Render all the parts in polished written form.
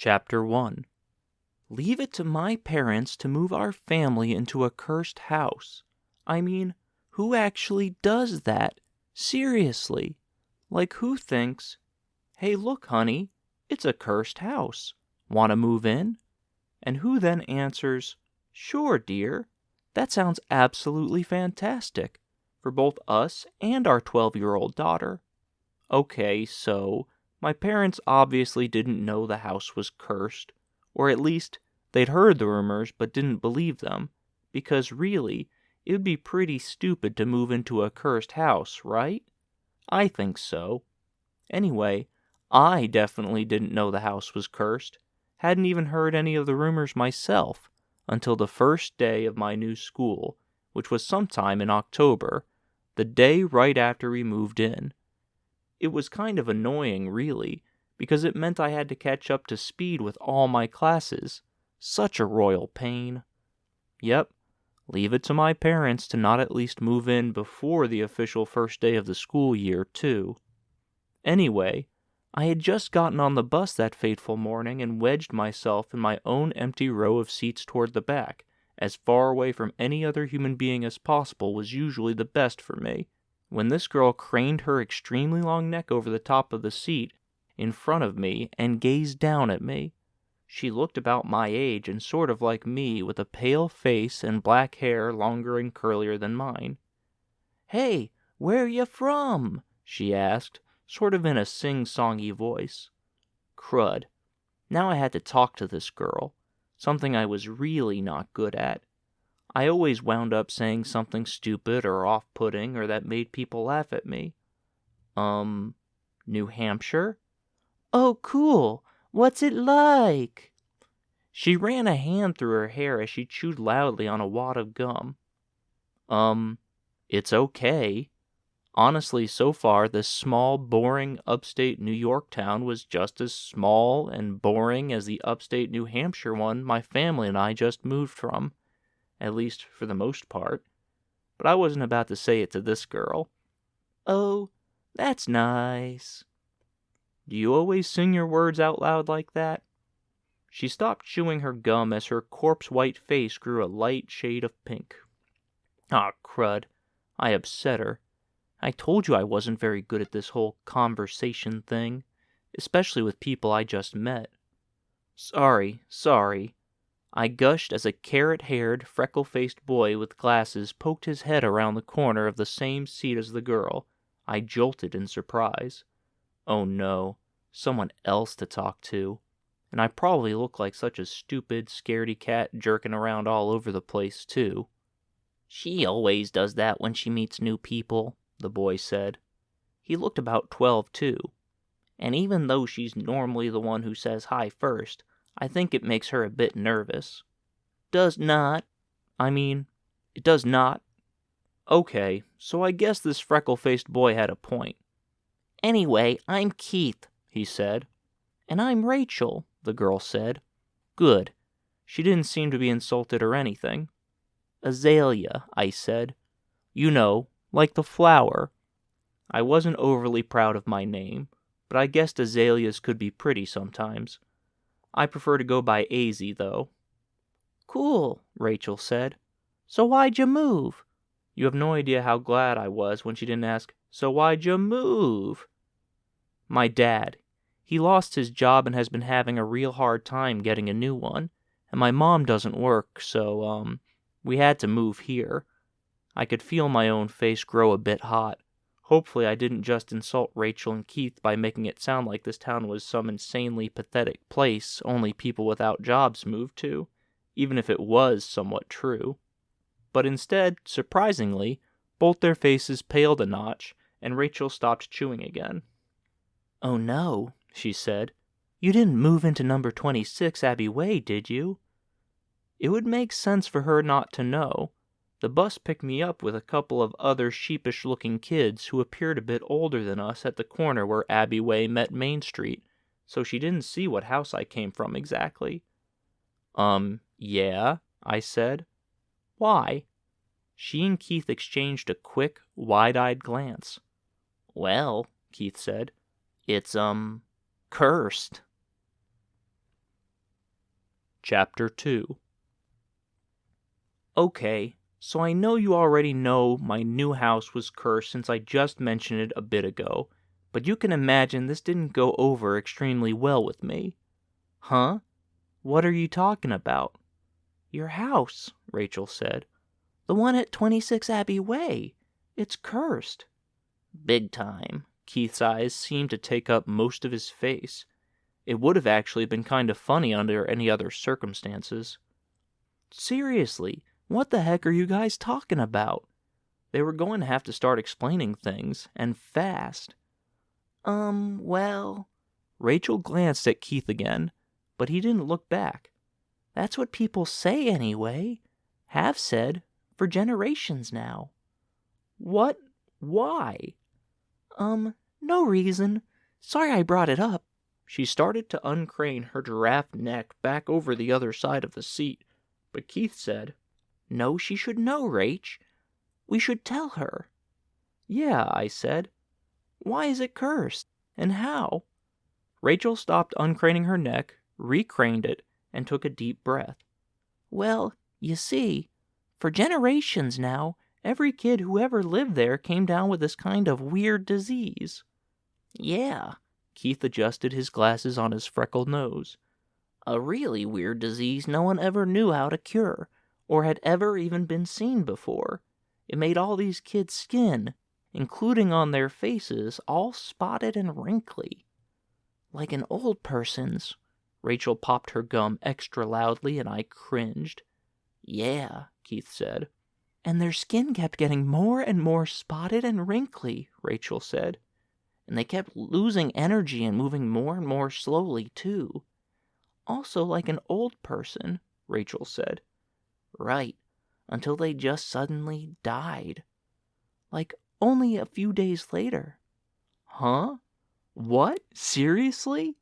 Chapter 1. Leave it to my parents to move our family into a cursed house. I mean, who actually does that? Seriously. Like, who thinks, hey, look, honey, it's a cursed house. Want to move in? And who then answers, sure, dear. That sounds absolutely fantastic for both us and our 12-year-old daughter. Okay, so my parents obviously didn't know the house was cursed, or at least they'd heard the rumors but didn't believe them, because really, it would be pretty stupid to move into a cursed house, right? I think so. Anyway, I definitely didn't know the house was cursed, hadn't even heard any of the rumors myself, until the first day of my new school, which was sometime in October, the day right after we moved in. It was kind of annoying, really, because it meant I had to catch up to speed with all my classes. Such a royal pain. Yep, leave it to my parents to not at least move in before the official first day of the school year, too. Anyway, I had just gotten on the bus that fateful morning and wedged myself in my own empty row of seats toward the back, as far away from any other human being as possible was usually the best for me, when this girl craned her extremely long neck over the top of the seat in front of me and gazed down at me. She looked about my age and sort of like me, with a pale face and black hair longer and curlier than mine. Hey, where you from? She asked, sort of in a sing-songy voice. Crud. Now I had to talk to this girl, something I was really not good at. I always wound up saying something stupid or off-putting or that made people laugh at me. New Hampshire? Oh, cool. What's it like? She ran a hand through her hair as she chewed loudly on a wad of gum. It's okay. Honestly, so far, this small, boring upstate New York town was just as small and boring as the upstate New Hampshire one my family and I just moved from. At least for the most part. But I wasn't about to say it to this girl. Oh, that's nice. Do you always sing your words out loud like that? She stopped chewing her gum as her corpse-white face grew a light shade of pink. Ah, crud. I upset her. I told you I wasn't very good at this whole conversation thing, especially with people I just met. Sorry. I gushed as a carrot-haired, freckle-faced boy with glasses poked his head around the corner of the same seat as the girl. I jolted in surprise. Oh no, someone else to talk to. And I probably look like such a stupid, scaredy cat jerking around all over the place, too. She always does that when she meets new people, the boy said. He looked about 12, too. And even though she's normally the one who says hi first, I think it makes her a bit nervous. It does not. Okay, so I guess this freckle-faced boy had a point. Anyway, I'm Keith, he said. And I'm Rachel, the girl said. Good. She didn't seem to be insulted or anything. Azalea, I said. You know, like the flower. I wasn't overly proud of my name, but I guessed azaleas could be pretty sometimes. I prefer to go by AZ, though. Cool, Rachel said. So why'd you move? You have no idea how glad I was when she didn't ask, so why'd you move? My dad. He lost his job and has been having a real hard time getting a new one, and my mom doesn't work, so, we had to move here. I could feel my own face grow a bit hot. Hopefully I didn't just insult Rachel and Keith by making it sound like this town was some insanely pathetic place only people without jobs moved to, even if it was somewhat true. But instead, surprisingly, both their faces paled a notch, and Rachel stopped chewing again. Oh no, she said. You didn't move into number 26 Abbey Way, did you? It would make sense for her not to know. The bus picked me up with a couple of other sheepish-looking kids who appeared a bit older than us at the corner where Abbey Way met Main Street, so she didn't see what house I came from exactly. Yeah, I said. Why? She and Keith exchanged a quick, wide-eyed glance. Well, Keith said, it's, cursed. Chapter 2. Okay, so I know you already know my new house was cursed since I just mentioned it a bit ago, but you can imagine this didn't go over extremely well with me. Huh? What are you talking about? Your house, Rachel said. The one at 26 Abbey Way. It's cursed. Big time. Keith's eyes seemed to take up most of his face. It would have actually been kind of funny under any other circumstances. Seriously, what the heck are you guys talking about? They were going to have to start explaining things, and fast. Well... Rachel glanced at Keith again, but he didn't look back. That's what people say anyway. Have said, for generations now. What? Why? No reason. Sorry I brought it up. She started to uncrane her giraffe neck back over the other side of the seat, but Keith said, No, she should know, Rach. We should tell her. Yeah, I said. Why is it cursed? And how? Rachel stopped uncraning her neck, recraned it, and took a deep breath. Well, you see, for generations now, every kid who ever lived there came down with this kind of weird disease. Yeah, Keith adjusted his glasses on his freckled nose. A really weird disease no one ever knew how to cure, or had ever even been seen before. It made all these kids' skin, including on their faces, all spotted and wrinkly. Like an old person's. Rachel popped her gum extra loudly, and I cringed. Yeah, Keith said. And their skin kept getting more and more spotted and wrinkly, Rachel said. And they kept losing energy and moving more and more slowly, too. Also like an old person, Rachel said. Right, until they just suddenly died. Like only a few days later. Huh? What? Seriously?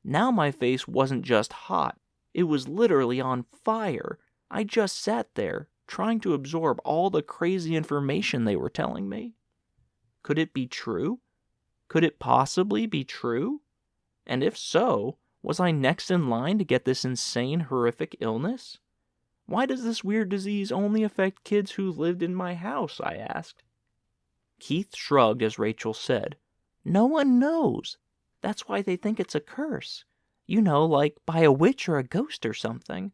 Now my face wasn't just hot. It was literally on fire. I just sat there, trying to absorb all the crazy information they were telling me. Could it be true? Could it possibly be true? And if so, was I next in line to get this insane, horrific illness? Why does this weird disease only affect kids who lived in my house? I asked. Keith shrugged as Rachel said, No one knows. That's why they think it's a curse. You know, like by a witch or a ghost or something.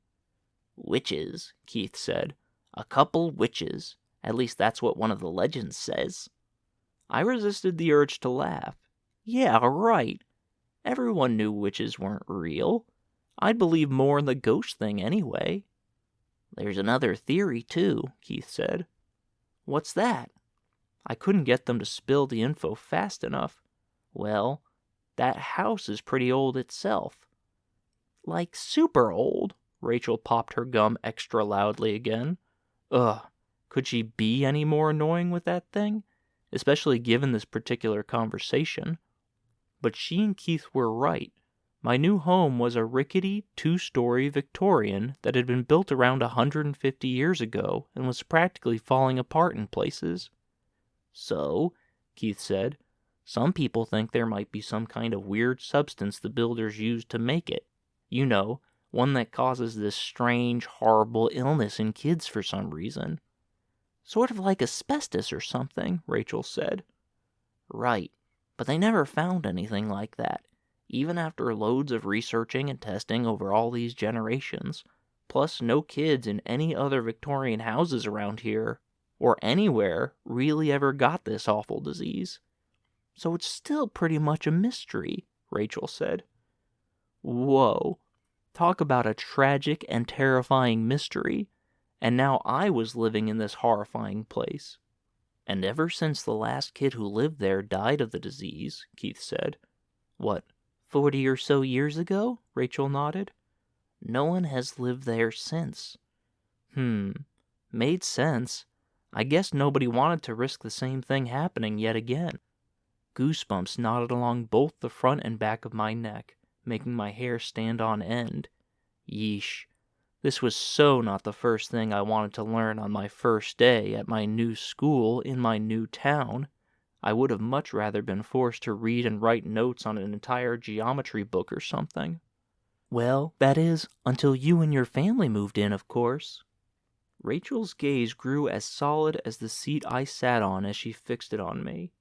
Witches, Keith said. A couple witches. At least that's what one of the legends says. I resisted the urge to laugh. Yeah, right. Everyone knew witches weren't real. I'd believe more in the ghost thing anyway. There's another theory, too, Keith said. What's that? I couldn't get them to spill the info fast enough. Well, that house is pretty old itself. Like super old. Rachel popped her gum extra loudly again. Ugh, could she be any more annoying with that thing? Especially given this particular conversation. But she and Keith were right. My new home was a rickety, 2-story Victorian that had been built around 150 years ago and was practically falling apart in places. So, Keith said, some people think there might be some kind of weird substance the builders used to make it. You know, one that causes this strange, horrible illness in kids for some reason. Sort of like asbestos or something, Rachel said. Right, but they never found anything like that, even after loads of researching and testing over all these generations. Plus, no kids in any other Victorian houses around here, or anywhere, really ever got this awful disease. So it's still pretty much a mystery, Rachel said. Whoa, talk about a tragic and terrifying mystery. And now I was living in this horrifying place. And ever since the last kid who lived there died of the disease, Keith said. What, 40 or so years ago? Rachel nodded. No one has lived there since. Made sense. I guess nobody wanted to risk the same thing happening yet again. Goosebumps knotted along both the front and back of my neck, making my hair stand on end. Yeesh. This was so not the first thing I wanted to learn on my first day at my new school in my new town. I would have much rather been forced to read and write notes on an entire geometry book or something. Well, that is, until you and your family moved in, of course. Rachel's gaze grew as solid as the seat I sat on as she fixed it on me.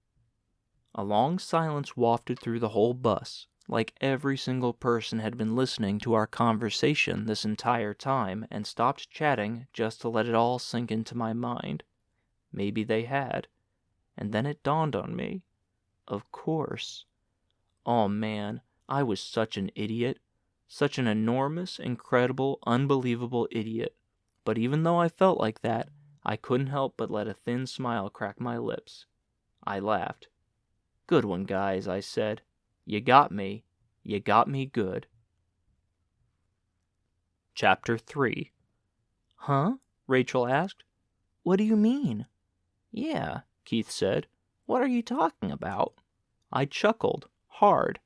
A long silence wafted through the whole bus, like every single person had been listening to our conversation this entire time and stopped chatting just to let it all sink into my mind. Maybe they had. And then it dawned on me. Of course. Oh man, I was such an idiot. Such an enormous, incredible, unbelievable idiot. But even though I felt like that, I couldn't help but let a thin smile crack my lips. I laughed. Good one, guys, I said. You got me. You got me good. Chapter 3. Huh? Rachel asked. What do you mean? Yeah, Keith said. What are you talking about? I chuckled. Hard.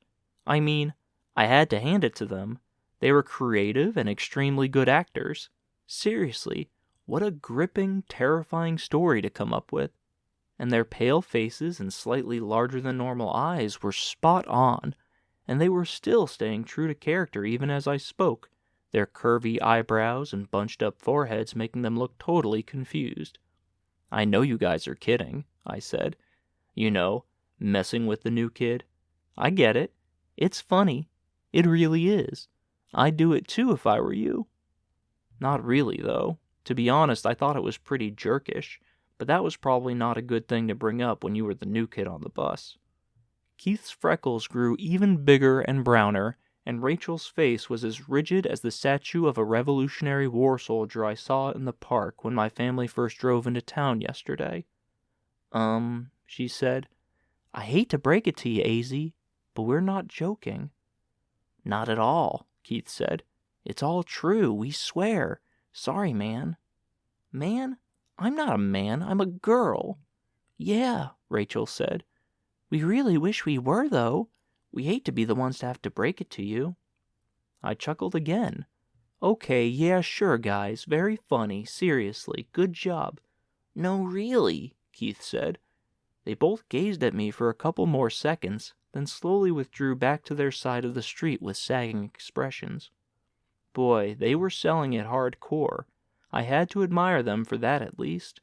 I mean, I had to hand it to them. They were creative and extremely good actors. Seriously, what a gripping, terrifying story to come up with. And their pale faces and slightly larger than normal eyes were spot on, and they were still staying true to character even as I spoke, their curvy eyebrows and bunched up foreheads making them look totally confused. I know you guys are kidding, I said. You know, messing with the new kid. I get it. It's funny. It really is. I'd do it too if I were you. Not really, though. To be honest, I thought it was pretty jerkish, but that was probably not a good thing to bring up when you were the new kid on the bus. Keith's freckles grew even bigger and browner, and Rachel's face was as rigid as the statue of a Revolutionary War soldier I saw in the park when my family first drove into town yesterday. She said, I hate to break it to you, AZ, but we're not joking. Not at all, Keith said. It's all true, we swear. Sorry, man. Man? I'm not a man, I'm a girl. Yeah, Rachel said. We really wish we were, though. We hate to be the ones to have to break it to you. I chuckled again. Okay, yeah, sure, guys. Very funny. Seriously, good job. No, really, Keith said. They both gazed at me for a couple more seconds, then slowly withdrew back to their side of the street with sagging expressions. Boy, they were selling it hardcore. I had to admire them for that at least,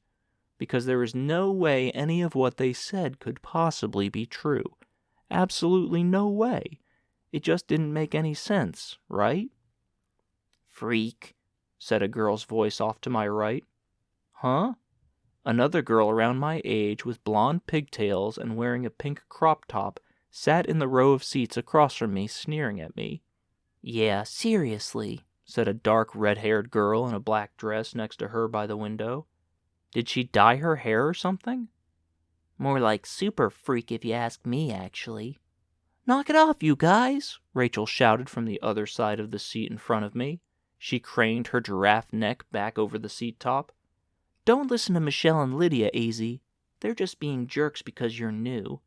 because there was no way any of what they said could possibly be true. Absolutely no way. It just didn't make any sense, right? Freak, said a girl's voice off to my right. Huh? Another girl around my age with blonde pigtails and wearing a pink crop top sat in the row of seats across from me, sneering at me. Yeah, seriously, said a dark red-haired girl in a black dress next to her by the window. Did she dye her hair or something? More like super freak if you ask me, actually. Knock it off, you guys, Rachel shouted from the other side of the seat in front of me. She craned her giraffe neck back over the seat top. Don't listen to Michelle and Lydia, AZ. They're just being jerks because you're new.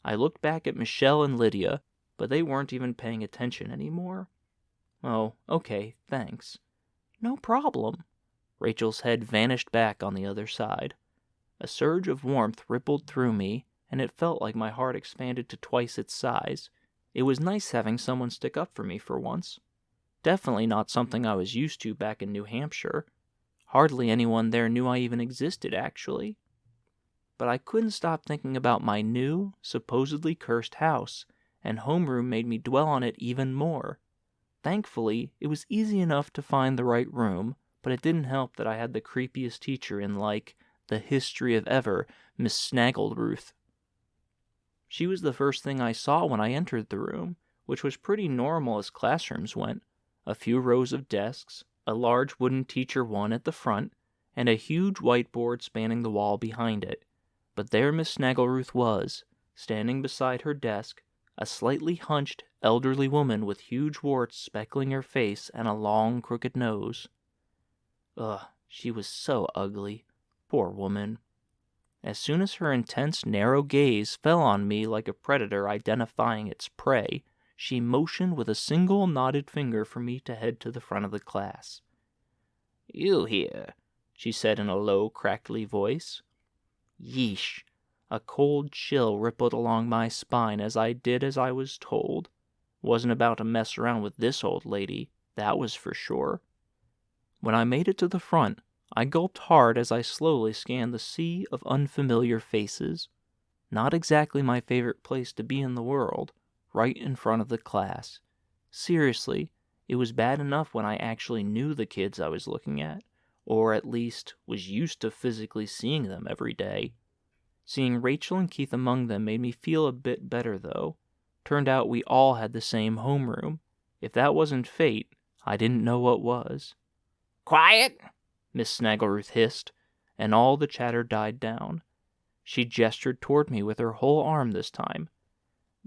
I looked back at Michelle and Lydia, but they weren't even paying attention anymore. Oh, okay, thanks. No problem. Rachel's head vanished back on the other side. A surge of warmth rippled through me, and it felt like my heart expanded to twice its size. It was nice having someone stick up for me for once. Definitely not something I was used to back in New Hampshire. Hardly anyone there knew I even existed, actually. But I couldn't stop thinking about my new, supposedly cursed house, and homeroom made me dwell on it even more. Thankfully, it was easy enough to find the right room, but it didn't help that I had the creepiest teacher in, like, the history of ever, Miss Snaggleruth. She was the first thing I saw when I entered the room, which was pretty normal as classrooms went. A few rows of desks, a large wooden teacher one at the front, and a huge whiteboard spanning the wall behind it. But there Miss Snaggleruth was, standing beside her desk, a slightly hunched, elderly woman with huge warts speckling her face and a long, crooked nose. Ugh, she was so ugly. Poor woman. As soon as her intense, narrow gaze fell on me like a predator identifying its prey, she motioned with a single knotted finger for me to head to the front of the class. You here, she said in a low, crackly voice. Yeesh. A cold chill rippled along my spine as I did as I was told. Wasn't about to mess around with this old lady, that was for sure. When I made it to the front, I gulped hard as I slowly scanned the sea of unfamiliar faces. Not exactly my favorite place to be in the world, right in front of the class. Seriously, it was bad enough when I actually knew the kids I was looking at, or at least was used to physically seeing them every day. Seeing Rachel and Keith among them made me feel a bit better, though. Turned out we all had the same homeroom. If that wasn't fate, I didn't know what was. "Quiet!" Miss Snaggleruth hissed, and all the chatter died down. She gestured toward me with her whole arm this time.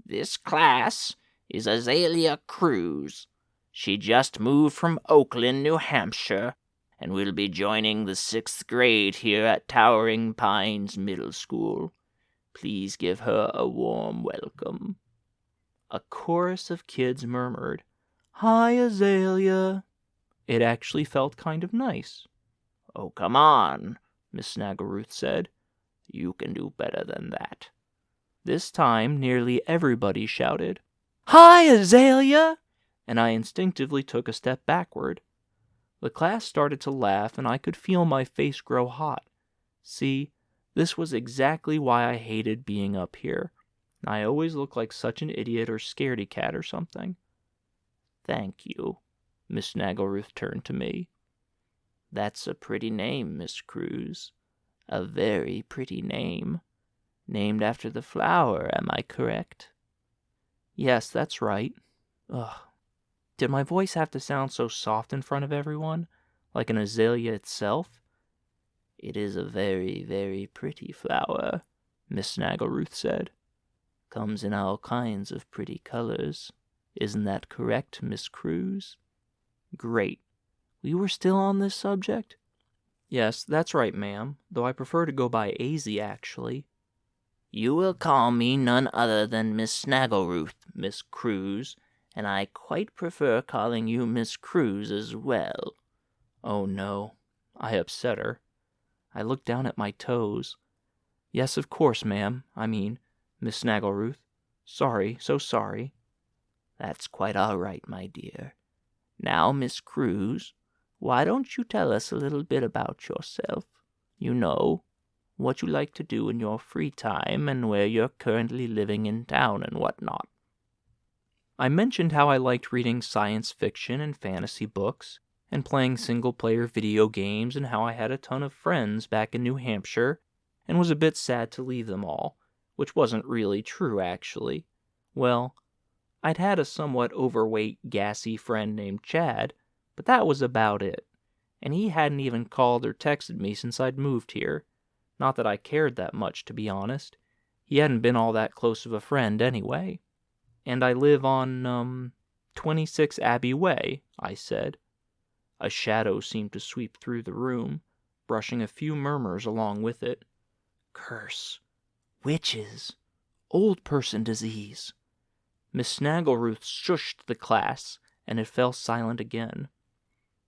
"This class is Azalea Cruz. She just moved from Oakland, New Hampshire, and will be joining the 6th grade here at Towering Pines Middle School. Please give her a warm welcome." A chorus of kids murmured, "Hi, Azalea." It actually felt kind of nice. "Oh, come on," Miss Snaggleruth said. "You can do better than that." This time, nearly everybody shouted, "Hi, Azalea!" and I instinctively took a step backward. The class started to laugh, and I could feel my face grow hot. See, this was exactly why I hated being up here. I always looked like such an idiot or scaredy cat or something. "Thank you." Miss Snaggleruth turned to me. "That's a pretty name, Miss Cruz. A very pretty name. Named after the flower, am I correct?" Yes, that's right. Ugh. Did my voice have to sound so soft in front of everyone, like an azalea itself? "It is a very, very pretty flower," Miss Snaggleruth said. "Comes in all kinds of pretty colors. Isn't that correct, Miss Cruz?" Great. We were still on this subject? Yes, that's right, ma'am, though I prefer to go by AZ, actually. "You will call me none other than Miss Snaggleruth, Miss Cruz, and I quite prefer calling you Miss Cruz as well." Oh no, I upset her. I looked down at my toes. Yes, of course, ma'am. I mean, Miss Snaggleruth. Sorry, so sorry. "That's quite all right, my dear. Now, Miss Cruz, why don't you tell us a little bit about yourself? You know, what you like to do in your free time and where you're currently living in town and whatnot." I mentioned how I liked reading science fiction and fantasy books, and playing single-player video games, and how I had a ton of friends back in New Hampshire, and was a bit sad to leave them all, which wasn't really true, actually. Well, I'd had a somewhat overweight, gassy friend named Chad, but that was about it, and he hadn't even called or texted me since I'd moved here. Not that I cared that much, to be honest. He hadn't been all that close of a friend anyway. "And I live on, 26 Abbey Way," I said. A shadow seemed to sweep through the room, brushing a few murmurs along with it. Curse. Witches. Old person disease. Miss Snaggleruth shushed the class, and it fell silent again.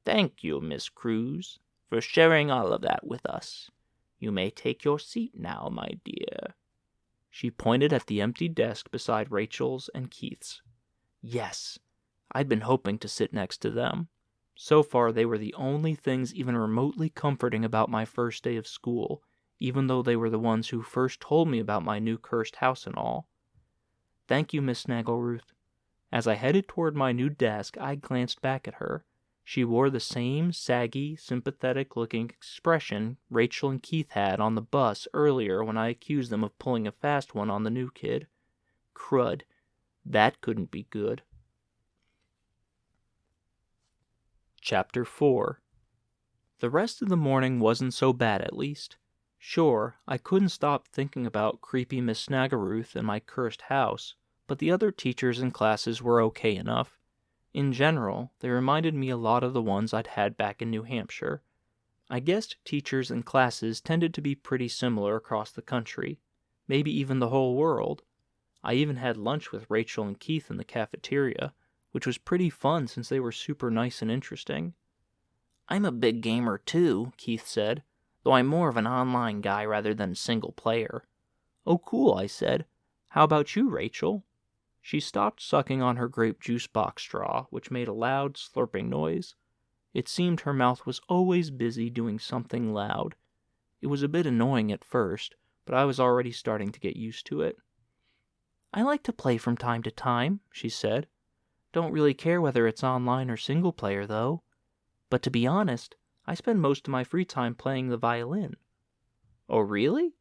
"Thank you, Miss Cruz, for sharing all of that with us. You may take your seat now, my dear." She pointed at the empty desk beside Rachel's and Keith's. Yes, I'd been hoping to sit next to them. So far, they were the only things even remotely comforting about my first day of school, even though they were the ones who first told me about my new cursed house and all. Thank you, Miss Snaggleruth. As I headed toward my new desk, I glanced back at her. She wore the same saggy, sympathetic-looking expression Rachel and Keith had on the bus earlier when I accused them of pulling a fast one on the new kid. Crud. That couldn't be good. Chapter 4. The rest of the morning wasn't so bad, at least. Sure, I couldn't stop thinking about creepy Miss Snaggleruth and my cursed house, but the other teachers and classes were okay enough. In general, they reminded me a lot of the ones I'd had back in New Hampshire. I guessed teachers and classes tended to be pretty similar across the country, maybe even the whole world. I even had lunch with Rachel and Keith in the cafeteria, which was pretty fun since they were super nice and interesting. "I'm a big gamer too," Keith said, "though I'm more of an online guy rather than single player." "Oh, cool," I said. "How about you, Rachel?" She stopped sucking on her grape juice box straw, which made a loud, slurping noise. It seemed her mouth was always busy doing something loud. It was a bit annoying at first, but I was already starting to get used to it. "I like to play from time to time," she said. "Don't really care whether it's online or single player, though. But to be honest, I spend most of my free time playing the violin." "Oh, really?"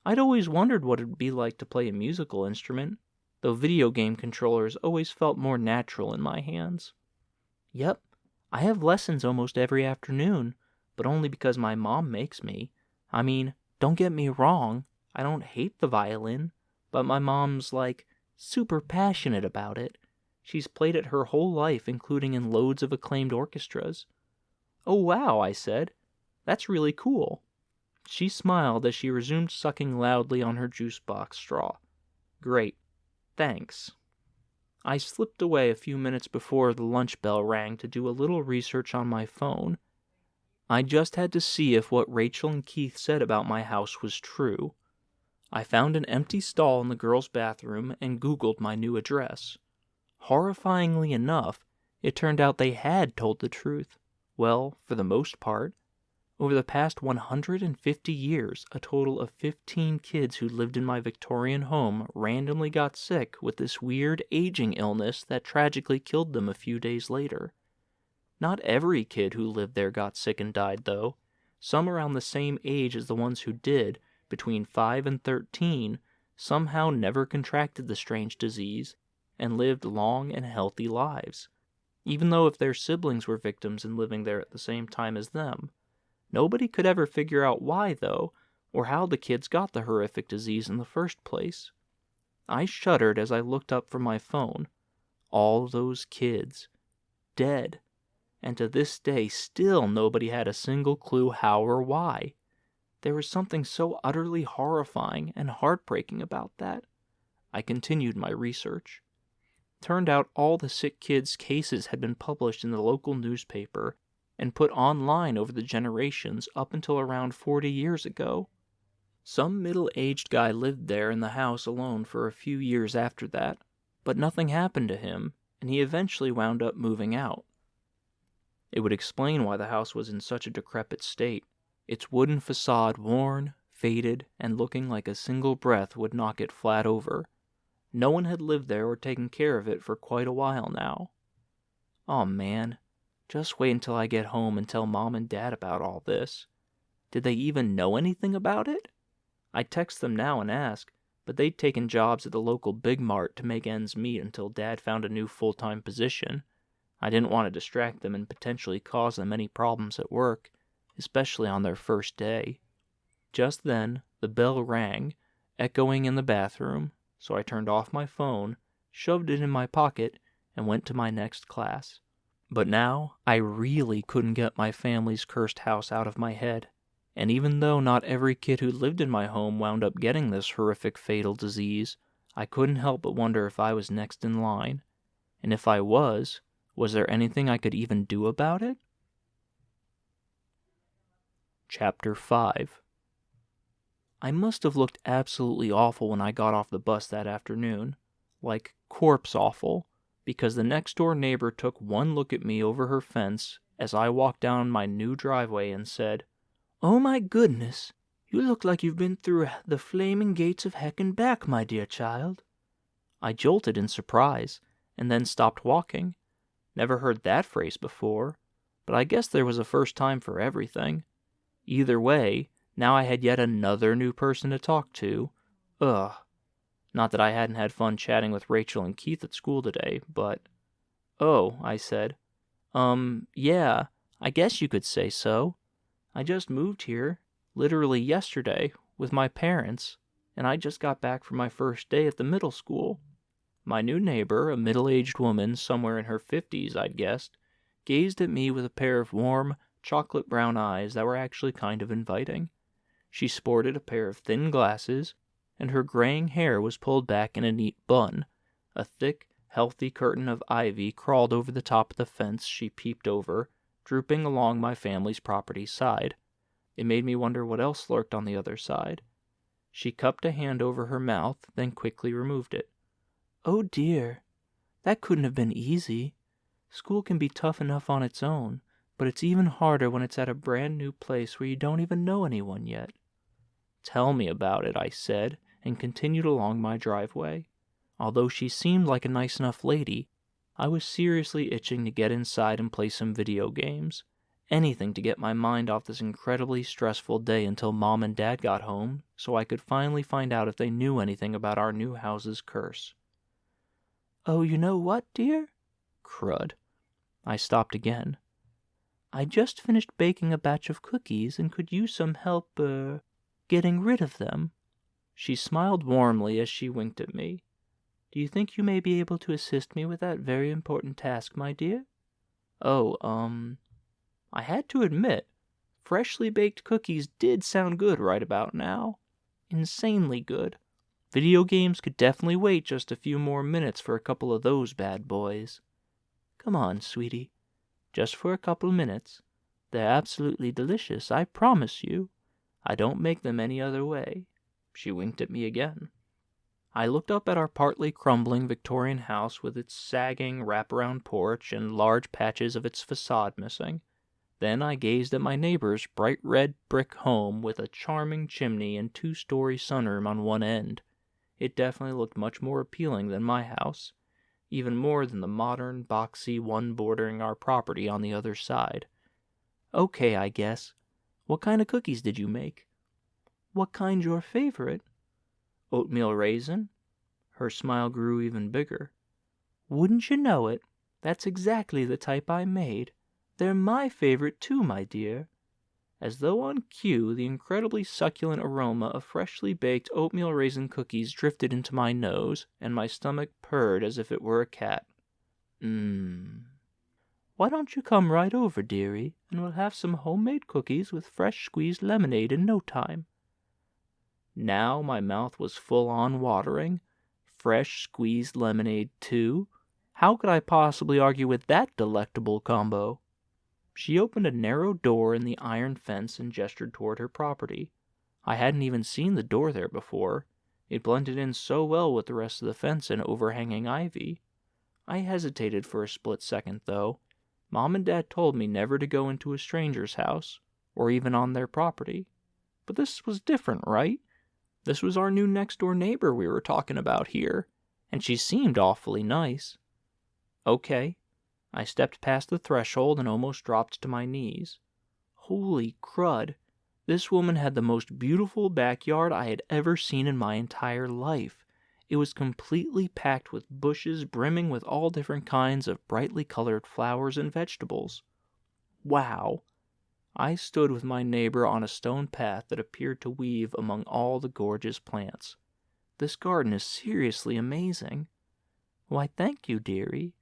I'd always wondered what it would be like to play a musical instrument, though video game controllers always felt more natural in my hands. "Yep, I have lessons almost every afternoon, but only because my mom makes me. I mean, don't get me wrong, I don't hate the violin, but my mom's, super passionate about it. She's played it her whole life, including in loads of acclaimed orchestras." "Oh wow," I said. "That's really cool." She smiled as she resumed sucking loudly on her juice box straw. "Great. Thanks." I slipped away a few minutes before the lunch bell rang to do a little research on my phone. I just had to see if what Rachel and Keith said about my house was true. I found an empty stall in the girls' bathroom and Googled my new address. Horrifyingly enough, it turned out they had told the truth. Well, for the most part. Over the past 150 years, a total of 15 kids who lived in my Victorian home randomly got sick with this weird aging illness that tragically killed them a few days later. Not every kid who lived there got sick and died, though. Some around the same age as the ones who did, between 5 and 13, somehow never contracted the strange disease and lived long and healthy lives, even though if their siblings were victims and living there at the same time as them. Nobody could ever figure out why, though, or how the kids got the horrific disease in the first place. I shuddered as I looked up from my phone. All those kids. Dead. And to this day, still nobody had a single clue how or why. There was something so utterly horrifying and heartbreaking about that. I continued my research. Turned out all the sick kids' cases had been published in the local newspaper and put online over the generations up until around 40 years ago. Some middle-aged guy lived there in the house alone for a few years after that, but nothing happened to him, and he eventually wound up moving out. It would explain why the house was in such a decrepit state, its wooden facade worn, faded, and looking like a single breath would knock it flat over. No one had lived there or taken care of it for quite a while now. Oh man, just wait until I get home and tell Mom and Dad about all this. Did they even know anything about it? I'd text them now and ask, but they'd taken jobs at the local Big Mart to make ends meet until Dad found a new full-time position. I didn't want to distract them and potentially cause them any problems at work, especially on their first day. Just then, the bell rang, echoing in the bathroom, so I turned off my phone, shoved it in my pocket, and went to my next class. But now, I really couldn't get my family's cursed house out of my head. And even though not every kid who lived in my home wound up getting this horrific fatal disease, I couldn't help but wonder if I was next in line. And if I was there anything I could even do about it? Chapter 5. I must have looked absolutely awful when I got off the bus that afternoon. Like corpse awful, because the next-door neighbor took one look at me over her fence as I walked down my new driveway and said, "Oh my goodness, you look like you've been through the flaming gates of heck and back, my dear child." I jolted in surprise, and then stopped walking. Never heard that phrase before, but I guess there was a first time for everything. Either way, now I had yet another new person to talk to. Ugh. Not that I hadn't had fun chatting with Rachel and Keith at school today, but... "Oh," I said. Yeah, I guess you could say so. I just moved here, literally yesterday, with my parents, and I just got back from my first day at the middle school." My new neighbor, a middle-aged woman somewhere in her 50s, I'd guessed, gazed at me with a pair of warm, chocolate-brown eyes that were actually kind of inviting. She sported a pair of thin glasses, and her graying hair was pulled back in a neat bun. A thick, healthy curtain of ivy crawled over the top of the fence she peeped over, drooping along my family's property side. It made me wonder what else lurked on the other side. She cupped a hand over her mouth, then quickly removed it. Oh dear, that couldn't have been easy. School can be tough enough on its own, but it's even harder when it's at a brand new place where you don't even know anyone yet. Tell me about it, I said, and continued along my driveway. Although she seemed like a nice enough lady, I was seriously itching to get inside and play some video games. Anything to get my mind off this incredibly stressful day until Mom and Dad got home, so I could finally find out if they knew anything about our new house's curse. Oh, you know what, dear? Crud. I stopped again. I just finished baking a batch of cookies and could use some help, getting rid of them. She smiled warmly as she winked at me. Do you think you may be able to assist me with that very important task, my dear? Oh, I had to admit, freshly baked cookies did sound good right about now. Insanely good. Video games could definitely wait just a few more minutes for a couple of those bad boys. Come on, sweetie. Just for a couple minutes. They're absolutely delicious, I promise you. I don't make them any other way. She winked at me again. I looked up at our partly crumbling Victorian house with its sagging wraparound porch and large patches of its facade missing. Then I gazed at my neighbor's bright red brick home with a charming chimney and two-story sunroom on one end. It definitely looked much more appealing than my house, even more than the modern, boxy one bordering our property on the other side. Okay, I guess. What kind of cookies did you make? What kind's your favorite? Oatmeal raisin? Her smile grew even bigger. Wouldn't you know it? That's exactly the type I made. They're my favorite too, my dear. As though on cue, the incredibly succulent aroma of freshly baked oatmeal raisin cookies drifted into my nose, and my stomach purred as if it were a cat. Why don't you come right over, dearie, and we'll have some homemade cookies with fresh squeezed lemonade in no time. Now my mouth was full on watering. Fresh squeezed lemonade, too? How could I possibly argue with that delectable combo? She opened a narrow door in the iron fence and gestured toward her property. I hadn't even seen the door there before. It blended in so well with the rest of the fence and overhanging ivy. I hesitated for a split second, though. Mom and Dad told me never to go into a stranger's house, or even on their property. But this was different, right? This was our new next-door neighbor we were talking about here, and she seemed awfully nice. Okay. I stepped past the threshold and almost dropped to my knees. Holy crud! This woman had the most beautiful backyard I had ever seen in my entire life. It was completely packed with bushes brimming with all different kinds of brightly colored flowers and vegetables. Wow! I stood with my neighbor on a stone path that appeared to weave among all the gorgeous plants. This garden is seriously amazing. Why, thank you, dearie.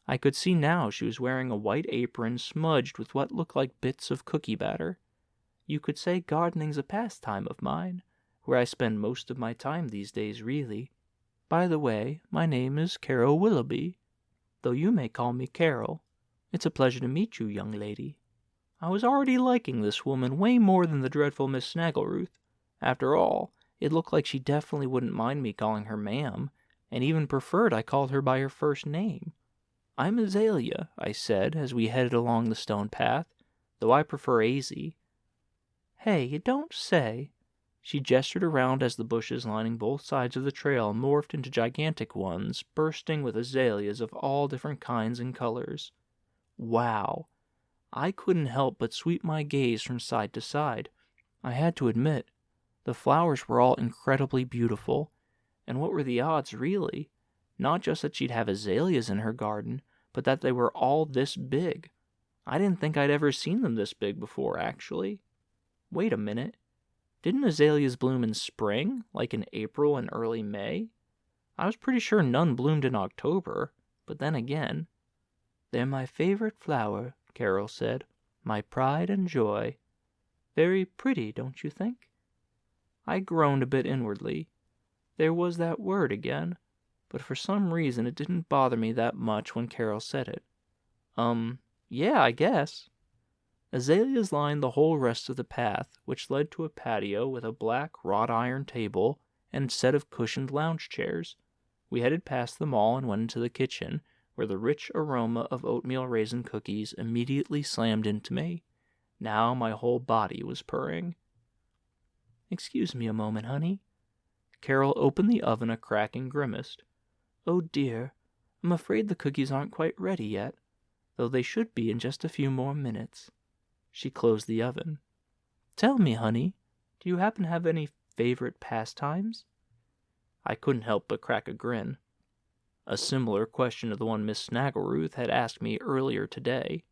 I could see now she was wearing a white apron smudged with what looked like bits of cookie batter. You could say gardening's a pastime of mine, where I spend most of my time these days, really. By the way, my name is Carol Willoughby, though you may call me Carol. It's a pleasure to meet you, young lady. I was already liking this woman way more than the dreadful Miss Snaggleruth. After all, it looked like she definitely wouldn't mind me calling her ma'am, and even preferred I called her by her first name. I'm Azalea, I said, as we headed along the stone path, though I prefer Azy. Hey, you don't say. She gestured around as the bushes lining both sides of the trail morphed into gigantic ones, bursting with azaleas of all different kinds and colors. Wow! I couldn't help but sweep my gaze from side to side. I had to admit, the flowers were all incredibly beautiful. And what were the odds, really? Not just that she'd have azaleas in her garden, but that they were all this big. I didn't think I'd ever seen them this big before, actually. Wait a minute. Didn't azaleas bloom in spring, like in April and early May? I was pretty sure none bloomed in October, but then again. They're my favorite flower, Carol said. My pride and joy. Very pretty, don't you think? I groaned a bit inwardly. There was that word again, but for some reason it didn't bother me that much when Carol said it. Yeah, I guess. Azaleas lined the whole rest of the path, which led to a patio with a black wrought iron table and set of cushioned lounge chairs. We headed past them all and went into the kitchen, where the rich aroma of oatmeal raisin cookies immediately slammed into me. Now my whole body was purring. "Excuse me a moment, honey." Carol opened the oven a crack and grimaced. "Oh dear, I'm afraid the cookies aren't quite ready yet, though they should be in just a few more minutes." She closed the oven. "Tell me, honey, do you happen to have any favorite pastimes?" I couldn't help but crack a grin. A similar question to the one Miss Snaggleruth had asked me earlier today.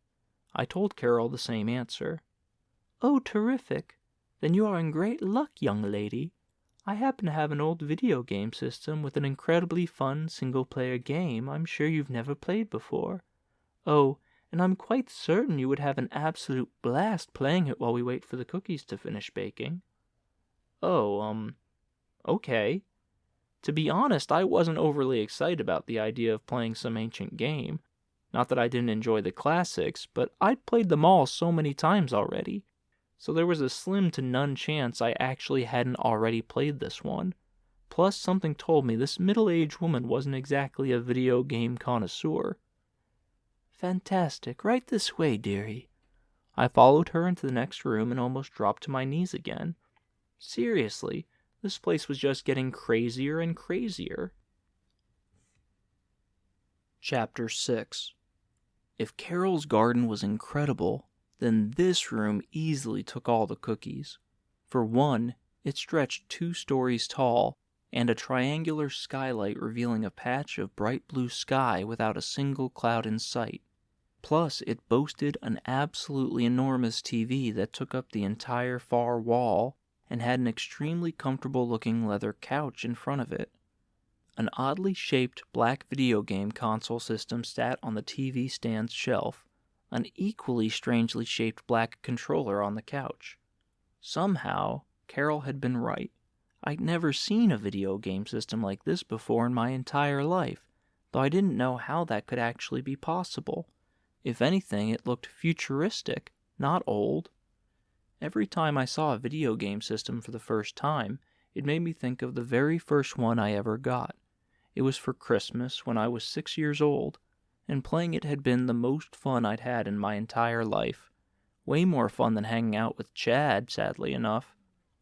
I told Carol the same answer. "Oh, terrific. Then you are in great luck, young lady. I happen to have an old video game system with an incredibly fun single-player game I'm sure you've never played before. Oh, and I'm quite certain you would have an absolute blast playing it while we wait for the cookies to finish baking." "Oh, okay." To be honest, I wasn't overly excited about the idea of playing some ancient game. Not that I didn't enjoy the classics, but I'd played them all so many times already, so there was a slim to none chance I actually hadn't already played this one. Plus, something told me this middle-aged woman wasn't exactly a video game connoisseur. "Fantastic. Right this way, dearie." I followed her into the next room and almost dropped to my knees again. Seriously, this place was just getting crazier and crazier. Chapter 6. If Carol's garden was incredible, then this room easily took all the cookies. For one, it stretched 2 stories tall, and a triangular skylight revealing a patch of bright blue sky without a single cloud in sight. Plus, it boasted an absolutely enormous TV that took up the entire far wall, and had an extremely comfortable-looking leather couch in front of it. An oddly shaped black video game console system sat on the TV stand's shelf, an equally strangely shaped black controller on the couch. Somehow, Carol had been right. I'd never seen a video game system like this before in my entire life, though I didn't know how that could actually be possible. If anything, it looked futuristic, not old. Every time I saw a video game system for the first time, it made me think of the very first one I ever got. It was for Christmas when I was 6 years old, and playing it had been the most fun I'd had in my entire life. Way more fun than hanging out with Chad, sadly enough.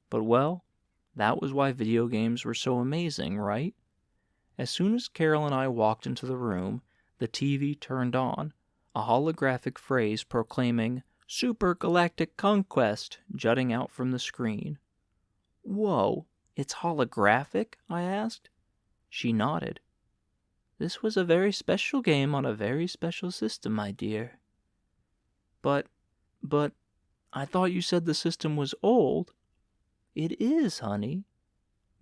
But well, that was why video games were so amazing, right? As soon as Carol and I walked into the room, the TV turned on, a holographic phrase proclaiming "Super Galactic Conquest" jutting out from the screen. "Whoa, it's holographic?" I asked. She nodded. "This was a very special game on a very special system, my dear." But, I thought you said the system was old." "It is, honey."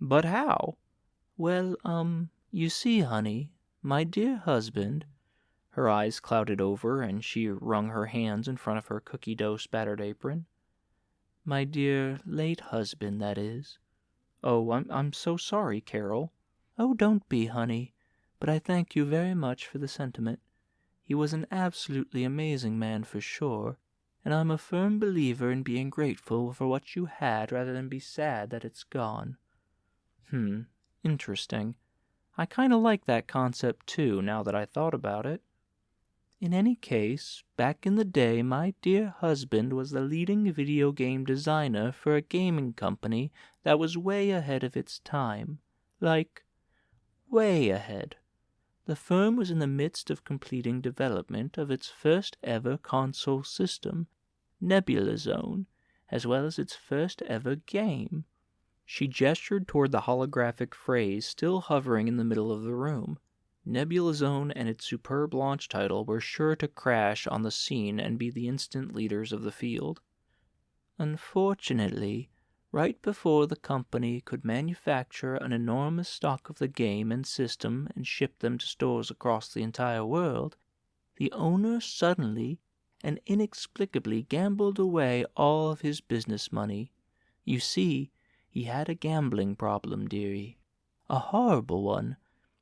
"But how?" "Well, you see, honey, my dear husband—" Her eyes clouded over, and she wrung her hands in front of her cookie dough spattered apron. "My dear late husband, that is." "Oh, I'm so sorry, Carol." "Oh, don't be, honey, but I thank you very much for the sentiment. He was an absolutely amazing man for sure, and I'm a firm believer in being grateful for what you had rather than be sad that it's gone." Interesting. I kind of like that concept too, now that I thought about it. In any case, back in the day, my dear husband was the leading video game designer for a gaming company that was way ahead of its time. Like, way ahead. The firm was in the midst of completing development of its first ever console system, Nebula Zone, as well as its first ever game. She gestured toward the holographic phrase still hovering in the middle of the room. Nebula Zone and its superb launch title were sure to crash on the scene and be the instant leaders of the field. Unfortunately, right before the company could manufacture an enormous stock of the game and system and ship them to stores across the entire world, the owner suddenly and inexplicably gambled away all of his business money. You see, he had a gambling problem, dearie. A horrible one.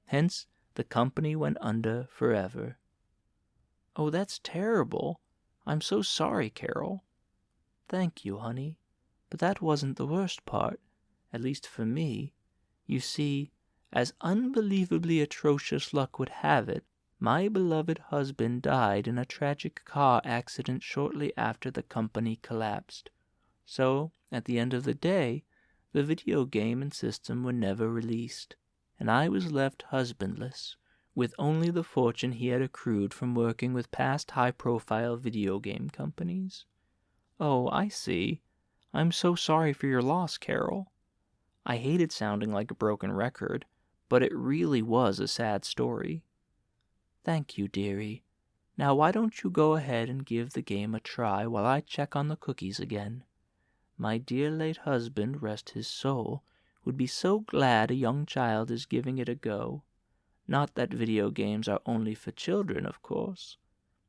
Hence, the company went under forever. "Oh, that's terrible. I'm so sorry, Carol." "Thank you, honey. But that wasn't the worst part, at least for me. You see, As unbelievably atrocious luck would have it, my beloved husband died in a tragic car accident shortly after the company collapsed. So, at the end of the day, the video game and system were never released, and I was left husbandless, with only the fortune he had accrued from working with past high-profile video game companies. Oh, I see. I'm so sorry for your loss, Carol. I hated sounding like a broken record, but it really was a sad story. Thank you, dearie. Now why don't you go ahead and give the game a try while I check on the cookies again? My dear late husband, rest his soul, would be so glad a young child is giving it a go. Not that video games are only for children, of course.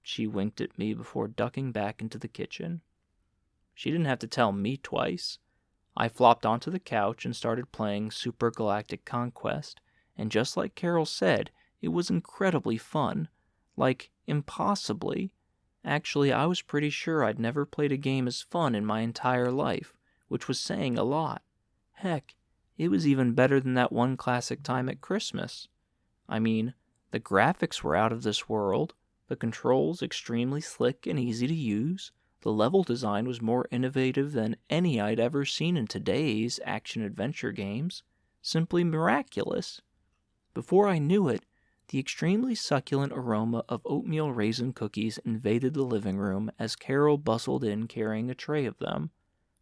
She winked at me before ducking back into the kitchen. She didn't have to tell me twice. I flopped onto the couch and started playing Super Galactic Conquest, and just like Carol said, it was incredibly fun. Like, impossibly. Actually, I was pretty sure I'd never played a game as fun in my entire life, which was saying a lot. Heck, it was even better than that one classic time at Christmas. I mean, the graphics were out of this world, the controls extremely slick and easy to use, the level design was more innovative than any I'd ever seen in today's action-adventure games. Simply miraculous. Before I knew it, the extremely succulent aroma of oatmeal raisin cookies invaded the living room as Carol bustled in carrying a tray of them.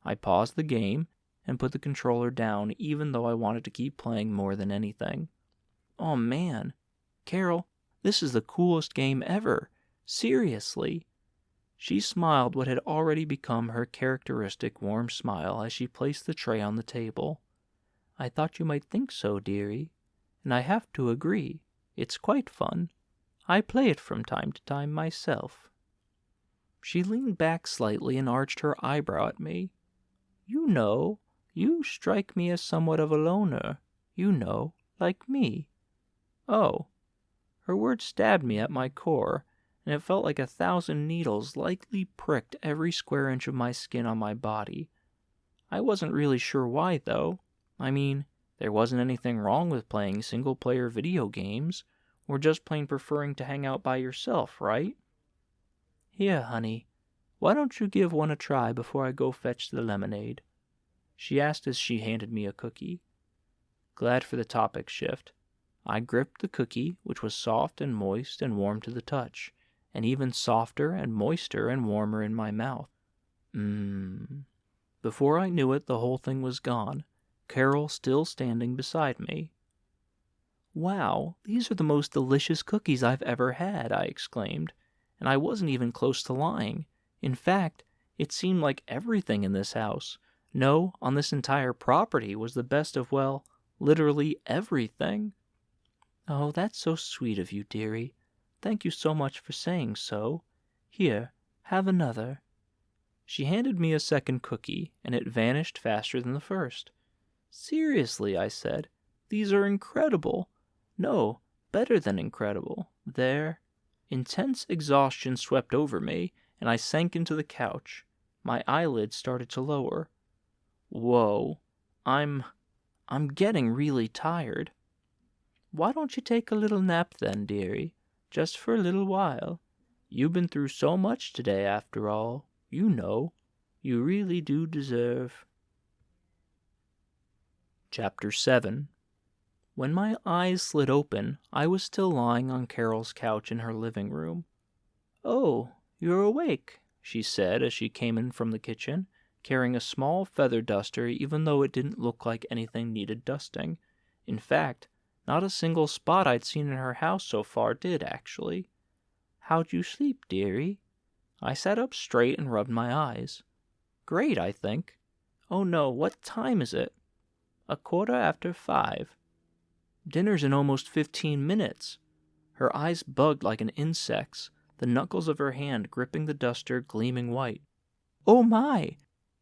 I paused the game and put the controller down even though I wanted to keep playing more than anything. Oh man, Carol, this is the coolest game ever. Seriously. She smiled what had already become her characteristic warm smile as she placed the tray on the table. I thought you might think so, dearie, and I have to agree. It's quite fun. I play it from time to time myself. She leaned back slightly and arched her eyebrow at me. You know, you strike me as somewhat of a loner. You know, like me. Oh. Her words stabbed me at my core, and it felt like 1,000 needles lightly pricked every square inch of my skin on my body. I wasn't really sure why, though. I mean, there wasn't anything wrong with playing single-player video games, or just plain preferring to hang out by yourself, right? Here, honey, why don't you give one a try before I go fetch the lemonade? She asked as she handed me a cookie. Glad for the topic shift. I gripped the cookie, which was soft and moist and warm to the touch, and even softer and moister and warmer in my mouth. Before I knew it, the whole thing was gone, Carol still standing beside me. Wow, these are the most delicious cookies I've ever had, I exclaimed, and I wasn't even close to lying. In fact, it seemed like everything in this house, no, on this entire property, was the best of, well, literally everything. Oh, that's so sweet of you, dearie. Thank you so much for saying so. Here, have another. She handed me a second cookie, and it vanished faster than the first. Seriously, I said, these are incredible. No, better than incredible. There. Intense exhaustion swept over me, and I sank into the couch. My eyelids started to lower. Whoa, I'm getting really tired. Why don't you take a little nap then, dearie? Just for a little while. You've been through so much today, after all. You know. You really do deserve. Chapter 7. When my eyes slid open, I was still lying on Carol's couch in her living room. Oh, you're awake, she said as she came in from the kitchen, carrying a small feather duster even though it didn't look like anything needed dusting. In fact, not a single spot I'd seen in her house so far did, actually. How'd you sleep, dearie? I sat up straight and rubbed my eyes. Great, I think. Oh no, what time is it? 5:15. Dinner's in almost 15 minutes. Her eyes bugged like an insect's, the knuckles of her hand gripping the duster gleaming white. Oh my!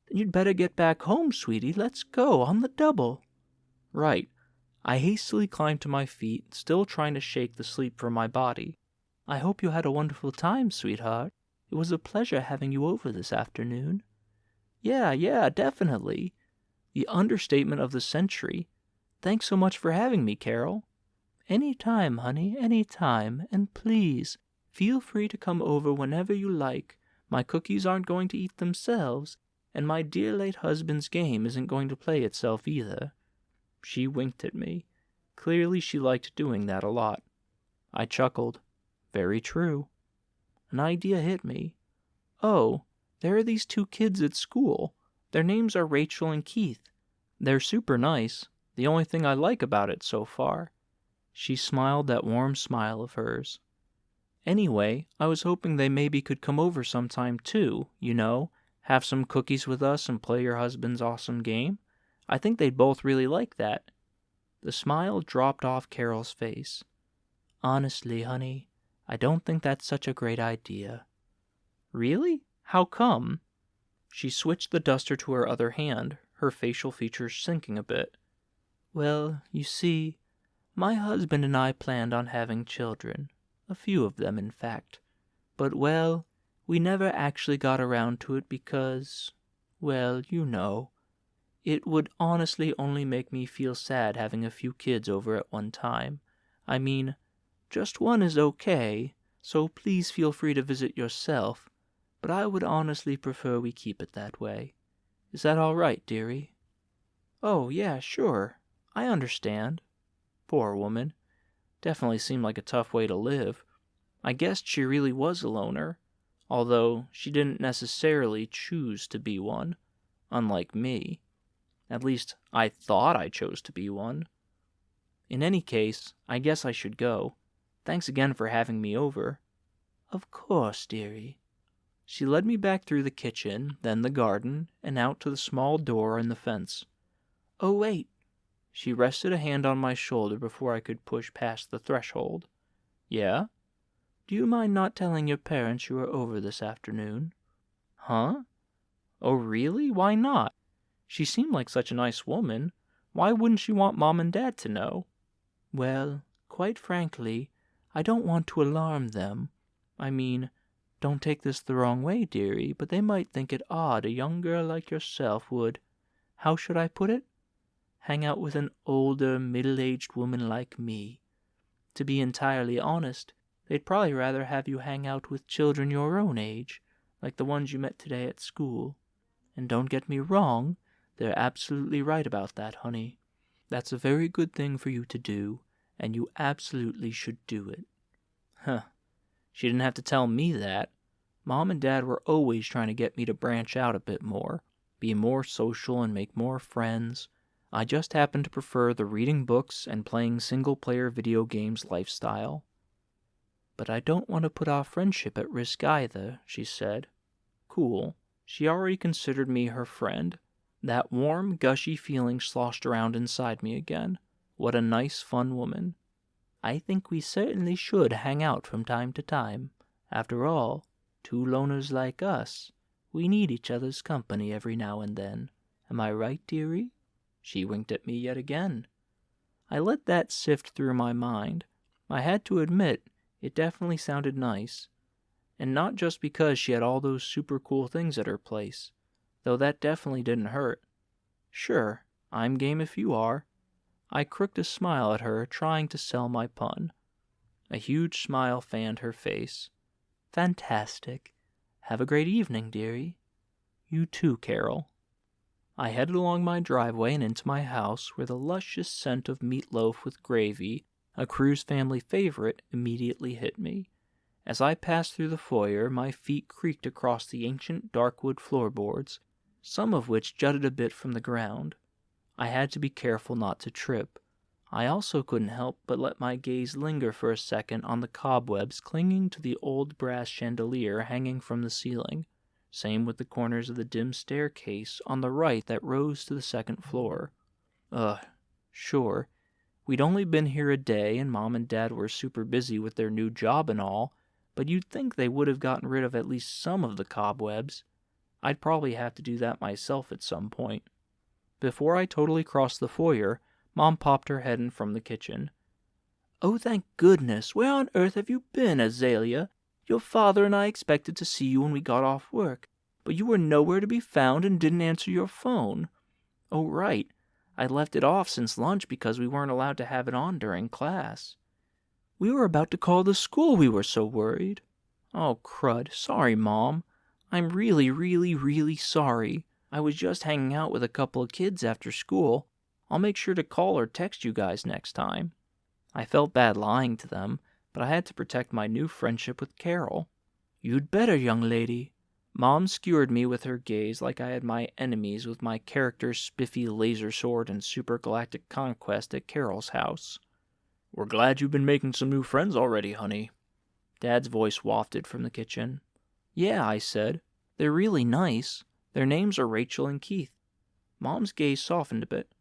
Then you'd better get back home, sweetie. Let's go, on the double. Right. I hastily climbed to my feet, still trying to shake the sleep from my body. I hope you had a wonderful time, sweetheart. It was a pleasure having you over this afternoon. Yeah, definitely. The understatement of the century. Thanks so much for having me, Carol. Any time, honey, any time. And please, feel free to come over whenever you like. My cookies aren't going to eat themselves, and my dear late husband's game isn't going to play itself either. She winked at me. Clearly she liked doing that a lot. I chuckled. Very true. An idea hit me. Oh, there are these 2 kids at school. Their names are Rachel and Keith. They're super nice. The only thing I like about it so far. She smiled that warm smile of hers. Anyway, I was hoping they maybe could come over sometime too, have some cookies with us and play your husband's awesome game. I think they'd both really like that. The smile dropped off Carol's face. Honestly, honey, I don't think that's such a great idea. Really? How come? She switched the duster to her other hand, her facial features sinking a bit. Well, you see, my husband and I planned on having children. A few of them, in fact. But, well, we never actually got around to it because, well, it would honestly only make me feel sad having a few kids over at one time. I mean, just one is okay, so please feel free to visit yourself, but I would honestly prefer we keep it that way. Is that all right, dearie? Oh, yeah, sure. I understand. Poor woman. Definitely seemed like a tough way to live. I guessed she really was a loner, although she didn't necessarily choose to be one, unlike me. At least, I thought I chose to be one. In any case, I guess I should go. Thanks again for having me over. Of course, dearie. She led me back through the kitchen, then the garden, and out to the small door in the fence. Oh, wait. She rested a hand on my shoulder before I could push past the threshold. Yeah? Do you mind not telling your parents you are over this afternoon? Huh? Oh, really? Why not? She seemed like such a nice woman. Why wouldn't she want Mom and Dad to know? Well, quite frankly, I don't want to alarm them. I mean, don't take this the wrong way, dearie, but they might think it odd a young girl like yourself would, how should I put it? Hang out with an older, middle-aged woman like me. To be entirely honest, they'd probably rather have you hang out with children your own age, like the ones you met today at school. And don't get me wrong, they're absolutely right about that, honey. That's a very good thing for you to do, and you absolutely should do it. Huh. She didn't have to tell me that. Mom and Dad were always trying to get me to branch out a bit more, be more social and make more friends. I just happen to prefer the reading books and playing single-player video games lifestyle. But I don't want to put our friendship at risk either, she said. Cool. She already considered me her friend. That warm, gushy feeling sloshed around inside me again. What a nice, fun woman. I think we certainly should hang out from time to time. After all, 2 loners like us, we need each other's company every now and then. Am I right, dearie? She winked at me yet again. I let that sift through my mind. I had to admit, it definitely sounded nice. And not just because she had all those super cool things at her place, though that definitely didn't hurt. Sure, I'm game if you are. I crooked a smile at her, trying to sell my pun. A huge smile fanned her face. Fantastic. Have a great evening, dearie. You too, Carol. I headed along my driveway and into my house, where the luscious scent of meatloaf with gravy, a Cruz family favorite, immediately hit me. As I passed through the foyer, my feet creaked across the ancient darkwood floorboards, some of which jutted a bit from the ground. I had to be careful not to trip. I also couldn't help but let my gaze linger for a second on the cobwebs clinging to the old brass chandelier hanging from the ceiling. Same with the corners of the dim staircase on the right that rose to the second floor. Sure. We'd only been here a day, and Mom and Dad were super busy with their new job and all, but you'd think they would have gotten rid of at least some of the cobwebs. I'd probably have to do that myself at some point. Before I totally crossed the foyer, Mom popped her head in from the kitchen. Oh, thank goodness! Where on earth have you been, Azalea? Your father and I expected to see you when we got off work, but you were nowhere to be found and didn't answer your phone. Oh, right. I left it off since lunch because we weren't allowed to have it on during class. We were about to call the school, we were so worried. Oh, crud. Sorry, Mom. I'm really, really, really sorry. I was just hanging out with a couple of kids after school. I'll make sure to call or text you guys next time. I felt bad lying to them, but I had to protect my new friendship with Carol. You'd better, young lady. Mom skewered me with her gaze like I had my enemies with my character's spiffy laser sword and supergalactic conquest at Carol's house. We're glad you've been making some new friends already, honey. Dad's voice wafted from the kitchen. Yeah, I said. They're really nice. Their names are Rachel and Keith. Mom's gaze softened a bit.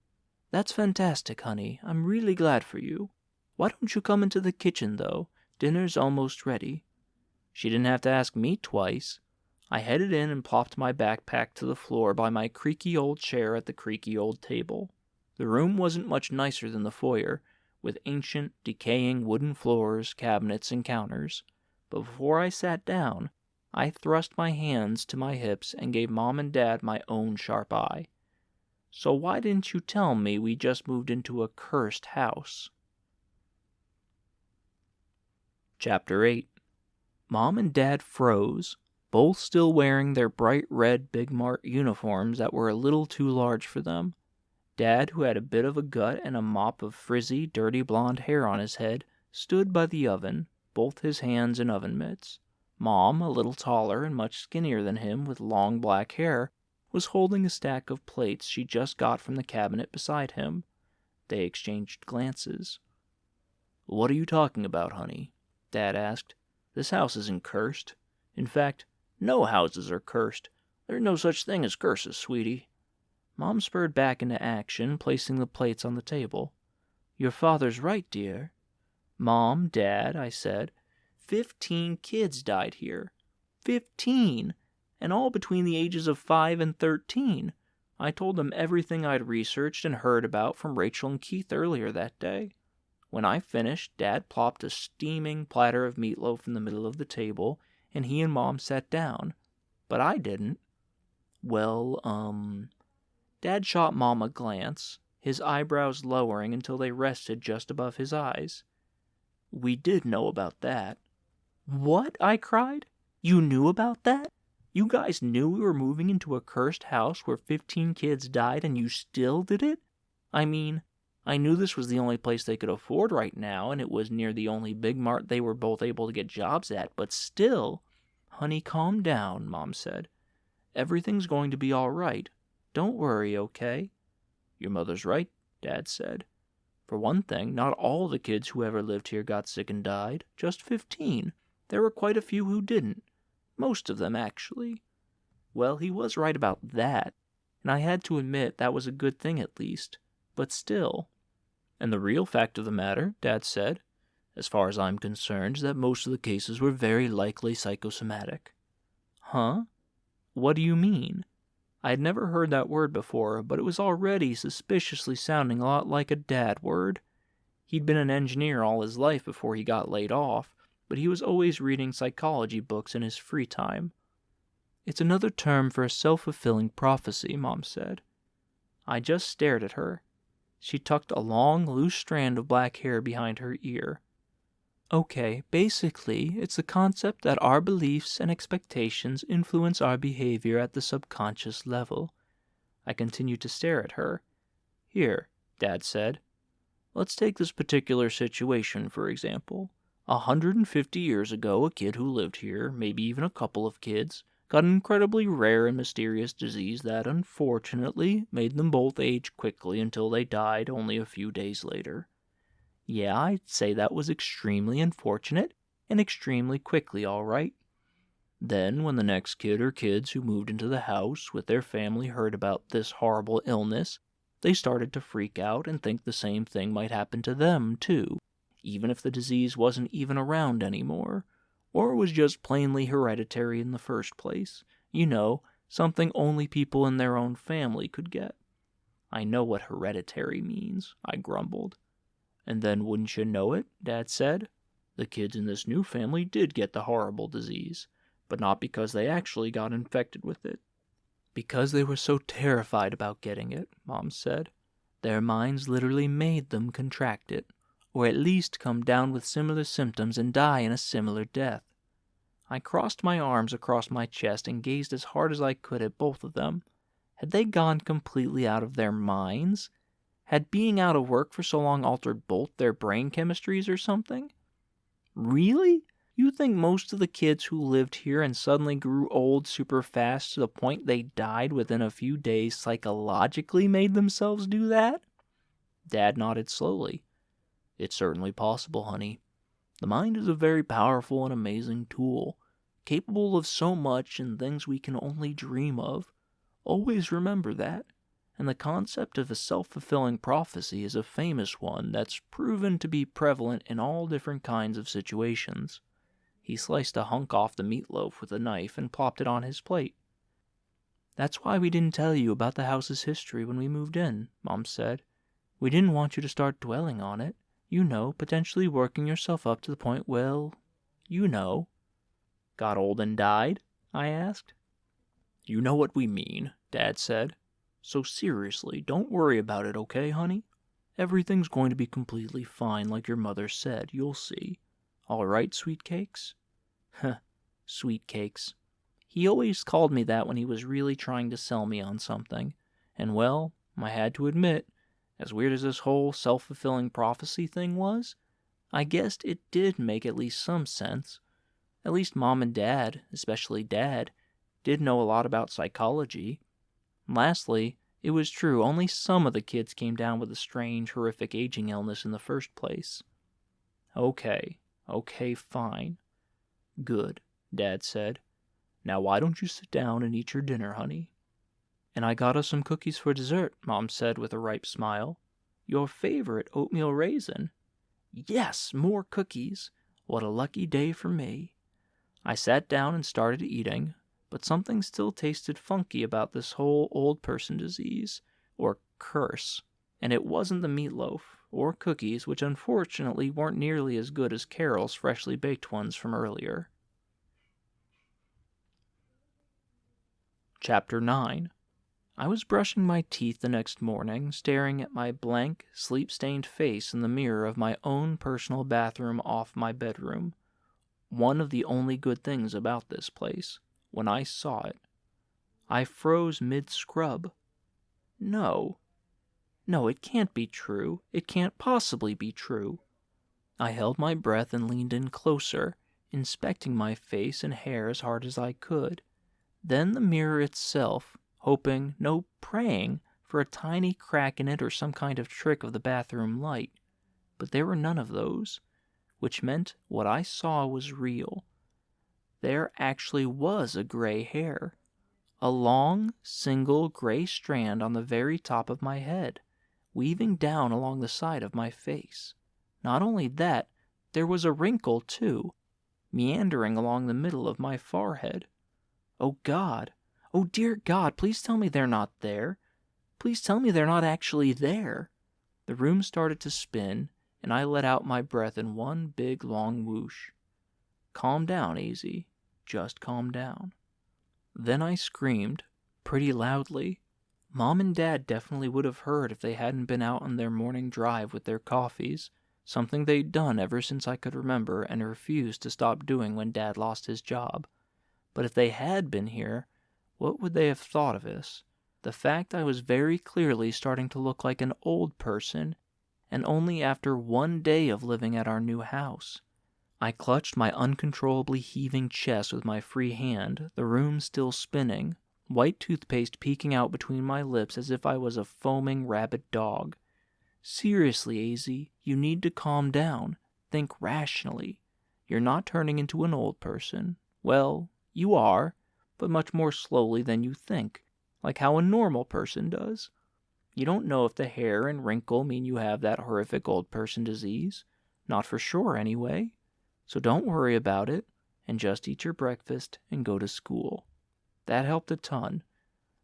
That's fantastic, honey. I'm really glad for you. Why don't you come into the kitchen, though? Dinner's almost ready. She didn't have to ask me twice. I headed in and plopped my backpack to the floor by my creaky old chair at the creaky old table. The room wasn't much nicer than the foyer, with ancient, decaying wooden floors, cabinets, and counters. But before I sat down, I thrust my hands to my hips and gave Mom and Dad my own sharp eye. So why didn't you tell me we just moved into a cursed house? Chapter 8. Mom and Dad froze, both still wearing their bright red Big Mart uniforms that were a little too large for them. Dad, who had a bit of a gut and a mop of frizzy, dirty blonde hair on his head, stood by the oven, both his hands in oven mitts. Mom, a little taller and much skinnier than him with long black hair, was holding a stack of plates she just got from the cabinet beside him. They exchanged glances. What are you talking about, honey? Dad asked. This house isn't cursed. In fact, no houses are cursed. There's no such thing as curses, sweetie. Mom spurred back into action, placing the plates on the table. Your father's right, dear. Mom, Dad, I said. 15 kids died here. 15! And all between the ages of 5 and 13. I told them everything I'd researched and heard about from Rachel and Keith earlier that day. When I finished, Dad plopped a steaming platter of meatloaf in the middle of the table, and he and Mom sat down. But I didn't. Well, Dad shot Mom a glance, his eyebrows lowering until they rested just above his eyes. We did know about that. What? I cried. You knew about that? You guys knew we were moving into a cursed house where 15 kids died and you still did it? I mean, I knew this was the only place they could afford right now, and it was near the only Big Mart they were both able to get jobs at, but still. Honey, calm down, Mom said. Everything's going to be all right. Don't worry, okay? Your mother's right, Dad said. For one thing, not all the kids who ever lived here got sick and died, just 15. There were quite a few who didn't. Most of them, actually. Well, he was right about that, and I had to admit that was a good thing at least. But still. And the real fact of the matter, Dad said, as far as I'm concerned, is that most of the cases were very likely psychosomatic. Huh? What do you mean? I had never heard that word before, but it was already suspiciously sounding a lot like a dad word. He'd been an engineer all his life before he got laid off, but he was always reading psychology books in his free time. It's another term for a self-fulfilling prophecy, Mom said. I just stared at her. She tucked a long, loose strand of black hair behind her ear. Okay, basically, it's the concept that our beliefs and expectations influence our behavior at the subconscious level. I continued to stare at her. Here, Dad said. Let's take this particular situation, for example. 150 years ago, a kid who lived here, maybe even a couple of kids, got an incredibly rare and mysterious disease that, unfortunately, made them both age quickly until they died only a few days later. Yeah, I'd say that was extremely unfortunate, and extremely quickly, all right. Then, when the next kid or kids who moved into the house with their family heard about this horrible illness, they started to freak out and think the same thing might happen to them, too, even if the disease wasn't even around anymore, or was just plainly hereditary in the first place. You know, something only people in their own family could get. I know what hereditary means, I grumbled. And then, wouldn't you know it, Dad said, the kids in this new family did get the horrible disease, but not because they actually got infected with it. Because they were so terrified about getting it, Mom said. Their minds literally made them contract it, or at least come down with similar symptoms and die in a similar death. I crossed my arms across my chest and gazed as hard as I could at both of them. Had they gone completely out of their minds? Had being out of work for so long altered both their brain chemistries or something? Really? You think most of the kids who lived here and suddenly grew old super fast to the point they died within a few days psychologically made themselves do that? Dad nodded slowly. It's certainly possible, honey. The mind is a very powerful and amazing tool, capable of so much and things we can only dream of. Always remember that. And the concept of a self-fulfilling prophecy is a famous one that's proven to be prevalent in all different kinds of situations. He sliced a hunk off the meatloaf with a knife and plopped it on his plate. That's why we didn't tell you about the house's history when we moved in, Mom said. We didn't want you to start dwelling on it. You know, potentially working yourself up to the point, well, you know. Got old and died? I asked. You know what we mean, Dad said. So seriously, don't worry about it, okay, honey? Everything's going to be completely fine like your mother said, you'll see. All right, sweet cakes? Heh, sweet cakes. He always called me that when he was really trying to sell me on something. And well, I had to admit, as weird as this whole self-fulfilling prophecy thing was, I guessed it did make at least some sense. At least Mom and Dad, especially Dad, did know a lot about psychology. Lastly, it was true only some of the kids came down with a strange, horrific aging illness in the first place. Okay, fine. Good, Dad said. Now why don't you sit down and eat your dinner, honey? And I got us some cookies for dessert, Mom said with a ripe smile. Your favorite oatmeal raisin. Yes, more cookies. What a lucky day for me. I sat down and started eating, but something still tasted funky about this whole old person disease, or curse, and it wasn't the meatloaf, or cookies, which unfortunately weren't nearly as good as Carol's freshly baked ones from earlier. Chapter 9. I was brushing my teeth the next morning, staring at my blank, sleep-stained face in the mirror of my own personal bathroom off my bedroom. One of the only good things about this place, when I saw it. I froze mid-scrub. No, it can't be true. It can't possibly be true. I held my breath and leaned in closer, inspecting my face and hair as hard as I could. Then the mirror itself, hoping, no, praying, for a tiny crack in it or some kind of trick of the bathroom light. But there were none of those, which meant what I saw was real. There actually was a gray hair. A long, single gray strand on the very top of my head, weaving down along the side of my face. Not only that, there was a wrinkle, too, meandering along the middle of my forehead. Oh God! Oh dear God, please tell me they're not there. Please tell me they're not actually there. The room started to spin, and I let out my breath in one big long whoosh. Calm down, AZ. Just calm down. Then I screamed, pretty loudly. Mom and Dad definitely would have heard if they hadn't been out on their morning drive with their coffees, something they'd done ever since I could remember and refused to stop doing when Dad lost his job. But if they had been here, what would they have thought of us? The fact I was very clearly starting to look like an old person, and only after 1 day of living at our new house. I clutched my uncontrollably heaving chest with my free hand, the room still spinning, white toothpaste peeking out between my lips as if I was a foaming rabid dog. Seriously, AZ, you need to calm down. Think rationally. You're not turning into an old person. Well, you are, but much more slowly than you think, like how a normal person does. You don't know if the hair and wrinkle mean you have that horrific old person disease. Not for sure, anyway. So don't worry about it, and just eat your breakfast and go to school. That helped a ton.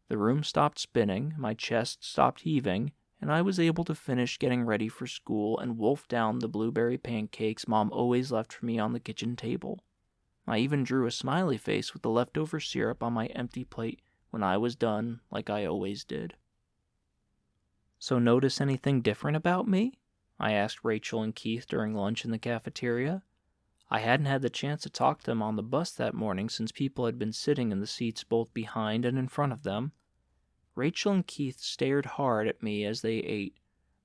The room stopped spinning, my chest stopped heaving, and I was able to finish getting ready for school and wolf down the blueberry pancakes Mom always left for me on the kitchen table. I even drew a smiley face with the leftover syrup on my empty plate when I was done, like I always did. So notice anything different about me? I asked Rachel and Keith during lunch in the cafeteria. I hadn't had the chance to talk to them on the bus that morning since people had been sitting in the seats both behind and in front of them. Rachel and Keith stared hard at me as they ate,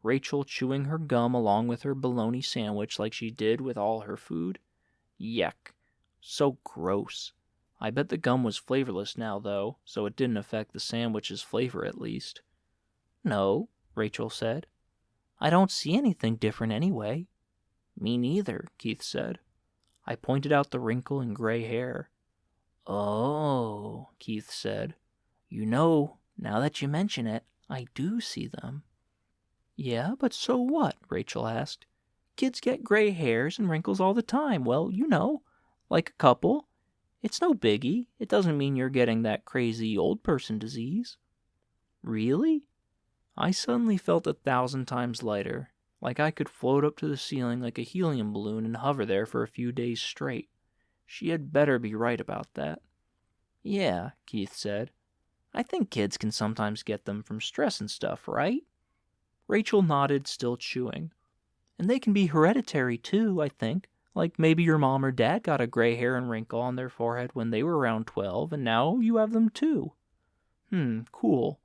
Rachel chewing her gum along with her bologna sandwich like she did with all her food. Yuck. So gross. I bet the gum was flavorless now, though, so it didn't affect the sandwich's flavor at least. No, Rachel said. I don't see anything different anyway. Me neither, Keith said. I pointed out the wrinkle and gray hair. Oh, Keith said. You know, now that you mention it, I do see them. Yeah, but so what? Rachel asked. Kids get gray hairs and wrinkles all the time. Well, you know, like a couple. It's no biggie. It doesn't mean you're getting that crazy old person disease. Really? I suddenly felt 1,000 times lighter, like I could float up to the ceiling like a helium balloon and hover there for a few days straight. She had better be right about that. Yeah, Keith said. I think kids can sometimes get them from stress and stuff, right? Rachel nodded, still chewing. And they can be hereditary too, I think. Like maybe your mom or dad got a gray hair and wrinkle on their forehead when they were around 12, and now you have them too. Cool.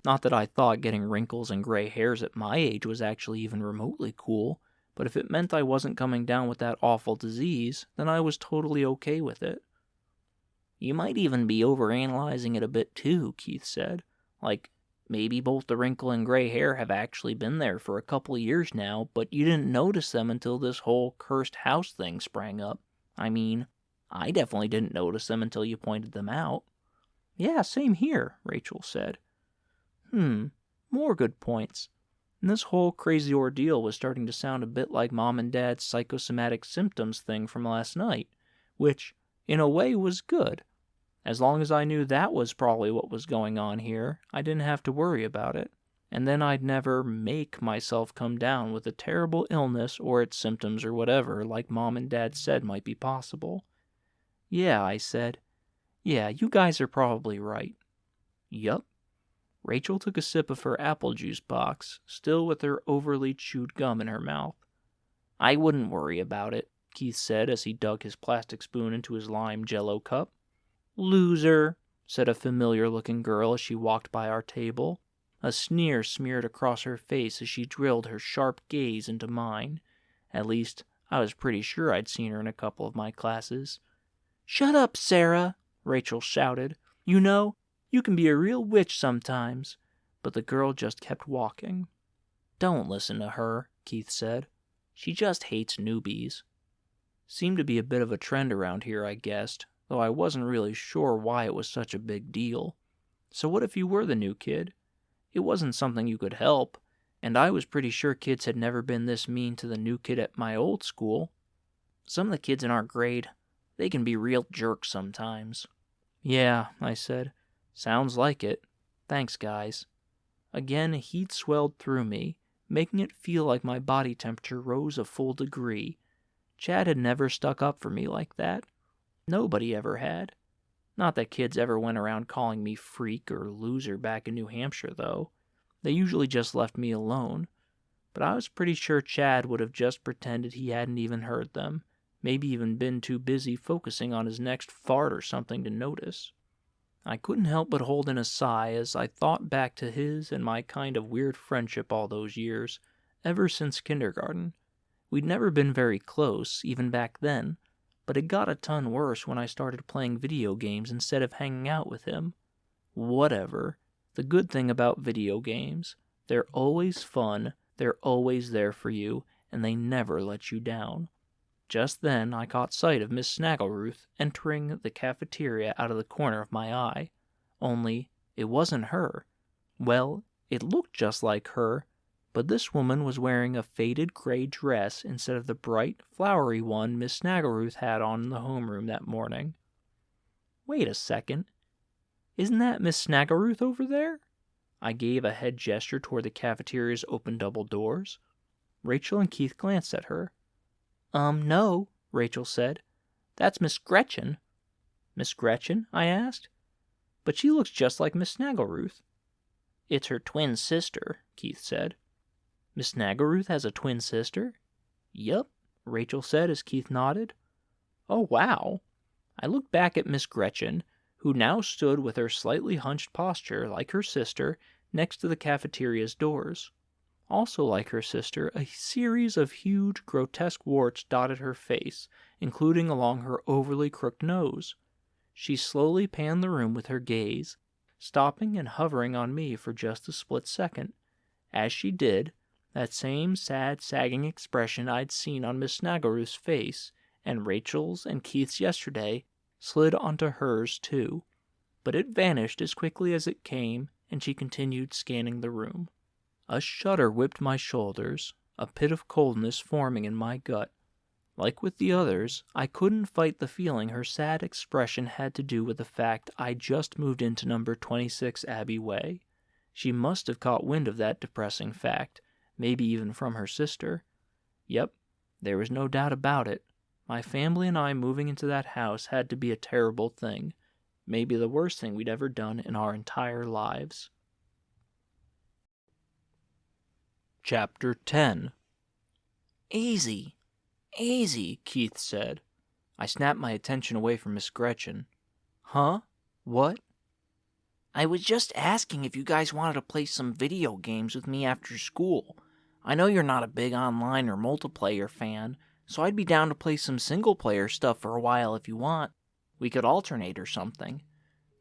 Not that I thought getting wrinkles and gray hairs at my age was actually even remotely cool, but if it meant I wasn't coming down with that awful disease, then I was totally okay with it. You might even be overanalyzing it a bit too, Keith said. Like, maybe both the wrinkle and gray hair have actually been there for a couple of years now, but you didn't notice them until this whole cursed house thing sprang up. I mean, I definitely didn't notice them until you pointed them out. Yeah, same here, Rachel said. More good points. And this whole crazy ordeal was starting to sound a bit like Mom and Dad's psychosomatic symptoms thing from last night, which, in a way, was good. As long as I knew that was probably what was going on here, I didn't have to worry about it. And then I'd never make myself come down with a terrible illness or its symptoms or whatever, like Mom and Dad said might be possible. Yeah, I said. Yeah, you guys are probably right. Yup. Rachel took a sip of her apple juice box, still with her overly chewed gum in her mouth. I wouldn't worry about it, Keith said as he dug his plastic spoon into his lime jello cup. Loser, said a familiar-looking girl as she walked by our table. A sneer smeared across her face as she drilled her sharp gaze into mine. At least, I was pretty sure I'd seen her in a couple of my classes. Shut up, Sarah, Rachel shouted. You know, you can be a real witch sometimes. But the girl just kept walking. Don't listen to her, Keith said. She just hates newbies. Seemed to be a bit of a trend around here, I guessed, though I wasn't really sure why it was such a big deal. So what if you were the new kid? It wasn't something you could help, and I was pretty sure kids had never been this mean to the new kid at my old school. Some of the kids in our grade, they can be real jerks sometimes. Yeah, I said. Sounds like it. Thanks, guys. Again, heat swelled through me, making it feel like my body temperature rose a full degree. Chad had never stuck up for me like that. Nobody ever had. Not that kids ever went around calling me freak or loser back in New Hampshire, though. They usually just left me alone. But I was pretty sure Chad would have just pretended he hadn't even heard them, maybe even been too busy focusing on his next fart or something to notice. I couldn't help but hold in a sigh as I thought back to his and my kind of weird friendship all those years, ever since kindergarten. We'd never been very close, even back then, but it got a ton worse when I started playing video games instead of hanging out with him. Whatever. The good thing about video games, they're always fun, they're always there for you, and they never let you down. Just then I caught sight of Miss Snaggleruth entering the cafeteria out of the corner of my eye. Only, it wasn't her. Well, it looked just like her, but this woman was wearing a faded gray dress instead of the bright, flowery one Miss Snaggleruth had on in the homeroom that morning. Wait a second. Isn't that Miss Snaggleruth over there? I gave a head gesture toward the cafeteria's open double doors. Rachel and Keith glanced at her. No, Rachel said. That's Miss Gretchen. Miss Gretchen? I asked. But she looks just like Miss Snaggleruth. It's her twin sister, Keith said. Miss Snaggerooth has a twin sister? Yup, Rachel said as Keith nodded. Oh, wow. I looked back at Miss Gretchen, who now stood with her slightly hunched posture, like her sister, next to the cafeteria's doors. Also like her sister, a series of huge, grotesque warts dotted her face, including along her overly crooked nose. She slowly panned the room with her gaze, stopping and hovering on me for just a split second. As she did, that same sad, sagging expression I'd seen on Miss Snaggerooth's face, and Rachel's and Keith's yesterday, slid onto hers too. But it vanished as quickly as it came, and she continued scanning the room. A shudder whipped my shoulders, a pit of coldness forming in my gut. Like with the others, I couldn't fight the feeling her sad expression had to do with the fact I just moved into number 26 Abbey Way. She must have caught wind of that depressing fact, maybe even from her sister. Yep, there was no doubt about it. My family and I moving into that house had to be a terrible thing, maybe the worst thing we'd ever done in our entire lives. Chapter 10. Easy, easy, Keith said. I snapped my attention away from Miss Gretchen. Huh? What? I was just asking if you guys wanted to play some video games with me after school. I know you're not a big online or multiplayer fan, so I'd be down to play some single-player stuff for a while if you want. We could alternate or something.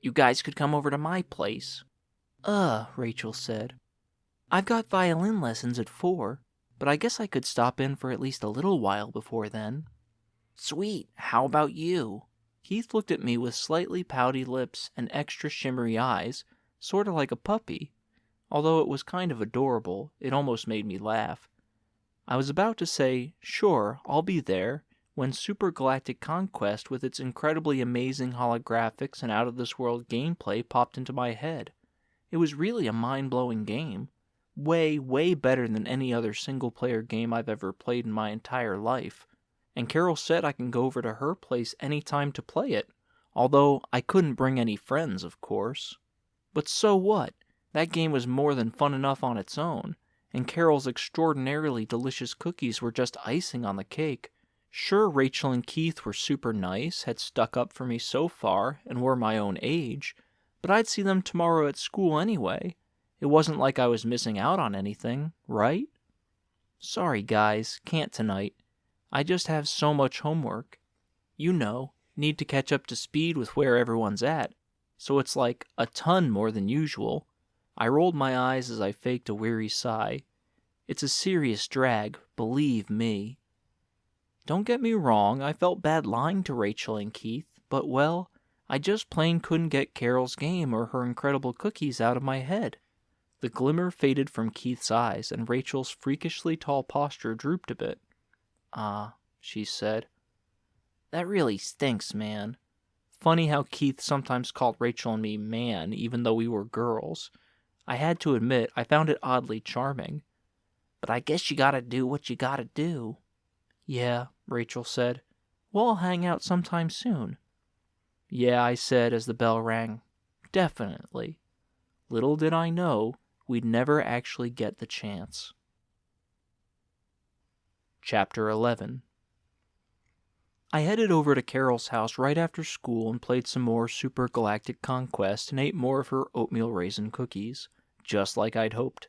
You guys could come over to my place. Rachel said. I've got violin lessons at 4, but I guess I could stop in for at least a little while before then. Sweet, how about you? Keith looked at me with slightly pouty lips and extra shimmery eyes, sort of like a puppy. Although it was kind of adorable, it almost made me laugh. I was about to say, sure, I'll be there, when Super Galactic Conquest with its incredibly amazing holographics and out-of-this-world gameplay popped into my head. It was really a mind-blowing game. Way, way better than any other single-player game I've ever played in my entire life. And Carol said I can go over to her place any time to play it, although I couldn't bring any friends, of course. But so what? That game was more than fun enough on its own, and Carol's extraordinarily delicious cookies were just icing on the cake. Sure, Rachel and Keith were super nice, had stuck up for me so far, and were my own age, but I'd see them tomorrow at school anyway. It wasn't like I was missing out on anything, right? Sorry, guys, can't tonight. I just have so much homework. You know, need to catch up to speed with where everyone's at, so it's like a ton more than usual. I rolled my eyes as I faked a weary sigh. It's a serious drag, believe me. Don't get me wrong, I felt bad lying to Rachel and Keith, but well, I just plain couldn't get Carol's game or her incredible cookies out of my head. The glimmer faded from Keith's eyes, and Rachel's freakishly tall posture drooped a bit. She said. That really stinks, man. Funny how Keith sometimes called Rachel and me man, even though we were girls. I had to admit, I found it oddly charming. But I guess you gotta do what you gotta do. Yeah, Rachel said. We'll hang out sometime soon. Yeah, I said as the bell rang. Definitely. Little did I know we'd never actually get the chance. Chapter 11. I headed over to Carol's house right after school and played some more Super Galactic Conquest and ate more of her oatmeal raisin cookies, just like I'd hoped.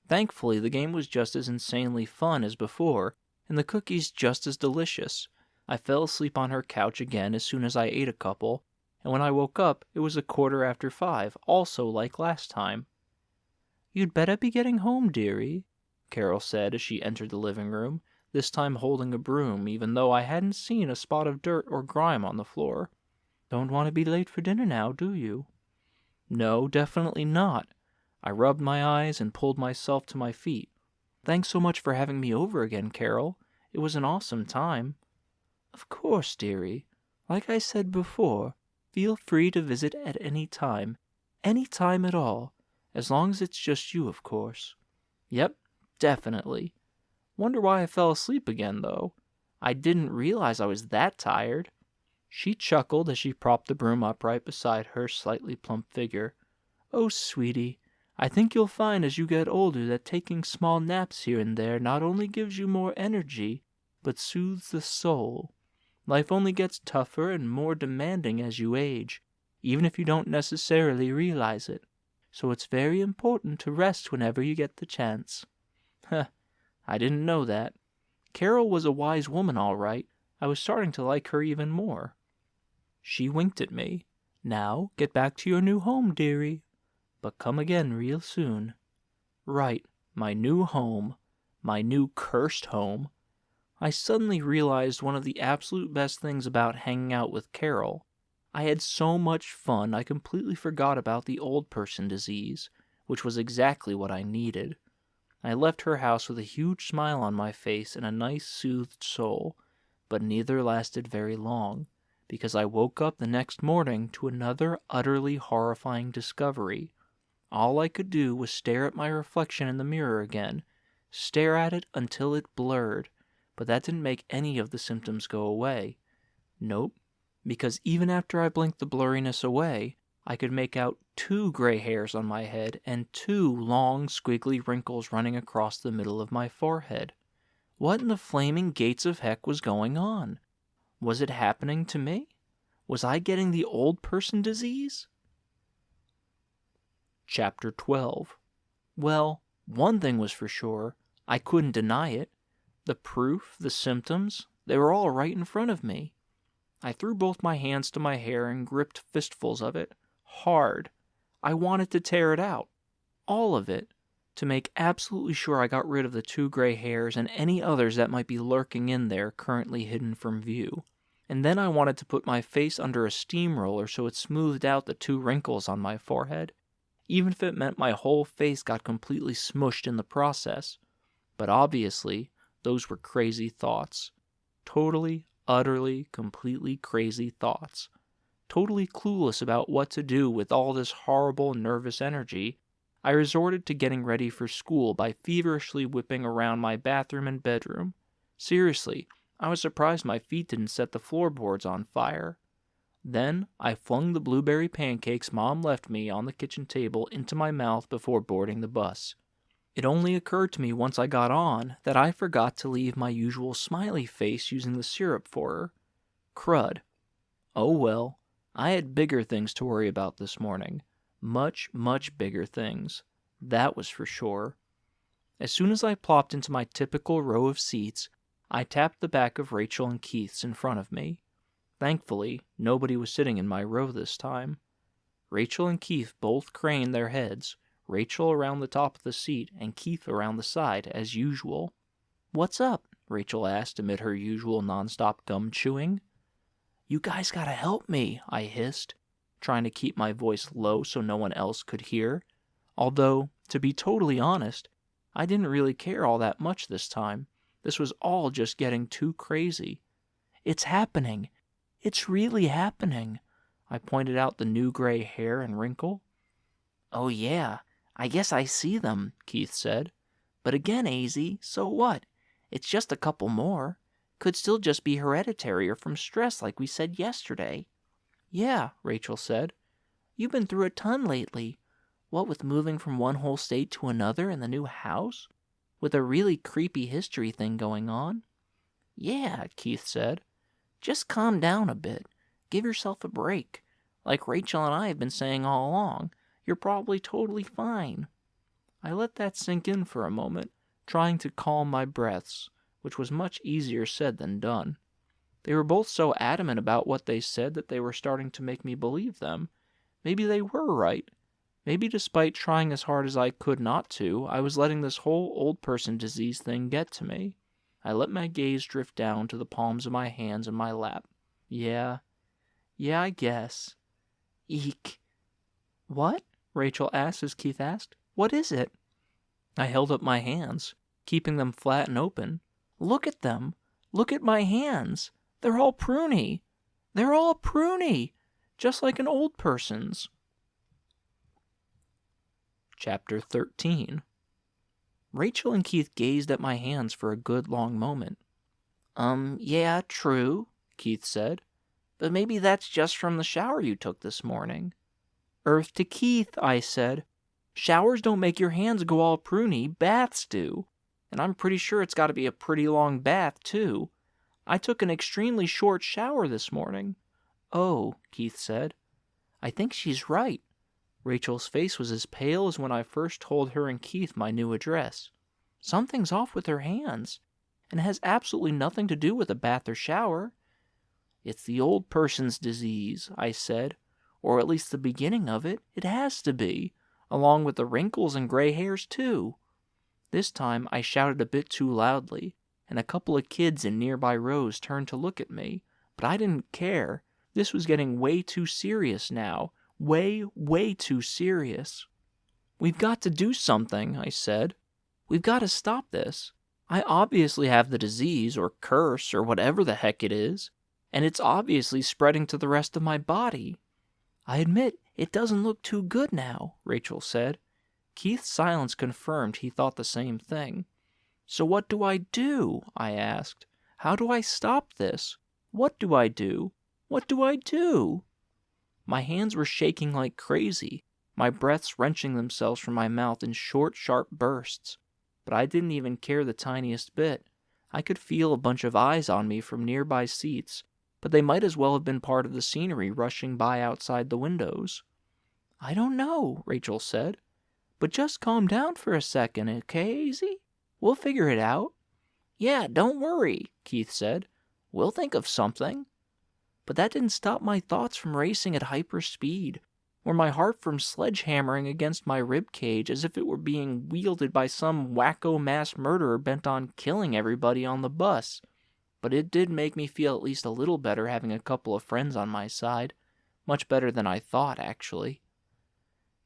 Thankfully, the game was just as insanely fun as before, and the cookies just as delicious. I fell asleep on her couch again as soon as I ate a couple, and when I woke up, it was 5:15, also like last time. You'd better be getting home, dearie, Carol said as she entered the living room, this time holding a broom, even though I hadn't seen a spot of dirt or grime on the floor. Don't want to be late for dinner now, do you? No, definitely not. I rubbed my eyes and pulled myself to my feet. Thanks so much for having me over again, Carol. It was an awesome time. Of course, dearie. Like I said before, feel free to visit at any time at all, as long as it's just you, of course. Yep, definitely. Wonder why I fell asleep again, though. I didn't realize I was that tired. She chuckled as she propped the broom up right beside her slightly plump figure. Oh, sweetie, I think you'll find as you get older that taking small naps here and there not only gives you more energy, but soothes the soul. Life only gets tougher and more demanding as you age, even if you don't necessarily realize it. So it's very important to rest whenever you get the chance. Huh, I didn't know that. Carol was a wise woman, all right. I was starting to like her even more. She winked at me. Now, get back to your new home, dearie. But come again real soon. Right, my new home. My new cursed home. I suddenly realized one of the absolute best things about hanging out with Carol. I had so much fun I completely forgot about the old person disease, which was exactly what I needed. I left her house with a huge smile on my face and a nice soothed soul, but neither lasted very long, because I woke up the next morning to another utterly horrifying discovery. All I could do was stare at my reflection in the mirror again, stare at it until it blurred, but that didn't make any of the symptoms go away. Nope, because even after I blinked the blurriness away, I could make out 2 gray hairs on my head and 2 long, squiggly wrinkles running across the middle of my forehead. What in the flaming gates of heck was going on? Was it happening to me? Was I getting the old person disease? Chapter 12. Well, one thing was for sure. I couldn't deny it. The proof, the symptoms, they were all right in front of me. I threw both my hands to my hair and gripped fistfuls of it, hard. I wanted to tear it out, all of it, to make absolutely sure I got rid of the 2 gray hairs and any others that might be lurking in there currently hidden from view. And then I wanted to put my face under a steamroller so it smoothed out the 2 wrinkles on my forehead, even if it meant my whole face got completely smushed in the process. But obviously, those were crazy thoughts. Totally, utterly, completely crazy thoughts. Totally clueless about what to do with all this horrible nervous energy, I resorted to getting ready for school by feverishly whipping around my bathroom and bedroom. Seriously, I was surprised my feet didn't set the floorboards on fire. Then I flung the blueberry pancakes Mom left me on the kitchen table into my mouth before boarding the bus. It only occurred to me once I got on that I forgot to leave my usual smiley face using the syrup for her. Crud. Oh well, I had bigger things to worry about this morning. Much, much bigger things. That was for sure. As soon as I plopped into my typical row of seats, I tapped the back of Rachel and Keith's in front of me. Thankfully, nobody was sitting in my row this time. Rachel and Keith both craned their heads, Rachel around the top of the seat and Keith around the side, as usual. "What's up?" Rachel asked amid her usual nonstop gum chewing. "You guys gotta help me," I hissed, trying to keep my voice low so no one else could hear. Although, to be totally honest, I didn't really care all that much this time. This was all just getting too crazy. "It's happening. It's really happening." I pointed out the new gray hair and wrinkle. "Oh yeah, I guess I see them," Keith said. "But again, AZ, so what? It's just a couple more. Could still just be hereditary or from stress like we said yesterday." "Yeah," Rachel said. "You've been through a ton lately. What with moving from one whole state to another in the new house? With a really creepy history thing going on." "Yeah," Keith said. "Just calm down a bit. Give yourself a break. Like Rachel and I have been saying all along, you're probably totally fine." I let that sink in for a moment, trying to calm my breaths, which was much easier said than done. They were both so adamant about what they said that they were starting to make me believe them. Maybe they were right. Maybe despite trying as hard as I could not to, I was letting this whole old person disease thing get to me. I let my gaze drift down to the palms of my hands in my lap. Yeah, I guess. Eek. "What?" Rachel asked as Keith asked. "What is it?" I held up my hands, keeping them flat and open. "Look at them. Look at my hands. They're all pruny. They're all pruny, just like an old person's." Chapter 13. Rachel and Keith gazed at my hands for a good long moment. Yeah, true," Keith said. "But maybe that's just from the shower you took this morning." "Earth to Keith," I said. Showers don't make your hands go all pruny, baths do. And I'm pretty sure it's got to be a pretty long bath, too. I took an extremely short shower this morning." "Oh," Keith said. "I think she's right." Rachel's face was as pale as when I first told her and Keith my new address. "Something's off with her hands, and it has absolutely nothing to do with a bath or shower." "It's the old person's disease," I said, "or at least the beginning of it. It has to be, along with the wrinkles and gray hairs, too." This time I shouted a bit too loudly, and a couple of kids in nearby rows turned to look at me, but I didn't care. This was getting way too serious now. Way too serious. "We've got to do something," I said. "We've got to stop this. I obviously have the disease, or curse, or whatever the heck it is, and it's obviously spreading to the rest of my body." "I admit it doesn't look too good now," Rachel said. Keith's silence confirmed he thought the same thing. "So what do I do?" I asked. "How do I stop this? What do I do? What do I do?" My hands were shaking like crazy, my breaths wrenching themselves from my mouth in short, sharp bursts. But I didn't even care the tiniest bit. I could feel a bunch of eyes on me from nearby seats, but they might as well have been part of the scenery rushing by outside the windows. "I don't know," Rachel said. "But just calm down for a second, okay, AZ? We'll figure it out." "Yeah, don't worry," Keith said. "We'll think of something." But that didn't stop my thoughts from racing at hyper speed, or my heart from sledgehammering against my rib cage as if it were being wielded by some wacko mass murderer bent on killing everybody on the bus. But it did make me feel at least a little better having a couple of friends on my side. Much better than I thought, actually.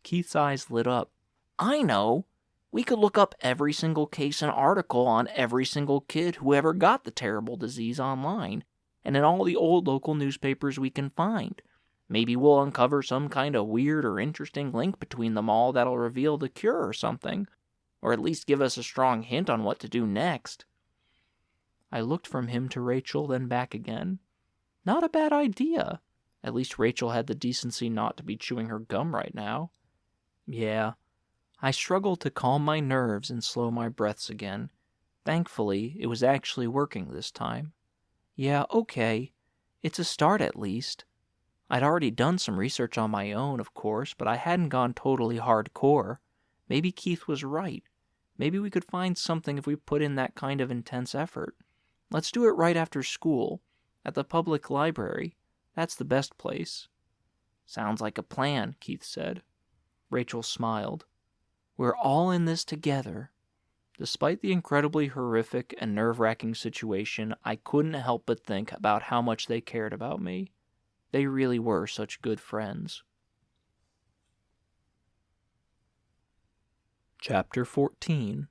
Keith's eyes lit up. "I know! We could look up every single case and article on every single kid who ever got the terrible disease online, and in all the old local newspapers we can find. Maybe we'll uncover some kind of weird or interesting link between them all that'll reveal the cure or something, or at least give us a strong hint on what to do next." I looked from him to Rachel, then back again. Not a bad idea. At least Rachel had the decency not to be chewing her gum right now. Yeah. I struggled to calm my nerves and slow my breaths again. Thankfully, it was actually working this time. "Yeah, okay. It's a start at least." I'd already done some research on my own, of course, but I hadn't gone totally hardcore. Maybe Keith was right. Maybe we could find something if we put in that kind of intense effort. Let's do it right after school, at the public library. That's the best place. "Sounds like a plan," Keith said. Rachel smiled. "We're all in this together." Despite the incredibly horrific and nerve-wracking situation, I couldn't help but think about how much they cared about me. They really were such good friends. Chapter 14.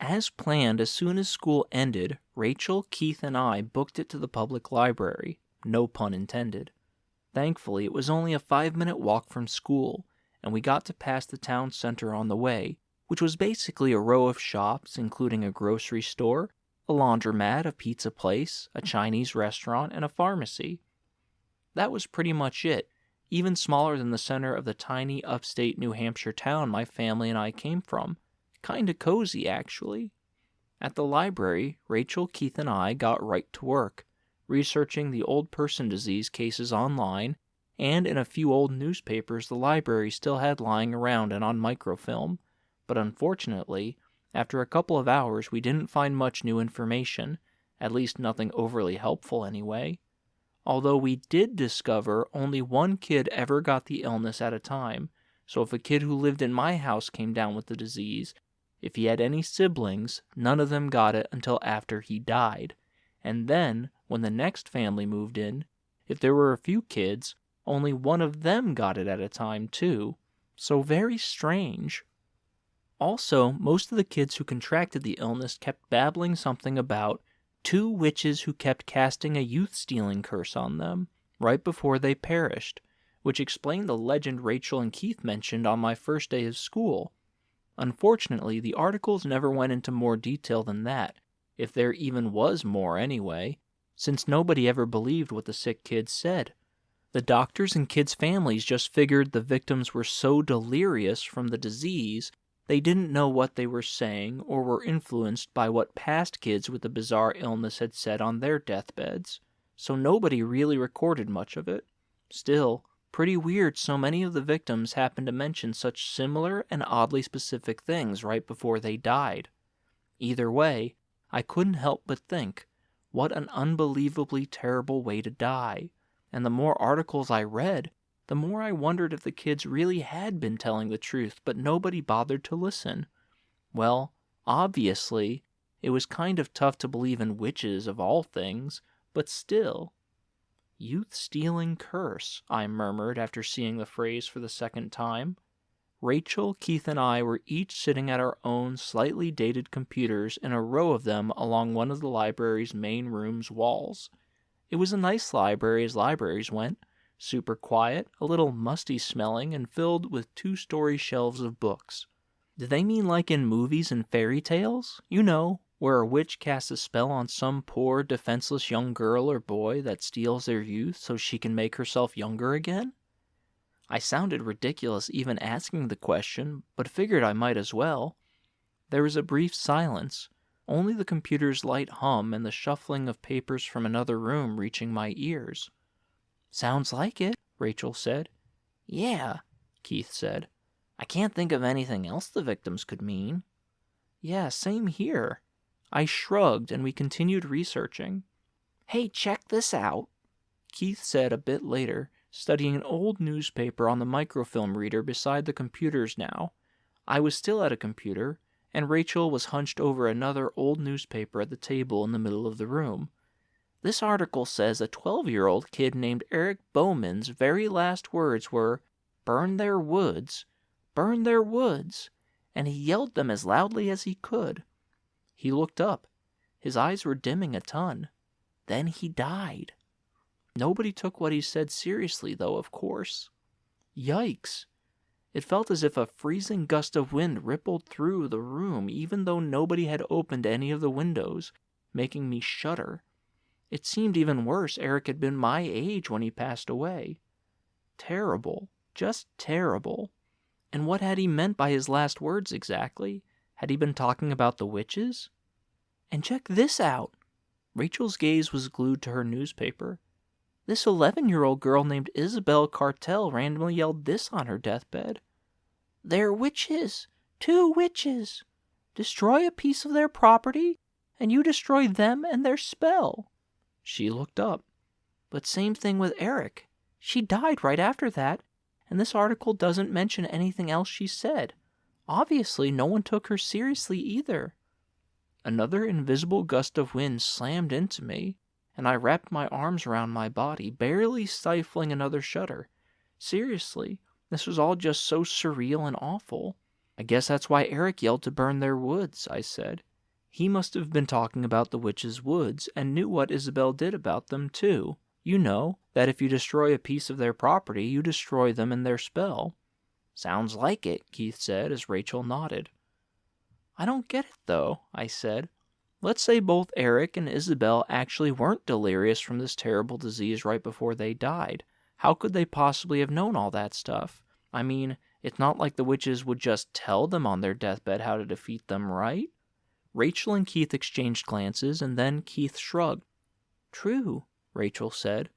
As planned, as soon as school ended, Rachel, Keith, and I booked it to the public library. No pun intended. Thankfully, it was only a 5-minute walk from school, and we got to pass the town center on the way, which was basically a row of shops, including a grocery store, a laundromat, a pizza place, a Chinese restaurant, and a pharmacy. That was pretty much it, even smaller than the center of the tiny upstate New Hampshire town my family and I came from. Kinda cozy, actually. At the library, Rachel, Keith, and I got right to work, researching the old person disease cases online, and in a few old newspapers the library still had lying around and on microfilm. But unfortunately, after a couple of hours we didn't find much new information, at least nothing overly helpful anyway. Although we did discover only one kid ever got the illness at a time, so if a kid who lived in my house came down with the disease, if he had any siblings, none of them got it until after he died. And then, when the next family moved in, if there were a few kids, only one of them got it at a time too. So very strange. Also, most of the kids who contracted the illness kept babbling something about 2 witches who kept casting a youth-stealing curse on them, right before they perished, which explained the legend Rachel and Keith mentioned on my first day of school. Unfortunately, the articles never went into more detail than that, if there even was more anyway, since nobody ever believed what the sick kids said. The doctors and kids' families just figured the victims were so delirious from the disease they didn't know what they were saying or were influenced by what past kids with the bizarre illness had said on their deathbeds, so nobody really recorded much of it. Still, pretty weird so many of the victims happened to mention such similar and oddly specific things right before they died. Either way, I couldn't help but think, what an unbelievably terrible way to die. And the more articles I read, the more I wondered if the kids really had been telling the truth, but nobody bothered to listen. Well, obviously, it was kind of tough to believe in witches of all things, but still. Youth-stealing curse, I murmured after seeing the phrase for the second time. Rachel, Keith, and I were each sitting at our own slightly dated computers in a row of them along one of the library's main room's walls. It was a nice library as libraries went, super quiet, a little musty-smelling, and filled with 2-story shelves of books. Do they mean like in movies and fairy tales? You know, where a witch casts a spell on some poor, defenseless young girl or boy that steals their youth so she can make herself younger again? I sounded ridiculous even asking the question, but figured I might as well. There was a brief silence, only the computer's light hum and the shuffling of papers from another room reaching my ears. "Sounds like it," Rachel said. "Yeah," Keith said. "I can't think of anything else the victims could mean." "Yeah, same here." I shrugged and we continued researching. "Hey, check this out," Keith said a bit later, studying an old newspaper on the microfilm reader beside the computers now. I was still at a computer, and Rachel was hunched over another old newspaper at the table in the middle of the room. "This article says a 12-year-old kid named Eric Bowman's very last words were, 'Burn their woods, burn their woods,' and he yelled them as loudly as he could." He looked up. His eyes were dimming a ton. "Then he died." Nobody took what he said seriously, though, of course. Yikes! It felt as if a freezing gust of wind rippled through the room, even though nobody had opened any of the windows, making me shudder. It seemed even worse Eric had been my age when he passed away. Terrible. Just terrible. And what had he meant by his last words exactly? Had he been talking about the witches? And check this out! Rachel's gaze was glued to her newspaper. This 11-year-old girl named Isabel Cartel randomly yelled this on her deathbed. "They're witches! 2 witches! Destroy a piece of their property, and you destroy them and their spell." She looked up. But same thing with Eric. She died right after that, and this article doesn't mention anything else she said. Obviously, no one took her seriously either. Another invisible gust of wind slammed into me, and I wrapped my arms around my body, barely stifling another shudder. Seriously, this was all just so surreal and awful. "I guess that's why Eric yelled to burn their woods," I said. "He must have been talking about the witches' woods and knew what Isabel did about them, too. You know, that if you destroy a piece of their property, you destroy them and their spell." "Sounds like it," Keith said as Rachel nodded. "I don't get it, though," I said. "Let's say both Eric and Isabel actually weren't delirious from this terrible disease right before they died. How could they possibly have known all that stuff? I mean, it's not like the witches would just tell them on their deathbed how to defeat them, right?" Rachel and Keith exchanged glances, and then Keith shrugged. "True," Rachel said.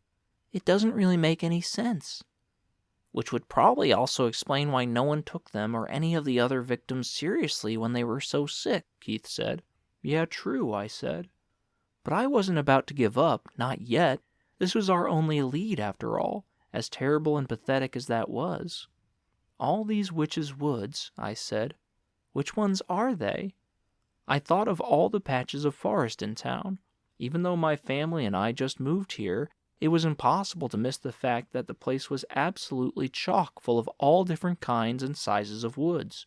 "It doesn't really make any sense." "Which would probably also explain why no one took them or any of the other victims seriously when they were so sick," Keith said. "Yeah, true," I said. But I wasn't about to give up, not yet. This was our only lead, after all, as terrible and pathetic as that was. "All these witches' woods," I said. "Which ones are they?" I thought of all the patches of forest in town. Even though my family and I just moved here, it was impossible to miss the fact that the place was absolutely chock full of all different kinds and sizes of woods.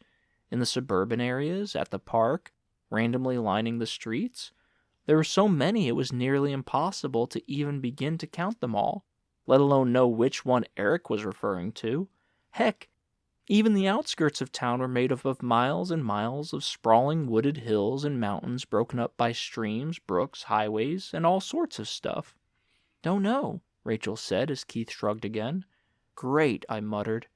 In the suburban areas, at the park, randomly lining the streets. There were so many it was nearly impossible to even begin to count them all, let alone know which one Eric was referring to. Heck, even the outskirts of town were made up of miles and miles of sprawling wooded hills and mountains broken up by streams, brooks, highways, and all sorts of stuff. "Don't know," Rachel said as Keith shrugged again. Great, I muttered.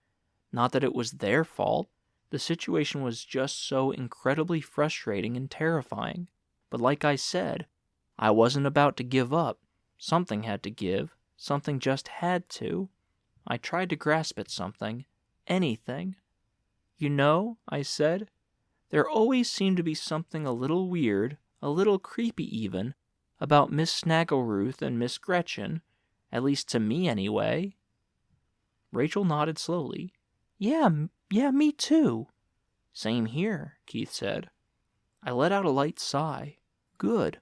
Not that it was their fault. The situation was just so incredibly frustrating and terrifying. But like I said, I wasn't about to give up. Something had to give. Something just had to. I tried to grasp at something. Anything. You know, I said, there always seemed to be something a little weird, a little creepy even, about Miss Snaggleruth and Miss Gretchen, at least to me anyway. Rachel nodded slowly. Yeah, me too. Same here, Keith said. I let out a light sigh. Good.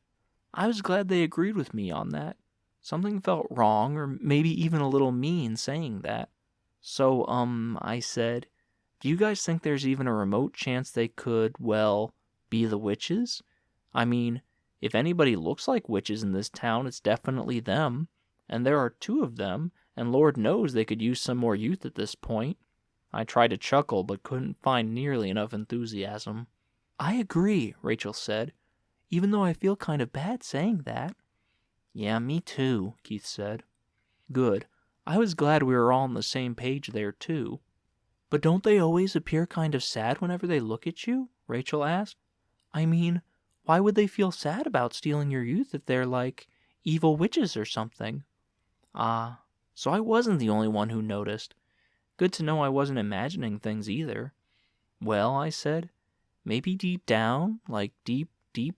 I was glad they agreed with me on that. Something felt wrong, or maybe even a little mean saying that. So, I said, do you guys think there's even a remote chance they could, well, be the witches? I mean, if anybody looks like witches in this town, it's definitely them. And there are 2 of them, and Lord knows they could use some more youth at this point. I tried to chuckle, but couldn't find nearly enough enthusiasm. I agree, Rachel said, even though I feel kind of bad saying that. Yeah, me too, Keith said. Good. I was glad we were all on the same page there, too. But don't they always appear kind of sad whenever they look at you? Rachel asked. I mean, why would they feel sad about stealing your youth if they're like evil witches or something? Ah, so I wasn't the only one who noticed. Good to know I wasn't imagining things either. Well, I said, maybe deep down, like deep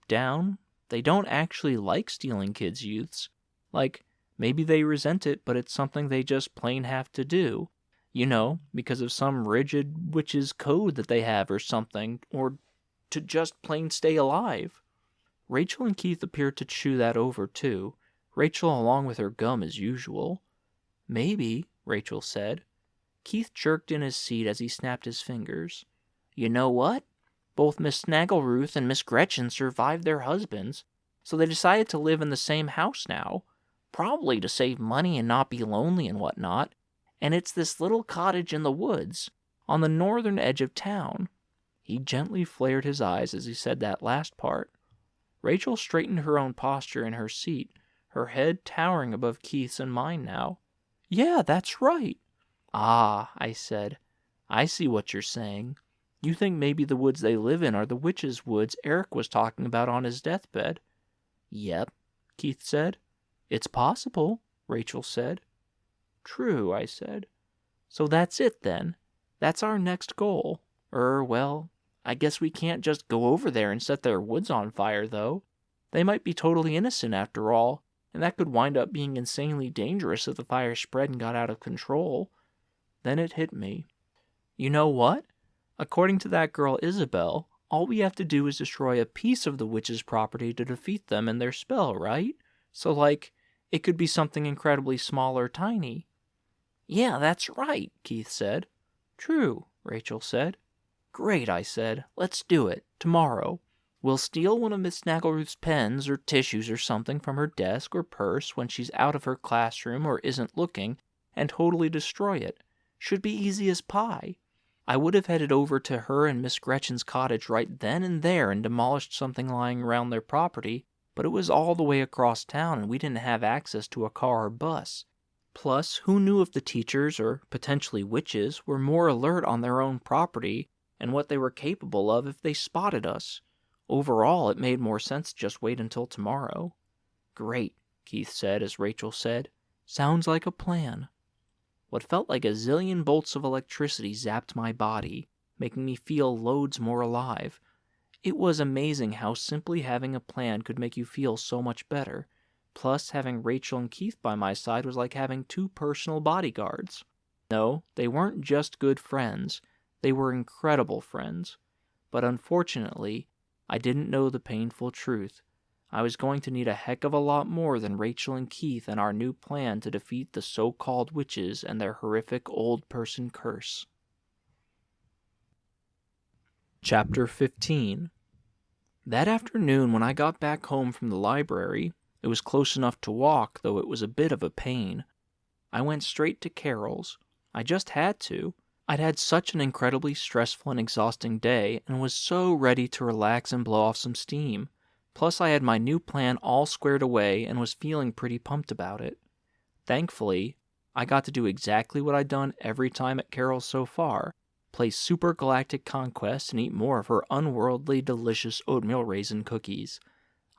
down, they don't actually like stealing kids' youths. Like, maybe they resent it, but it's something they just plain have to do. You know, because of some rigid witch's code that they have or something, or to just plain stay alive. Rachel and Keith appeared to chew that over too, Rachel along with her gum as usual. Maybe, Rachel said. Keith jerked in his seat as he snapped his fingers. You know what? Both Miss Snaggleruth and Miss Gretchen survived their husbands, so they decided to live in the same house now, probably to save money and not be lonely and whatnot, and it's this little cottage in the woods, on the northern edge of town. He gently flared his eyes as he said that last part. Rachel straightened her own posture in her seat, her head towering above Keith's and mine now. Yeah, that's right. Ah, I said, I see what you're saying. You think maybe the woods they live in are the witches' woods Eric was talking about on his deathbed? Yep, Keith said. It's possible, Rachel said. True, I said. So that's it then. That's our next goal. Well, I guess we can't just go over there and set their woods on fire, though. They might be totally innocent after all, and that could wind up being insanely dangerous if the fire spread and got out of control. Then it hit me. You know what? According to that girl Isabel, all we have to do is destroy a piece of the witch's property to defeat them and their spell, right? So, like, it could be something incredibly small or tiny. Yeah, that's right, Keith said. True, Rachel said. Great, I said. Let's do it. Tomorrow. We'll steal one of Miss Snaggleruth's pens or tissues or something from her desk or purse when she's out of her classroom or isn't looking, and totally destroy it. Should be easy as pie. I would have headed over to her and Miss Gretchen's cottage right then and there and demolished something lying around their property, but it was all the way across town and we didn't have access to a car or bus. Plus, who knew if the teachers, or potentially witches, were more alert on their own property and what they were capable of if they spotted us? Overall, it made more sense to just wait until tomorrow. Great, Keith said as Rachel said. Sounds like a plan. What felt like a zillion bolts of electricity zapped my body, making me feel loads more alive. It was amazing how simply having a plan could make you feel so much better. Plus, having Rachel and Keith by my side was like having 2 personal bodyguards. No, they weren't just good friends. They were incredible friends. But unfortunately, I didn't know the painful truth. I was going to need a heck of a lot more than Rachel and Keith and our new plan to defeat the so-called witches and their horrific old person curse. Chapter 15. That afternoon when I got back home from the library, it was close enough to walk, though it was a bit of a pain. I went straight to Carol's. I just had to. I'd had such an incredibly stressful and exhausting day and was so ready to relax and blow off some steam. Plus I had my new plan all squared away and was feeling pretty pumped about it. Thankfully, I got to do exactly what I'd done every time at Carol's so far, play Super Galactic Conquest and eat more of her unworldly delicious oatmeal raisin cookies.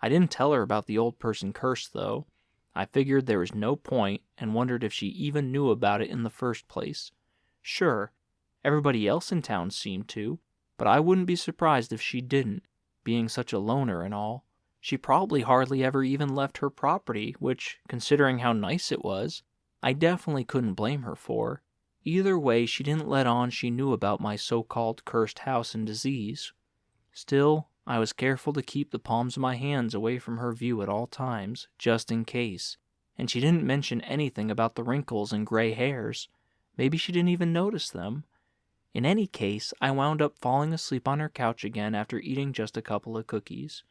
I didn't tell her about the old person curse, though. I figured there was no point and wondered if she even knew about it in the first place. Sure, everybody else in town seemed to, but I wouldn't be surprised if she didn't, being such a loner and all. She probably hardly ever even left her property, which, considering how nice it was, I definitely couldn't blame her for. Either way, she didn't let on she knew about my so-called cursed house and disease. Still, I was careful to keep the palms of my hands away from her view at all times, just in case, and she didn't mention anything about the wrinkles and gray hairs. Maybe she didn't even notice them. In any case, I wound up falling asleep on her couch again after eating just a couple of cookies.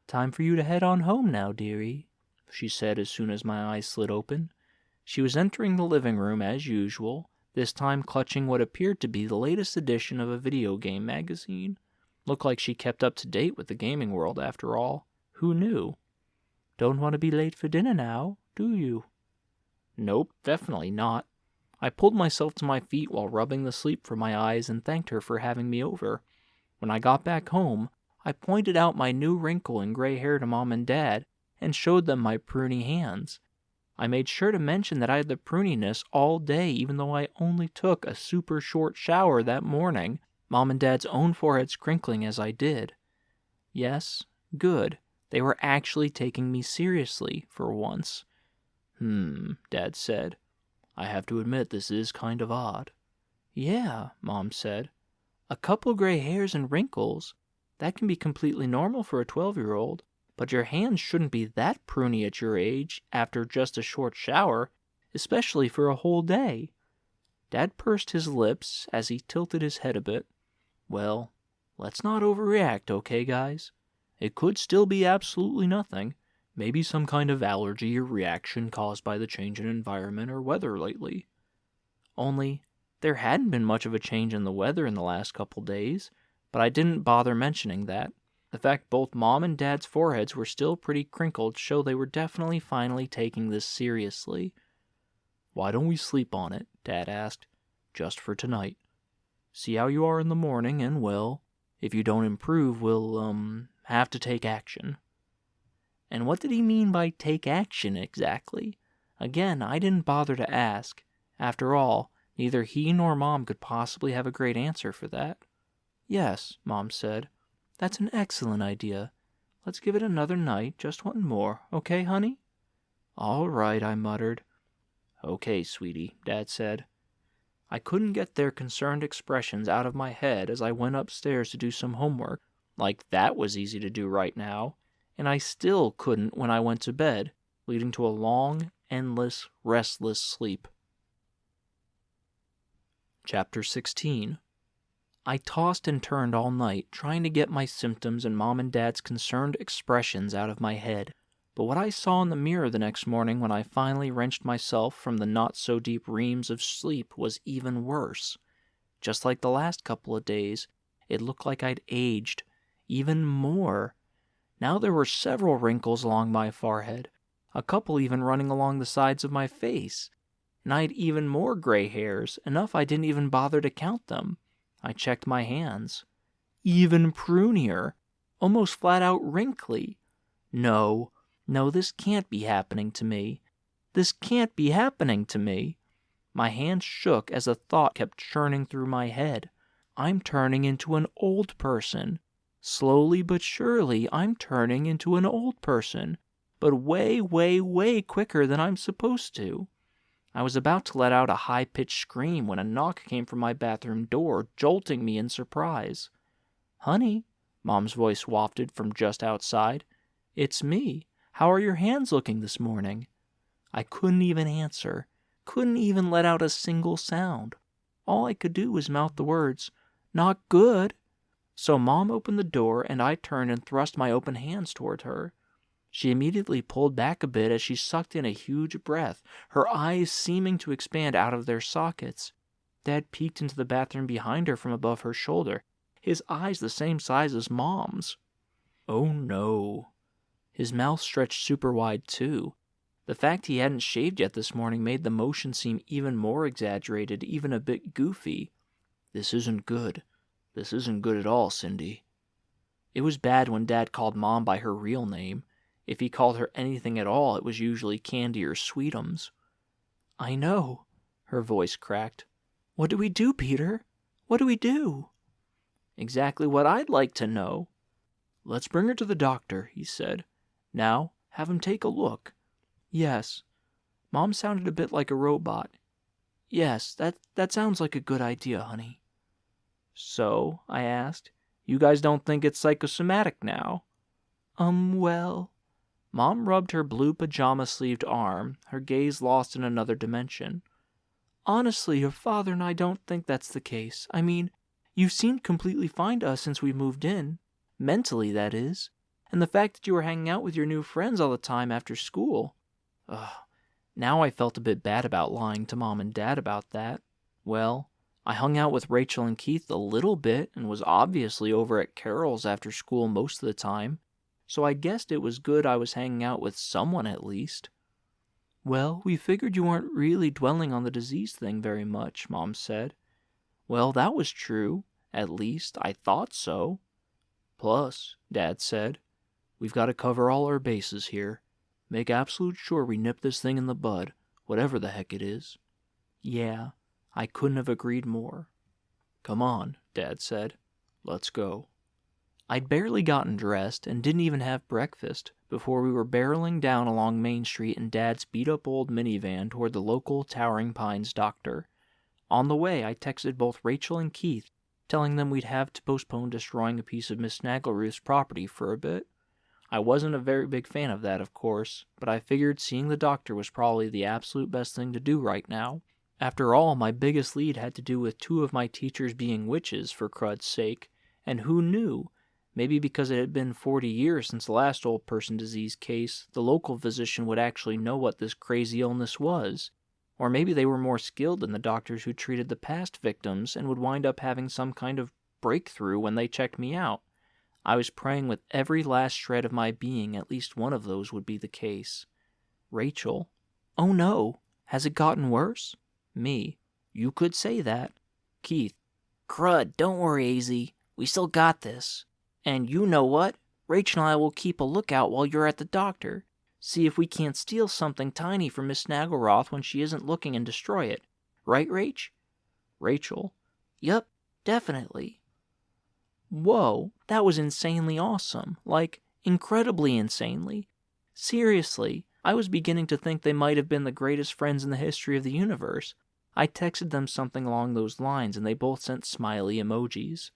"Time for you to head on home now, dearie," she said as soon as my eyes slid open. She was entering the living room as usual, this time clutching what appeared to be the latest edition of a video game magazine. Looked like she kept up to date with the gaming world after all. Who knew? "Don't want to be late for dinner now, do you?" Nope, definitely not. I pulled myself to my feet while rubbing the sleep from my eyes and thanked her for having me over. When I got back home, I pointed out my new wrinkle and gray hair to Mom and Dad and showed them my pruny hands. I made sure to mention that I had the pruniness all day even though I only took a super short shower that morning, Mom and Dad's own foreheads crinkling as I did. Yes, good. They were actually taking me seriously for once. Dad said. "I have to admit this is kind of odd." "Yeah," Mom said. "A couple gray hairs and wrinkles. That can be completely normal for a 12-year-old, but your hands shouldn't be that pruny at your age after just a short shower, especially for a whole day." Dad pursed his lips as he tilted his head a bit. "Well, let's not overreact, okay, guys? It could still be absolutely nothing. Maybe some kind of allergy or reaction caused by the change in environment or weather lately." Only, there hadn't been much of a change in the weather in the last couple days, but I didn't bother mentioning that. The fact both Mom and Dad's foreheads were still pretty crinkled showed they were definitely finally taking this seriously. "Why don't we sleep on it?" Dad asked. "Just for tonight. See how you are in the morning, and well, if you don't improve, we'll, have to take action." And what did he mean by take action exactly? Again, I didn't bother to ask. After all, neither he nor Mom could possibly have a great answer for that. "Yes," Mom said. "That's an excellent idea. Let's give it another night, just one more, okay, honey?" "All right," I muttered. "Okay, sweetie," Dad said. I couldn't get their concerned expressions out of my head as I went upstairs to do some homework, like that was easy to do right now, and I still couldn't when I went to bed, leading to a long, endless, restless sleep. Chapter 16. I tossed and turned all night, trying to get my symptoms and Mom and Dad's concerned expressions out of my head. But what I saw in the mirror the next morning when I finally wrenched myself from the not-so-deep reams of sleep was even worse. Just like the last couple of days, it looked like I'd aged, even more. Now there were several wrinkles along my forehead, a couple even running along the sides of my face. And I had even more gray hairs, enough I didn't even bother to count them. I checked my hands. Even prunier, almost flat-out wrinkly. No, this can't be happening to me. This can't be happening to me. My hands shook as a thought kept churning through my head. I'm turning into an old person. Slowly but surely, I'm turning into an old person. But way, way, way quicker than I'm supposed to. I was about to let out a high-pitched scream when a knock came from my bathroom door, jolting me in surprise. "Honey," Mom's voice wafted from just outside. "It's me. How are your hands looking this morning?" I couldn't even answer, couldn't even let out a single sound. All I could do was mouth the words, "Not good." So Mom opened the door, and I turned and thrust my open hands toward her. She immediately pulled back a bit as she sucked in a huge breath, her eyes seeming to expand out of their sockets. Dad peeked into the bathroom behind her from above her shoulder, his eyes the same size as Mom's. Oh no. His mouth stretched super wide too. The fact he hadn't shaved yet this morning made the motion seem even more exaggerated, even a bit goofy. "This isn't good. This isn't good at all, Cindy." It was bad when Dad called Mom by her real name. If he called her anything at all, it was usually Candy or Sweetums. "I know," her voice cracked. "What do we do, Peter? What do we do?" "Exactly what I'd like to know." "Let's bring her to the doctor," he said. "Now, have him take a look." "Yes." Mom sounded a bit like a robot. "Yes, that sounds like a good idea, honey." "So," I asked, "you guys don't think it's psychosomatic now?" Well..." Mom rubbed her blue pajama-sleeved arm, her gaze lost in another dimension. "Honestly, your father and I don't think that's the case. I mean, you've seemed completely fine to us since we moved in. Mentally, that is. And the fact that you were hanging out with your new friends all the time after school. Ugh. Now I felt a bit bad about lying to Mom and Dad about that. Well, I hung out with Rachel and Keith a little bit and was obviously over at Carol's after school most of the time, so I guessed it was good I was hanging out with someone at least. "Well, we figured you weren't really dwelling on the disease thing very much," Mom said. Well, that was true. At least, I thought so. "Plus," Dad said, "we've got to cover all our bases here. Make absolute sure we nip this thing in the bud, whatever the heck it is." Yeah, I couldn't have agreed more. "Come on," Dad said. "Let's go." I'd barely gotten dressed and didn't even have breakfast before we were barreling down along Main Street in Dad's beat-up old minivan toward the local Towering Pines doctor. On the way, I texted both Rachel and Keith, telling them we'd have to postpone destroying a piece of Miss Snaggleruth's property for a bit. I wasn't a very big fan of that, of course, but I figured seeing the doctor was probably the absolute best thing to do right now. After all, my biggest lead had to do with 2 of my teachers being witches, for crud's sake, and who knew? Maybe because it had been 40 years since the last old person disease case, the local physician would actually know what this crazy illness was. Or maybe they were more skilled than the doctors who treated the past victims and would wind up having some kind of breakthrough when they checked me out. I was praying with every last shred of my being at least one of those would be the case. Rachel: "Oh no, has it gotten worse?" Me: "You could say that." Keith: Crud, don't worry, AZ. We still got this. And you know what? Rachel and I will keep a lookout while you're at the doctor. See if we can't steal something tiny from Miss Snaggleroth when she isn't looking and destroy it. Right, Rach? Rachel: Yup, definitely. "Whoa, that was insanely awesome. Like, incredibly insanely. Seriously, I was beginning to think they might have been the greatest friends in the history of the universe." I texted them something along those lines, and they both sent smiley emojis.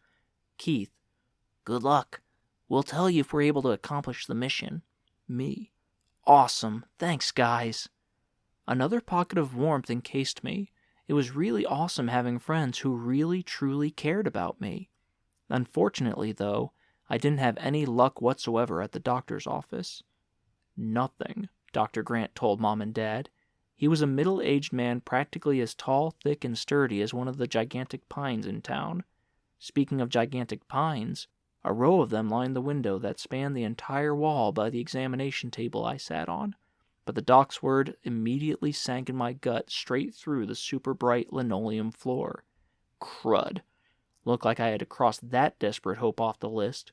Keith: Good luck. We'll tell you if we're able to accomplish the mission. Me: "Awesome. Thanks, guys." Another pocket of warmth encased me. It was really awesome having friends who really, truly cared about me. Unfortunately, though, I didn't have any luck whatsoever at the doctor's office. "Nothing," Dr. Grant told Mom and Dad. He was a middle-aged man practically as tall, thick, and sturdy as one of the gigantic pines in town. Speaking of gigantic pines, a row of them lined the window that spanned the entire wall by the examination table I sat on, but the doc's word immediately sank in my gut straight through the super-bright linoleum floor. Crud. Looked like I had to cross that desperate hope off the list.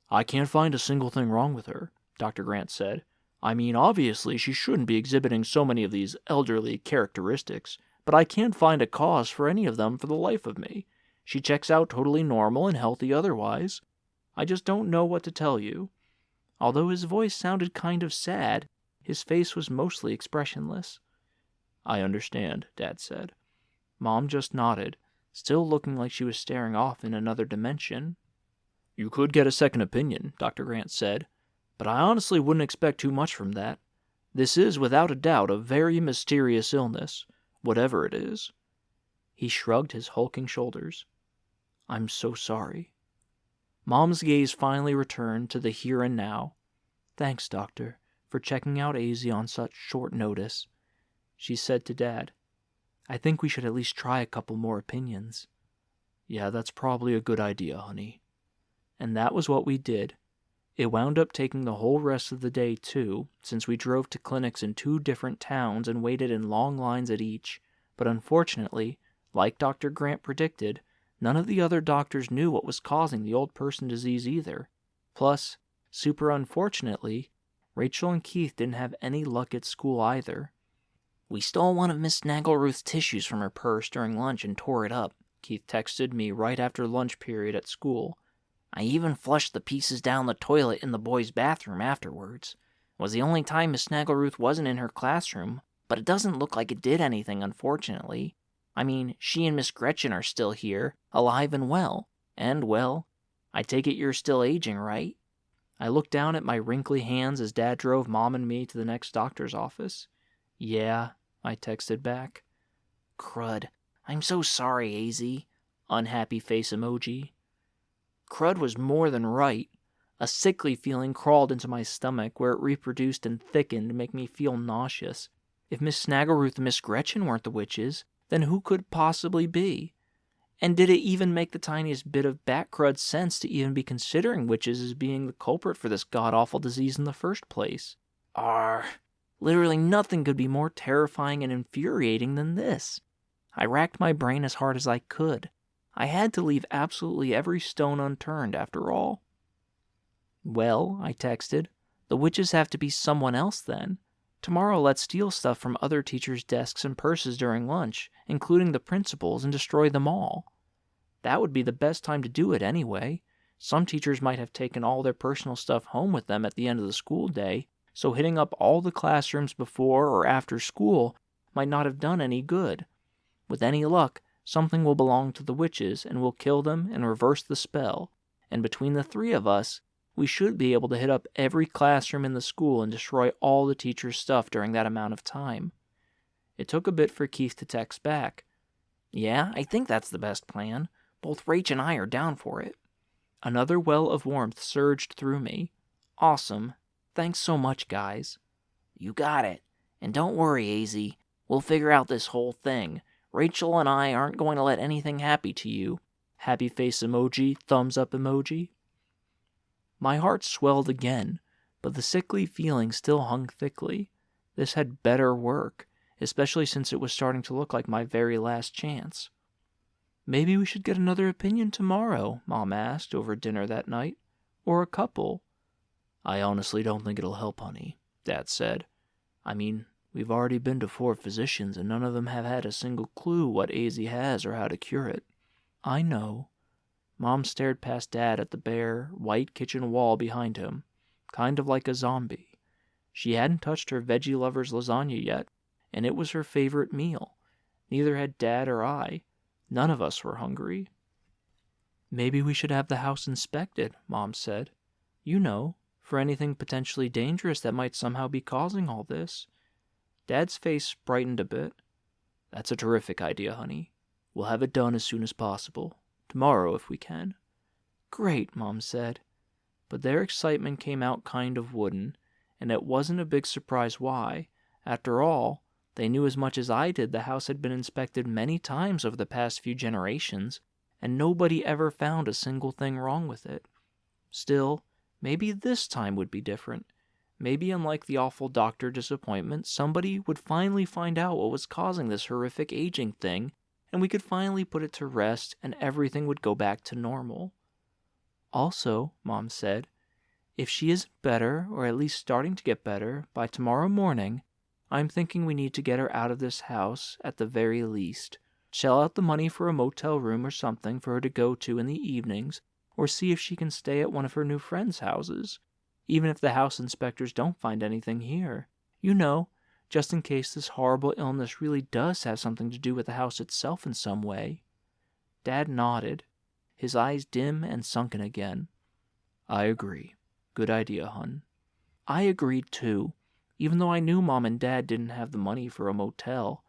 "I can't find a single thing wrong with her," Dr. Grant said. "I mean, obviously she shouldn't be exhibiting so many of these elderly characteristics, but I can't find a cause for any of them for the life of me. She checks out totally normal and healthy otherwise. I just don't know what to tell you." Although his voice sounded kind of sad, his face was mostly expressionless. "I understand," Dad said. Mom just nodded, still looking like she was staring off in another dimension. "You could get a second opinion," Dr. Grant said, "but I honestly wouldn't expect too much from that. This is, without a doubt, a very mysterious illness, whatever it is." He shrugged his hulking shoulders. "I'm so sorry." Mom's gaze finally returned to the here and now. "Thanks, Doctor, for checking out AZ on such short notice." She said to Dad, "I think we should at least try a couple more opinions." "Yeah, that's probably a good idea, honey." And that was what we did. It wound up taking the whole rest of the day, too, since we drove to clinics in 2 different towns and waited in long lines at each. But unfortunately, like Dr. Grant predicted, none of the other doctors knew what was causing the old person disease either. Plus, super unfortunately, Rachel and Keith didn't have any luck at school either. "We stole one of Miss Snaggleruth's tissues from her purse during lunch and tore it up," Keith texted me right after lunch period at school. "I even flushed the pieces down the toilet in the boys' bathroom afterwards. It was the only time Miss Snaggleruth wasn't in her classroom, but it doesn't look like it did anything, unfortunately. I mean, she and Miss Gretchen are still here, alive and well. And, well, I take it you're still aging, right?" I looked down at my wrinkly hands as Dad drove Mom and me to the next doctor's office. "Yeah," I texted back. "Crud. I'm so sorry, AZ. Unhappy face emoji. Crud was more than right. A sickly feeling crawled into my stomach where it reproduced and thickened to make me feel nauseous. If Miss Snaggleruth and Miss Gretchen weren't the witches, then who could possibly be? And did it even make the tiniest bit of bat crud sense to even be considering witches as being the culprit for this god-awful disease in the first place? Literally nothing could be more terrifying and infuriating than this. I racked my brain as hard as I could. I had to leave absolutely every stone unturned, after all. "Well," I texted, "the witches have to be someone else then. Tomorrow let's steal stuff from other teachers' desks and purses during lunch, including the principal's, and destroy them all. That would be the best time to do it anyway. Some teachers might have taken all their personal stuff home with them at the end of the school day, so hitting up all the classrooms before or after school might not have done any good. With any luck, something will belong to the witches, and we'll kill them and reverse the spell, and between the 3 of us, we should be able to hit up every classroom in the school and destroy all the teachers' stuff during that amount of time." It took a bit for Keith to text back. "Yeah, I think that's the best plan. Both Rach and I are down for it." Another well of warmth surged through me. "Awesome. Thanks so much, guys." "You got it. And don't worry, AZ. We'll figure out this whole thing. Rachel and I aren't going to let anything happen to you." Happy face emoji, thumbs up emoji. My heart swelled again, but the sickly feeling still hung thickly. This had better work, especially since it was starting to look like my very last chance. "Maybe we should get another opinion tomorrow," Mom asked over dinner that night. "Or a couple." "I honestly don't think it'll help, honey," Dad said. "I mean, we've already been to 4 physicians and none of them have had a single clue what AZ has or how to cure it." "I know." Mom stared past Dad at the bare, white kitchen wall behind him, kind of like a zombie. She hadn't touched her veggie lover's lasagna yet, and it was her favorite meal. Neither had Dad or I. None of us were hungry. "Maybe we should have the house inspected," Mom said. "You know, for anything potentially dangerous that might somehow be causing all this." Dad's face brightened a bit. "That's a terrific idea, honey. We'll have it done as soon as possible. Tomorrow, if we can." "Great," Mom said. But their excitement came out kind of wooden, and it wasn't a big surprise why. After all, they knew as much as I did the house had been inspected many times over the past few generations, and nobody ever found a single thing wrong with it. Still, maybe this time would be different. Maybe, unlike the awful doctor disappointment, somebody would finally find out what was causing this horrific aging thing, and we could finally put it to rest, and everything would go back to normal. "Also," Mom said, "if she isn't better, or at least starting to get better, by tomorrow morning, I'm thinking we need to get her out of this house at the very least. Shell out the money for a motel room or something for her to go to in the evenings, or see if she can stay at one of her new friends' houses, even if the house inspectors don't find anything here. You know, just in case this horrible illness really does have something to do with the house itself in some way." Dad nodded, his eyes dim and sunken again. "I agree. Good idea, hun." I agreed too. Even though I knew Mom and Dad didn't have the money for a motel,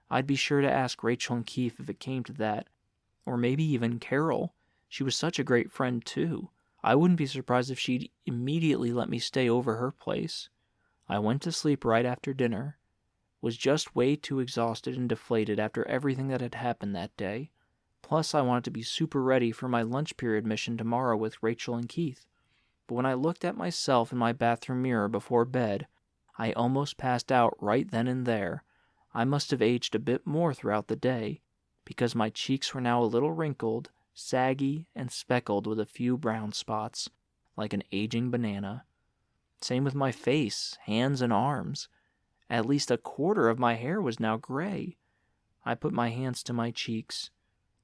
I'd be sure to ask Rachel and Keith if it came to that. Or maybe even Carol. She was such a great friend too. I wouldn't be surprised if she'd immediately let me stay over her place. I went to sleep right after dinner. Was just way too exhausted and deflated after everything that had happened that day. Plus, I wanted to be super ready for my lunch period mission tomorrow with Rachel and Keith. but when I looked at myself in my bathroom mirror before bed, I almost passed out right then and there. I must have aged a bit more throughout the day, because my cheeks were now a little wrinkled, saggy, and speckled with a few brown spots, like an aging banana. Same with my face, hands, and arms. At least a quarter of my hair was now gray. I put my hands to my cheeks.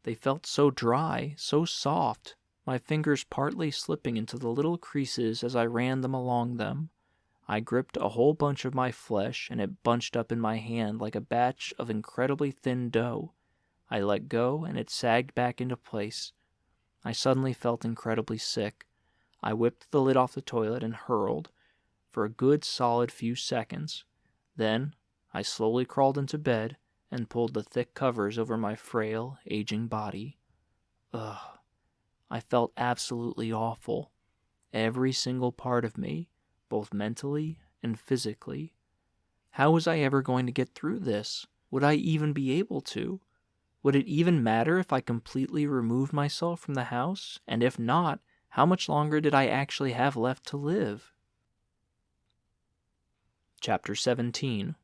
They felt so dry, so soft, my fingers partly slipping into the little creases as I ran them along them. I gripped a whole bunch of my flesh, and it bunched up in my hand like a batch of incredibly thin dough. I let go, and it sagged back into place. I suddenly felt incredibly sick. I whipped the lid off the toilet and hurled, for a good solid few seconds. Then I slowly crawled into bed and pulled the thick covers over my frail, aging body. Ugh. I felt absolutely awful. Every single part of me, both mentally and physically. How was I ever going to get through this? Would I even be able to? Would it even matter if I completely removed myself from the house? And if not, how much longer did I actually have left to live? Chapter 17.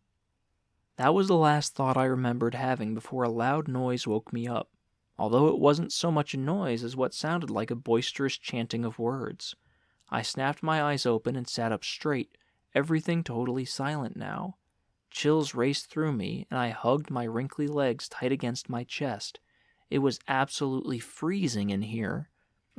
That was the last thought I remembered having before a loud noise woke me up, although it wasn't so much a noise as what sounded like a boisterous chanting of words. I snapped my eyes open and sat up straight, everything totally silent now. Chills raced through me, and I hugged my wrinkly legs tight against my chest. It was absolutely freezing in here.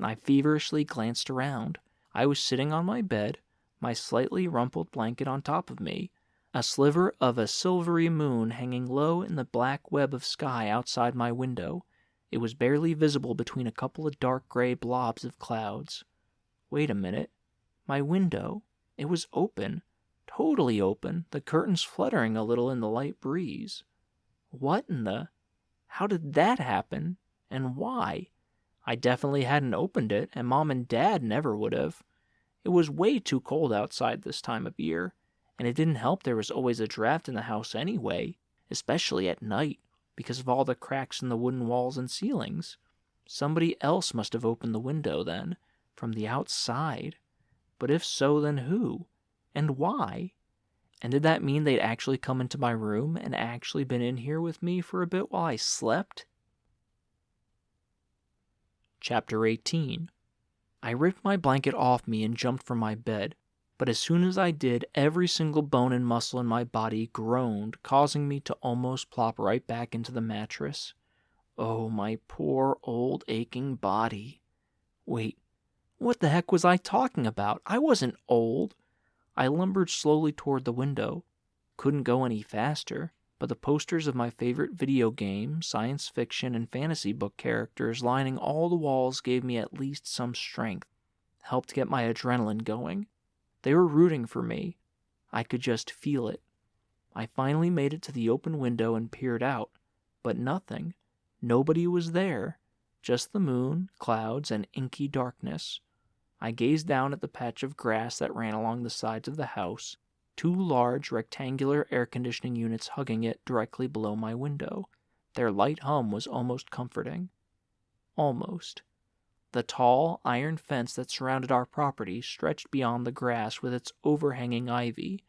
I feverishly glanced around. I was sitting on my bed, my slightly rumpled blanket on top of me, a sliver of a silvery moon hanging low in the black web of sky outside my window. It was barely visible between a couple of dark gray blobs of clouds. Wait a minute. My window. It was open. Totally open, the curtains fluttering a little in the light breeze. What in the... How did that happen? And why? I definitely hadn't opened it, and Mom and Dad never would have. It was way too cold outside this time of year, and it didn't help there was always a draft in the house anyway, especially at night, because of all the cracks in the wooden walls and ceilings. Somebody else must have opened the window then, from the outside. But if so, then who? And why? And did that mean they'd actually come into my room and actually been in here with me for a bit while I slept? Chapter 18. I ripped my blanket off me and jumped from my bed, but as soon as I did, every single bone and muscle in my body groaned, causing me to almost plop right back into the mattress. Oh, my poor old aching body. Wait, what the heck was I talking about? I wasn't old. I lumbered slowly toward the window. Couldn't go any faster, but the posters of my favorite video game, science fiction, and fantasy book characters lining all the walls gave me at least some strength, helped get my adrenaline going. They were rooting for me. I could just feel it. I finally made it to the open window and peered out, but nothing. Nobody was there. Just the moon, clouds, and inky darkness. I gazed down at the patch of grass that ran along the sides of the house, 2 large rectangular air conditioning units hugging it directly below my window. Their light hum was almost comforting. Almost. The tall, iron fence that surrounded our property stretched beyond the grass with its overhanging ivy.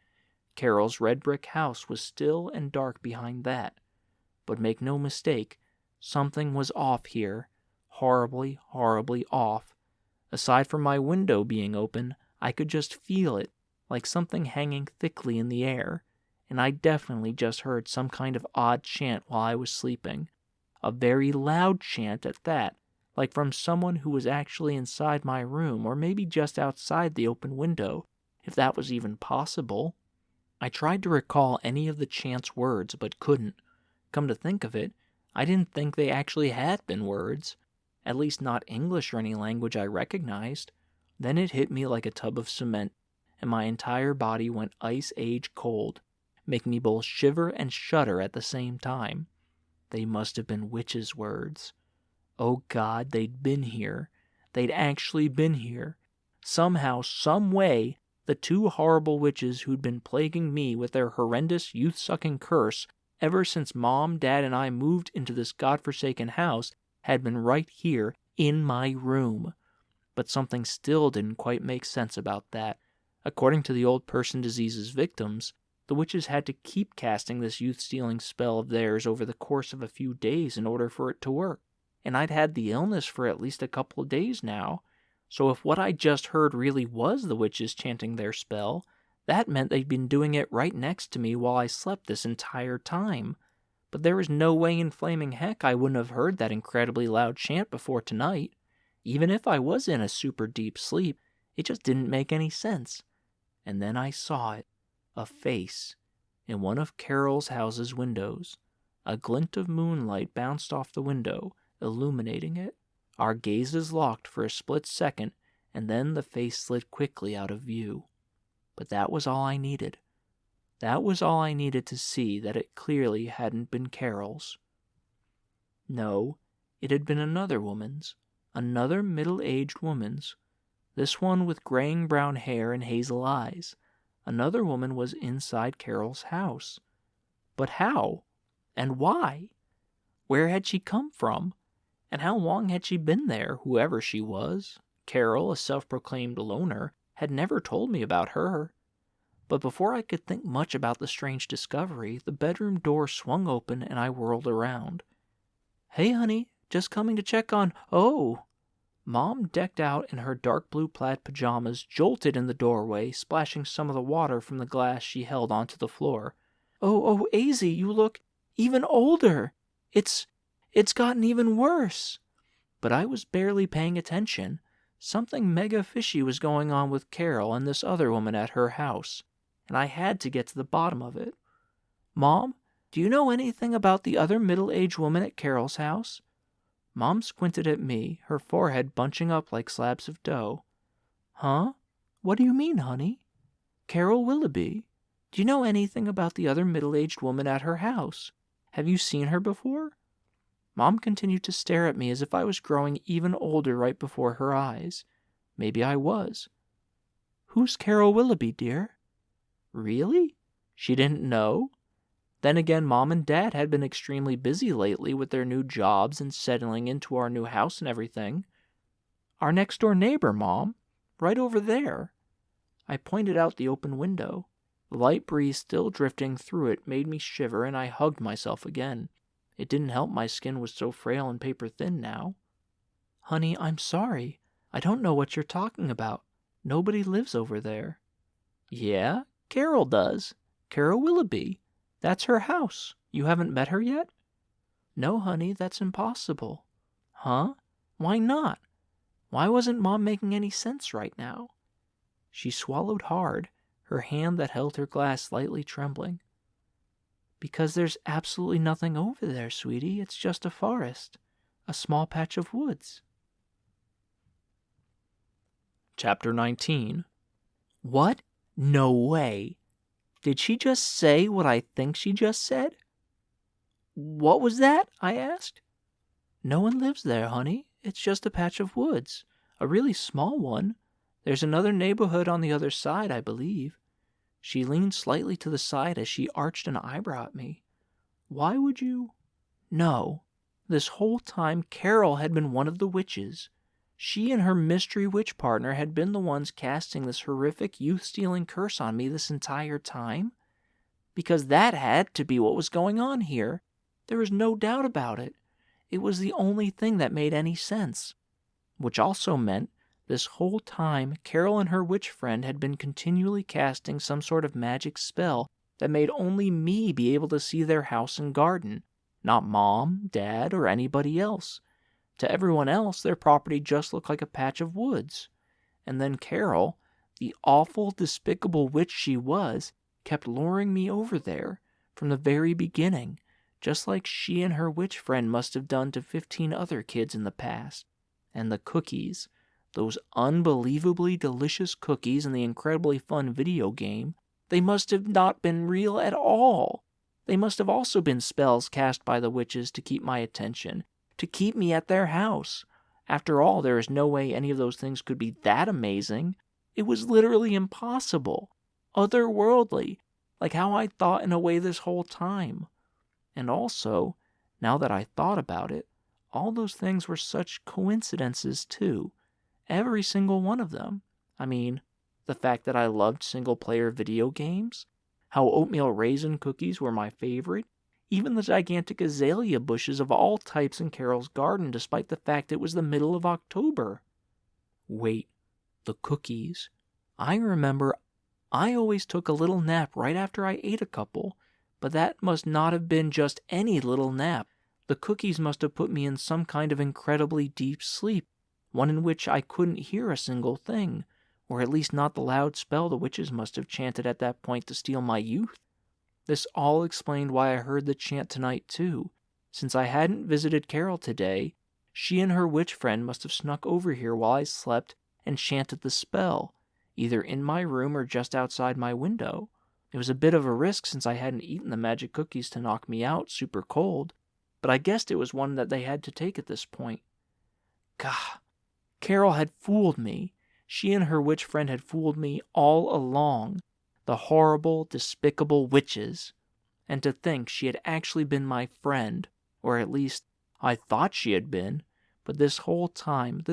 Carol's red brick house was still and dark behind that. But make no mistake, something was off here. Horribly, horribly off. Aside from my window being open, I could just feel it, like something hanging thickly in the air, and I definitely just heard some kind of odd chant while I was sleeping. A very loud chant at that, like from someone who was actually inside my room, or maybe just outside the open window, if that was even possible. I tried to recall any of the chant's words, but couldn't. Come to think of it, I didn't think they actually had been words. At least not English or any language I recognized. Then it hit me like a tub of cement, and my entire body went ice-age cold, making me both shiver and shudder at the same time. They must have been witches' words. Oh God, they'd been here. They'd actually been here. Somehow, some way, the 2 horrible witches who'd been plaguing me with their horrendous youth-sucking curse ever since Mom, Dad, and I moved into this godforsaken house had been right here in my room. But something still didn't quite make sense about that. According to the old person disease's victims, the witches had to keep casting this youth-stealing spell of theirs over the course of a few days in order for it to work. And I'd had the illness for at least a couple of days now, so if what I just heard really was the witches chanting their spell, that meant they'd been doing it right next to me while I slept this entire time. But there was no way in flaming heck I wouldn't have heard that incredibly loud chant before tonight. Even if I was in a super deep sleep, it just didn't make any sense. And then I saw it. A face. In one of Carol's house's windows. A glint of moonlight bounced off the window, illuminating it. Our gazes locked for a split second, and then the face slid quickly out of view. But that was all I needed. That was all I needed to see that it clearly hadn't been Carol's. No, it had been another woman's. Another middle-aged woman's. This one with graying brown hair and hazel eyes. Another woman was inside Carol's house. But how? And why? Where had she come from? And how long had she been there, whoever she was? Carol, a self-proclaimed loner, had never told me about her. But before I could think much about the strange discovery, the bedroom door swung open and I whirled around. "Hey, honey, just coming to check on—" "Oh!" Mom, decked out in her dark blue plaid pajamas, jolted in the doorway, splashing some of the water from the glass she held onto the floor. Oh, Azy, you look even older. It's gotten even worse." But I was barely paying attention. Something mega fishy was going on with Carol and this other woman at her house, and I had to get to the bottom of it. "Mom, do you know anything about the other middle-aged woman at Carol's house?" Mom squinted at me, her forehead bunching up like slabs of dough. "Huh? What do you mean, honey?" "Carol Willoughby. Do you know anything about the other middle-aged woman at her house? Have you seen her before?" Mom continued to stare at me as if I was growing even older right before her eyes. Maybe I was. "Who's Carol Willoughby, dear?" Really? She didn't know? Then again, Mom and Dad had been extremely busy lately with their new jobs and settling into our new house and everything. "Our next-door neighbor, Mom. Right over there." I pointed out the open window. The light breeze still drifting through it made me shiver, and I hugged myself again. It didn't help my skin was so frail and paper-thin now. "Honey, I'm sorry. I don't know what you're talking about. Nobody lives over there." "Yeah, Carol does. Carol Willoughby. That's her house. You haven't met her yet?" "No, honey, that's impossible." "Huh? Why not? Why wasn't Mom making any sense right now?" She swallowed hard, her hand that held her glass slightly trembling. "Because there's absolutely nothing over there, sweetie. It's just a forest. A small patch of woods." Chapter 19. What? No way. Did she just say what I think she just said? "What was that?" I asked. "No one lives there, honey. It's just a patch of woods. A really small one. There's another neighborhood on the other side, I believe." She leaned slightly to the side as she arched an eyebrow at me. "Why would you—" No. This whole time, Carol had been one of the witches. She and her mystery witch partner had been the ones casting this horrific youth-stealing curse on me this entire time. Because that had to be what was going on here. There was no doubt about it. It was the only thing that made any sense. Which also meant this whole time, Carol and her witch friend had been continually casting some sort of magic spell that made only me be able to see their house and garden, not Mom, Dad, or anybody else. To everyone else, their property just looked like a patch of woods. And then Carol, the awful, despicable witch she was, kept luring me over there from the very beginning, just like she and her witch friend must have done to 15 other kids in the past. And the cookies, those unbelievably delicious cookies in the incredibly fun video game, they must have not been real at all. They must have also been spells cast by the witches to keep my attention, to keep me at their house. After all, there is no way any of those things could be that amazing. It was literally impossible. Otherworldly, like how I thought in a way this whole time. And also, now that I thought about it, all those things were such coincidences too. every single one of them. I mean, the fact that I loved single-player video games, how oatmeal raisin cookies were my favorite, even the gigantic azalea bushes of all types in Carol's garden despite the fact it was the middle of October. Wait, the cookies. I remember I always took a little nap right after I ate a couple, but that must not have been just any little nap. The cookies must have put me in some kind of incredibly deep sleep, one in which I couldn't hear a single thing, or at least not the loud spell the witches must have chanted at that point to steal my youth. This all explained why I heard the chant tonight too. Since I hadn't visited Carol today, she and her witch friend must have snuck over here while I slept and chanted the spell, either in my room or just outside my window. It was a bit of a risk since I hadn't eaten the magic cookies to knock me out super cold, but I guessed it was one that they had to take at this point. Gah, Carol had fooled me. She and her witch friend had fooled me all along. The horrible, despicable witches. And to think she had actually been my friend, or at least I thought she had been, but this whole time,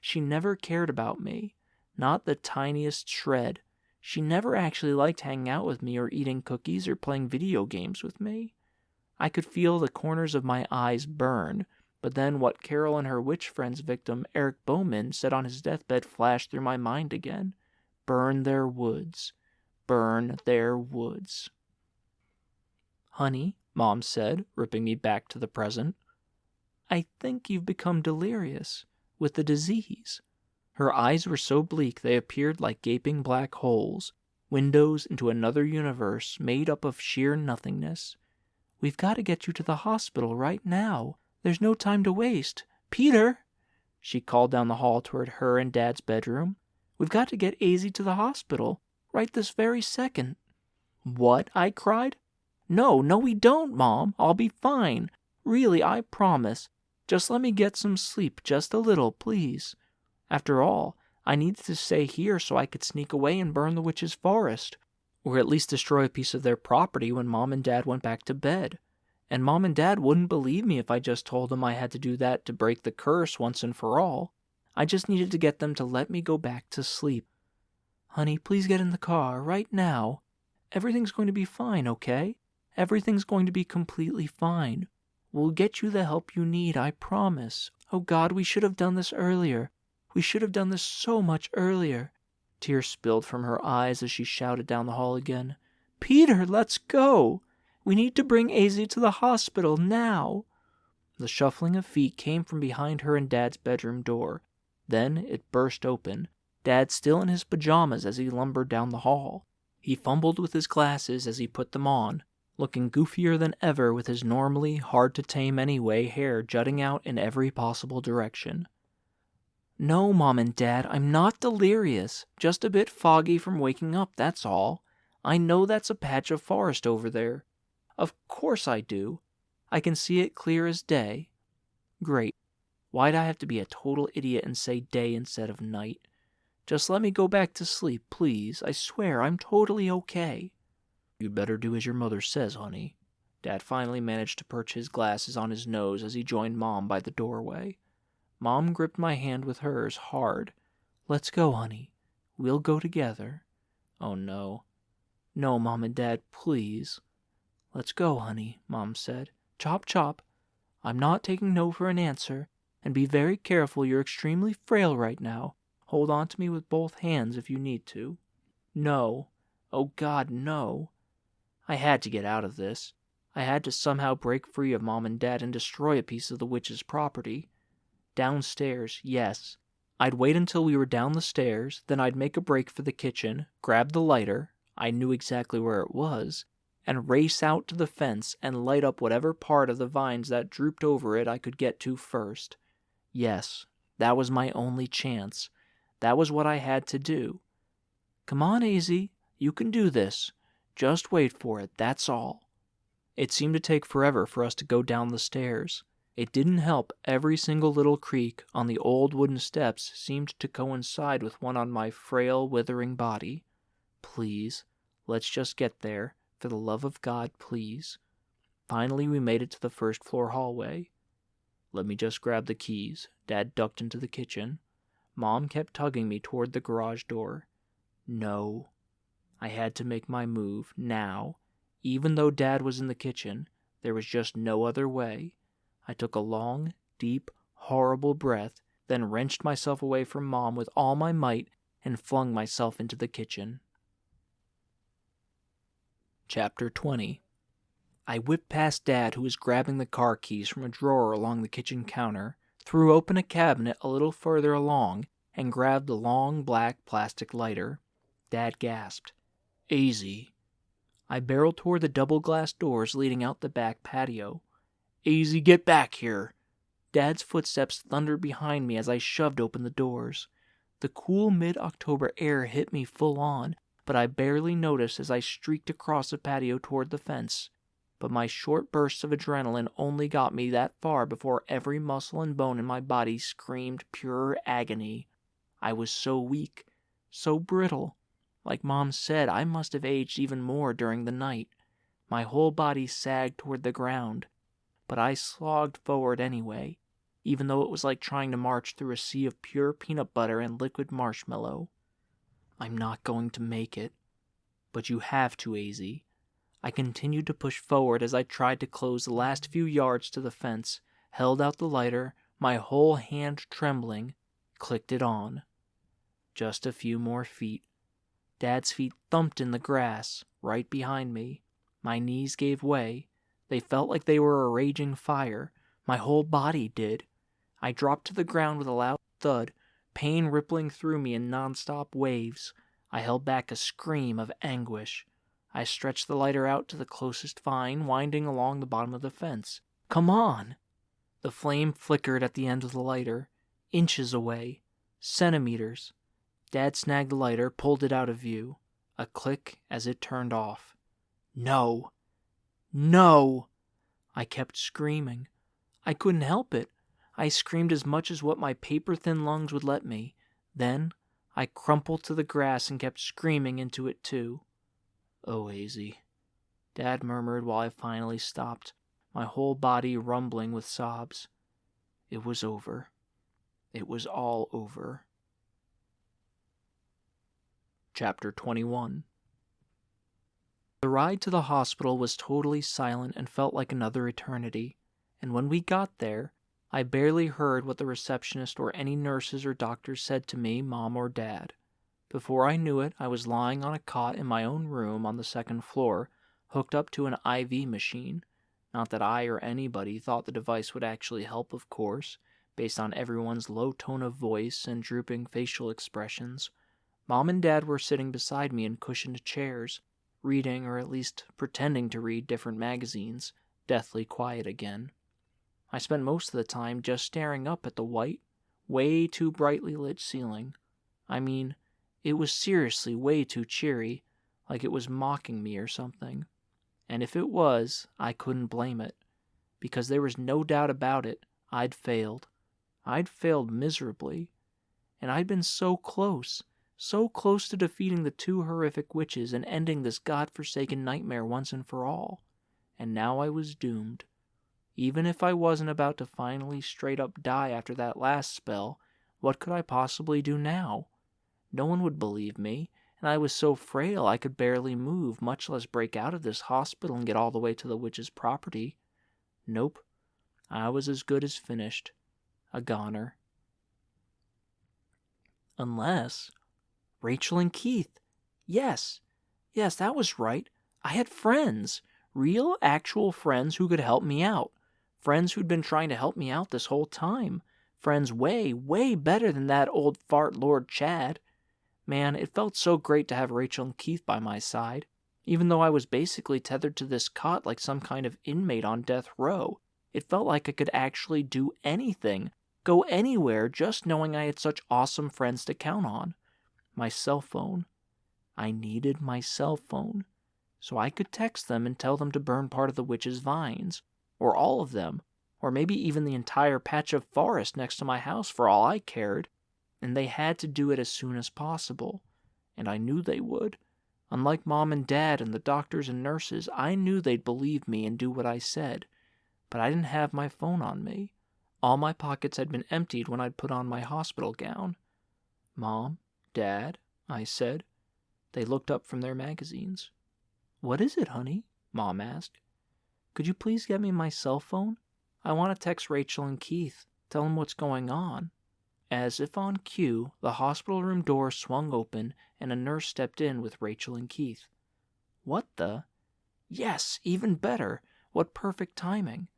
she never cared about me. Not the tiniest shred. She never actually liked hanging out with me or eating cookies or playing video games with me. I could feel the corners of my eyes burn, but then what Carol and her witch friend's victim, Eric Bowman, said on his deathbed flashed through my mind again. Burn their woods. Burn their woods. Honey, Mom said, ripping me back to the present, I think you've become delirious with the disease. Her eyes were so bleak they appeared like gaping black holes, windows into another universe made up of sheer nothingness. We've got to get you to the hospital right now. There's no time to waste. Peter! She called down the hall toward her and Dad's bedroom. We've got to get Azy to the hospital, right this very second. What? I cried. No, we don't, Mom. I'll be fine. Really, I promise. Just let me get some sleep, just a little, please. After all, I needed to stay here so I could sneak away and burn the witch's forest, or at least destroy a piece of their property when Mom and Dad went back to bed. And Mom and Dad wouldn't believe me if I just told them I had to do that to break the curse once and for all. I just needed to get them to let me go back to sleep. Honey, please get in the car, right now. Everything's going to be fine, okay? Everything's going to be completely fine. We'll get you the help you need, I promise. Oh God, we should have done this earlier. We should have done this so much earlier. Tears spilled from her eyes as she shouted down the hall again. Peter, let's go! We need to bring Azy to the hospital now. The shuffling of feet came from behind her and Dad's bedroom door. Then it burst open, Dad still in his pajamas as he lumbered down the hall. He fumbled with his glasses as he put them on, looking goofier than ever with his normally hard-to-tame-anyway hair jutting out in every possible direction. No, Mom and Dad, I'm not delirious. Just a bit foggy from waking up, that's all. I know that's a patch of forest over there. Of course I do. I can see it clear as day. Great. Why'd I have to be a total idiot and say day instead of night? Just let me go back to sleep, please. I swear I'm totally okay. You'd better do as your mother says, honey. Dad finally managed to perch his glasses on his nose as he joined Mom by the doorway. Mom gripped my hand with hers hard. Let's go, honey. We'll go together. Oh, no. No, Mom and Dad, please. Let's go, honey, Mom said. Chop, chop. I'm not taking no for an answer. And be very careful, you're extremely frail right now. Hold on to me with both hands if you need to. No. Oh God, no. I had to get out of this. I had to somehow break free of Mom and Dad and destroy a piece of the witch's property. Downstairs, yes. I'd wait until we were down the stairs, then I'd make a break for the kitchen, grab the lighter, I knew exactly where it was, and race out to the fence and light up whatever part of the vines that drooped over it I could get to first. Yes, that was my only chance. That was what I had to do. Come on, Azy. You can do this. Just wait for it, that's all. It seemed to take forever for us to go down the stairs. It didn't help every single little creak on the old wooden steps seemed to coincide with one on my frail, withering body. Please, let's just get there. For the love of God, please. Finally, we made it to the first-floor hallway. Let me just grab the keys. Dad ducked into the kitchen. Mom kept tugging me toward the garage door. No. I had to make my move, now. Even though Dad was in the kitchen, there was just no other way. I took a long, deep, horrible breath, then wrenched myself away from Mom with all my might and flung myself into the kitchen. Chapter 20. I whipped past Dad, who was grabbing the car keys from a drawer along the kitchen counter, threw open a cabinet a little further along, and grabbed the long black plastic lighter. Dad gasped. Easy. I barreled toward the double glass doors leading out the back patio. Easy, get back here. Dad's footsteps thundered behind me as I shoved open the doors. The cool mid-October air hit me full on, but I barely noticed as I streaked across the patio toward the fence. But my short bursts of adrenaline only got me that far before every muscle and bone in my body screamed pure agony. I was so weak, so brittle. Like Mom said, I must have aged even more during the night. My whole body sagged toward the ground, but I slogged forward anyway, even though it was like trying to march through a sea of pure peanut butter and liquid marshmallow. I'm not going to make it. But you have to, AZ. I continued to push forward as I tried to close the last few yards to the fence, held out the lighter, my whole hand trembling, clicked it on. Just a few more feet. Dad's feet thumped in the grass, right behind me. My knees gave way. They felt like they were a raging fire. My whole body did. I dropped to the ground with a loud thud, pain rippling through me in nonstop waves. I held back a scream of anguish. I stretched the lighter out to the closest vine winding along the bottom of the fence. Come on! The flame flickered at the end of the lighter, inches away, centimeters. Dad snagged the lighter, pulled it out of view. A click as it turned off. No! No! I kept screaming. I couldn't help it. I screamed as much as what my paper-thin lungs would let me. Then I crumpled to the grass and kept screaming into it too. Oh, AZ. Dad murmured while I finally stopped, my whole body rumbling with sobs. It was over. It was all over. Chapter 21. The ride to the hospital was totally silent and felt like another eternity, and when we got there, I barely heard what the receptionist or any nurses or doctors said to me, Mom, or Dad. Before I knew it, I was lying on a cot in my own room on the second floor, hooked up to an IV machine. Not that I or anybody thought the device would actually help, of course, based on everyone's low tone of voice and drooping facial expressions. Mom and Dad were sitting beside me in cushioned chairs, reading or at least pretending to read different magazines, deathly quiet again. I spent most of the time just staring up at the white, way too brightly lit ceiling. I mean, it was seriously way too cheery, like it was mocking me or something. And if it was, I couldn't blame it, because there was no doubt about it, I'd failed. I'd failed miserably. And I'd been so close to defeating the two horrific witches and ending this godforsaken nightmare once and for all. And now I was doomed. Even if I wasn't about to finally straight up die after that last spell, what could I possibly do now? No one would believe me, and I was so frail I could barely move, much less break out of this hospital and get all the way to the witch's property. Nope. I was as good as finished. A goner. Unless Rachel and Keith. Yes, that was right. I had friends. Real, actual friends who could help me out. Friends who'd been trying to help me out this whole time. Friends way, way better than that old fart Lord Chad. Man, it felt so great to have Rachel and Keith by my side, even though I was basically tethered to this cot like some kind of inmate on death row. It felt like I could actually do anything, go anywhere, just knowing I had such awesome friends to count on. My cell phone. I needed my cell phone, so I could text them and tell them to burn part of the witch's vines, or all of them, or maybe even the entire patch of forest next to my house for all I cared. And they had to do it as soon as possible, and I knew they would. Unlike Mom and Dad and the doctors and nurses, I knew they'd believe me and do what I said, but I didn't have my phone on me. All my pockets had been emptied when I'd put on my hospital gown. "Mom, Dad," I said. They looked up from their magazines. "What is it, honey?" Mom asked. "Could you please get me my cell phone? I want to text Rachel and Keith, tell them what's going on." As if on cue, the hospital room door swung open and a nurse stepped in with Rachel and Keith. What the? Yes, even better. What perfect timing.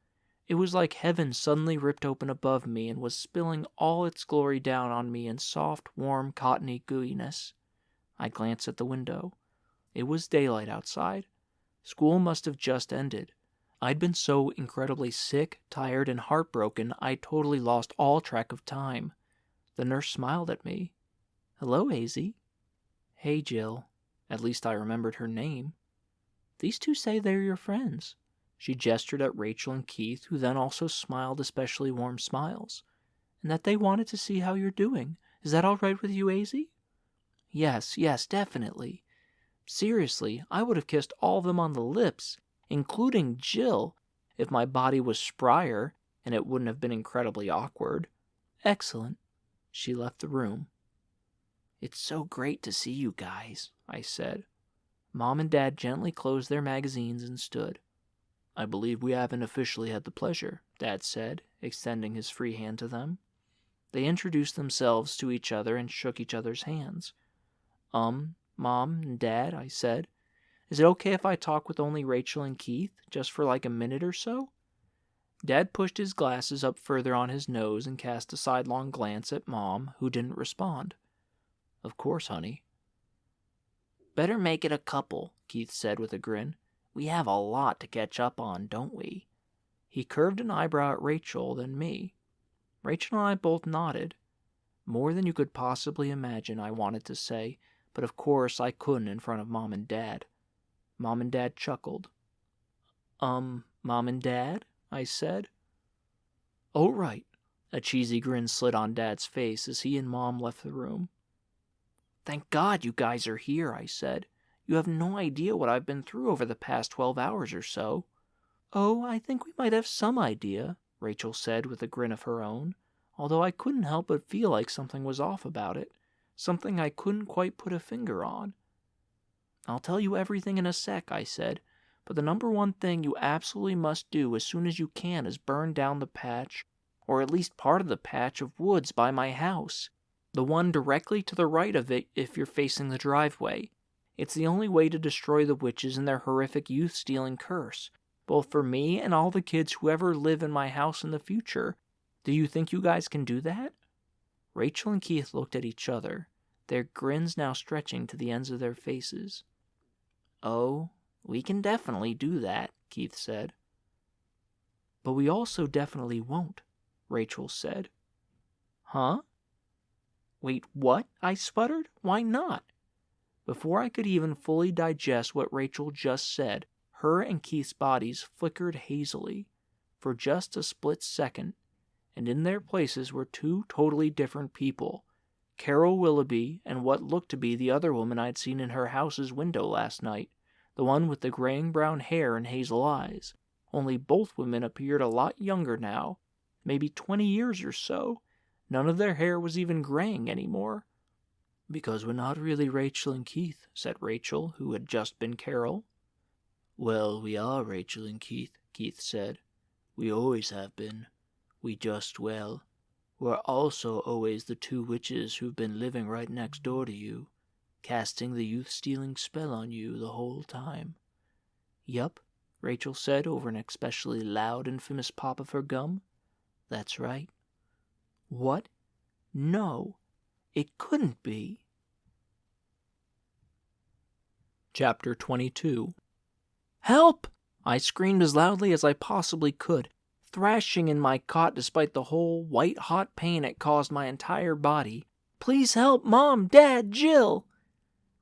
It was like heaven suddenly ripped open above me and was spilling all its glory down on me in soft, warm, cottony gooiness. I glanced at the window. It was daylight outside. School must have just ended. I'd been so incredibly sick, tired, and heartbroken I'd totally lost all track of time. The nurse smiled at me. "Hello, Azy." "Hey, Jill." At least I remembered her name. "These two say they're your friends." She gestured at Rachel and Keith, who then also smiled especially warm smiles. "And that they wanted to see how you're doing. Is that all right with you, Azy?" Yes, definitely. Seriously, I would have kissed all of them on the lips, including Jill, if my body was sprier, and it wouldn't have been incredibly awkward. "Excellent." She left the room. "It's so great to see you guys," I said. Mom and Dad gently closed their magazines and stood. "I believe we haven't officially had the pleasure," Dad said, extending his free hand to them. They introduced themselves to each other and shook each other's hands. Mom and Dad," I said, "is it okay if I talk with only Rachel and Keith, just for like a minute or so?" Dad pushed his glasses up further on his nose and cast a sidelong glance at Mom, who didn't respond. "Of course, honey." "Better make it a couple," Keith said with a grin. "We have a lot to catch up on, don't we?" He curved an eyebrow at Rachel, then me. Rachel and I both nodded. More than you could possibly imagine, I wanted to say, but of course I couldn't in front of Mom and Dad. Mom and Dad chuckled. Mom and Dad?" I said. "Oh, right." A cheesy grin slid on Dad's face as he and Mom left the room. "Thank God you guys are here," I said. "You have no idea what I've been through over the past 12 hours or so." "Oh, I think we might have some idea," Rachel said with a grin of her own, although I couldn't help but feel like something was off about it, something I couldn't quite put a finger on. "I'll tell you everything in a sec," I said, "but the number one thing you absolutely must do as soon as you can is burn down the patch, or at least part of the patch of woods by my house. The one directly to the right of it if you're facing the driveway. It's the only way to destroy the witches and their horrific youth-stealing curse, both for me and all the kids who ever live in my house in the future. Do you think you guys can do that?" Rachel and Keith looked at each other, their grins now stretching to the ends of their faces. "Oh, we can definitely do that," Keith said. "But we also definitely won't," Rachel said. "Huh? Wait, what?" I sputtered. "Why not?" Before I could even fully digest what Rachel just said, her and Keith's bodies flickered hazily for just a split second, and in their places were two totally different people, Carol Willoughby and what looked to be the other woman I'd seen in her house's window last night, the one with the graying brown hair and hazel eyes, only both women appeared a lot younger now, maybe 20 years or so. None of their hair was even graying anymore. "Because we're not really Rachel and Keith," said Rachel, who had just been Carol. "Well, we are Rachel and Keith," Keith said. "We always have been. We're also always the two witches who've been living right next door to you, casting the youth-stealing spell on you the whole time." "Yup," Rachel said over an especially loud, infamous pop of her gum. "That's right." "What? No, it couldn't be." Chapter 22. "Help!" I screamed as loudly as I possibly could, thrashing in my cot despite the whole white-hot pain it caused my entire body. "Please help! Mom! Dad! Jill!"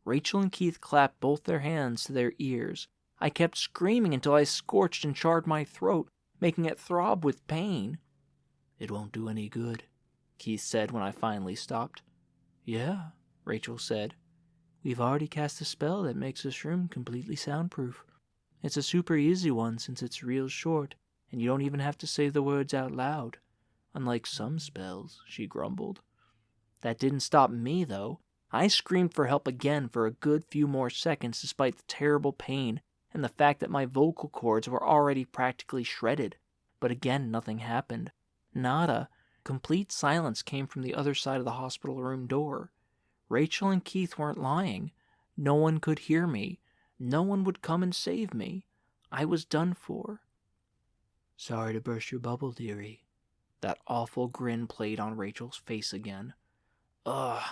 Rachel and Keith clapped both their hands to their ears. I kept screaming until I scorched and charred my throat, making it throb with pain. "It won't do any good," Keith said when I finally stopped. "Yeah," Rachel said. "We've already cast a spell that makes this room completely soundproof. It's a super easy one since it's real short, and you don't even have to say the words out loud. Unlike some spells, she grumbled. That didn't stop me, though. I screamed for help again for a good few more seconds despite the terrible pain and the fact that my vocal cords were already practically shredded. But again, nothing happened. Nada. Complete silence came from the other side of the hospital room door. Rachel and Keith weren't lying. No one could hear me. No one would come and save me. I was done for. Sorry to burst your bubble, dearie. That awful grin played on Rachel's face again. Ugh,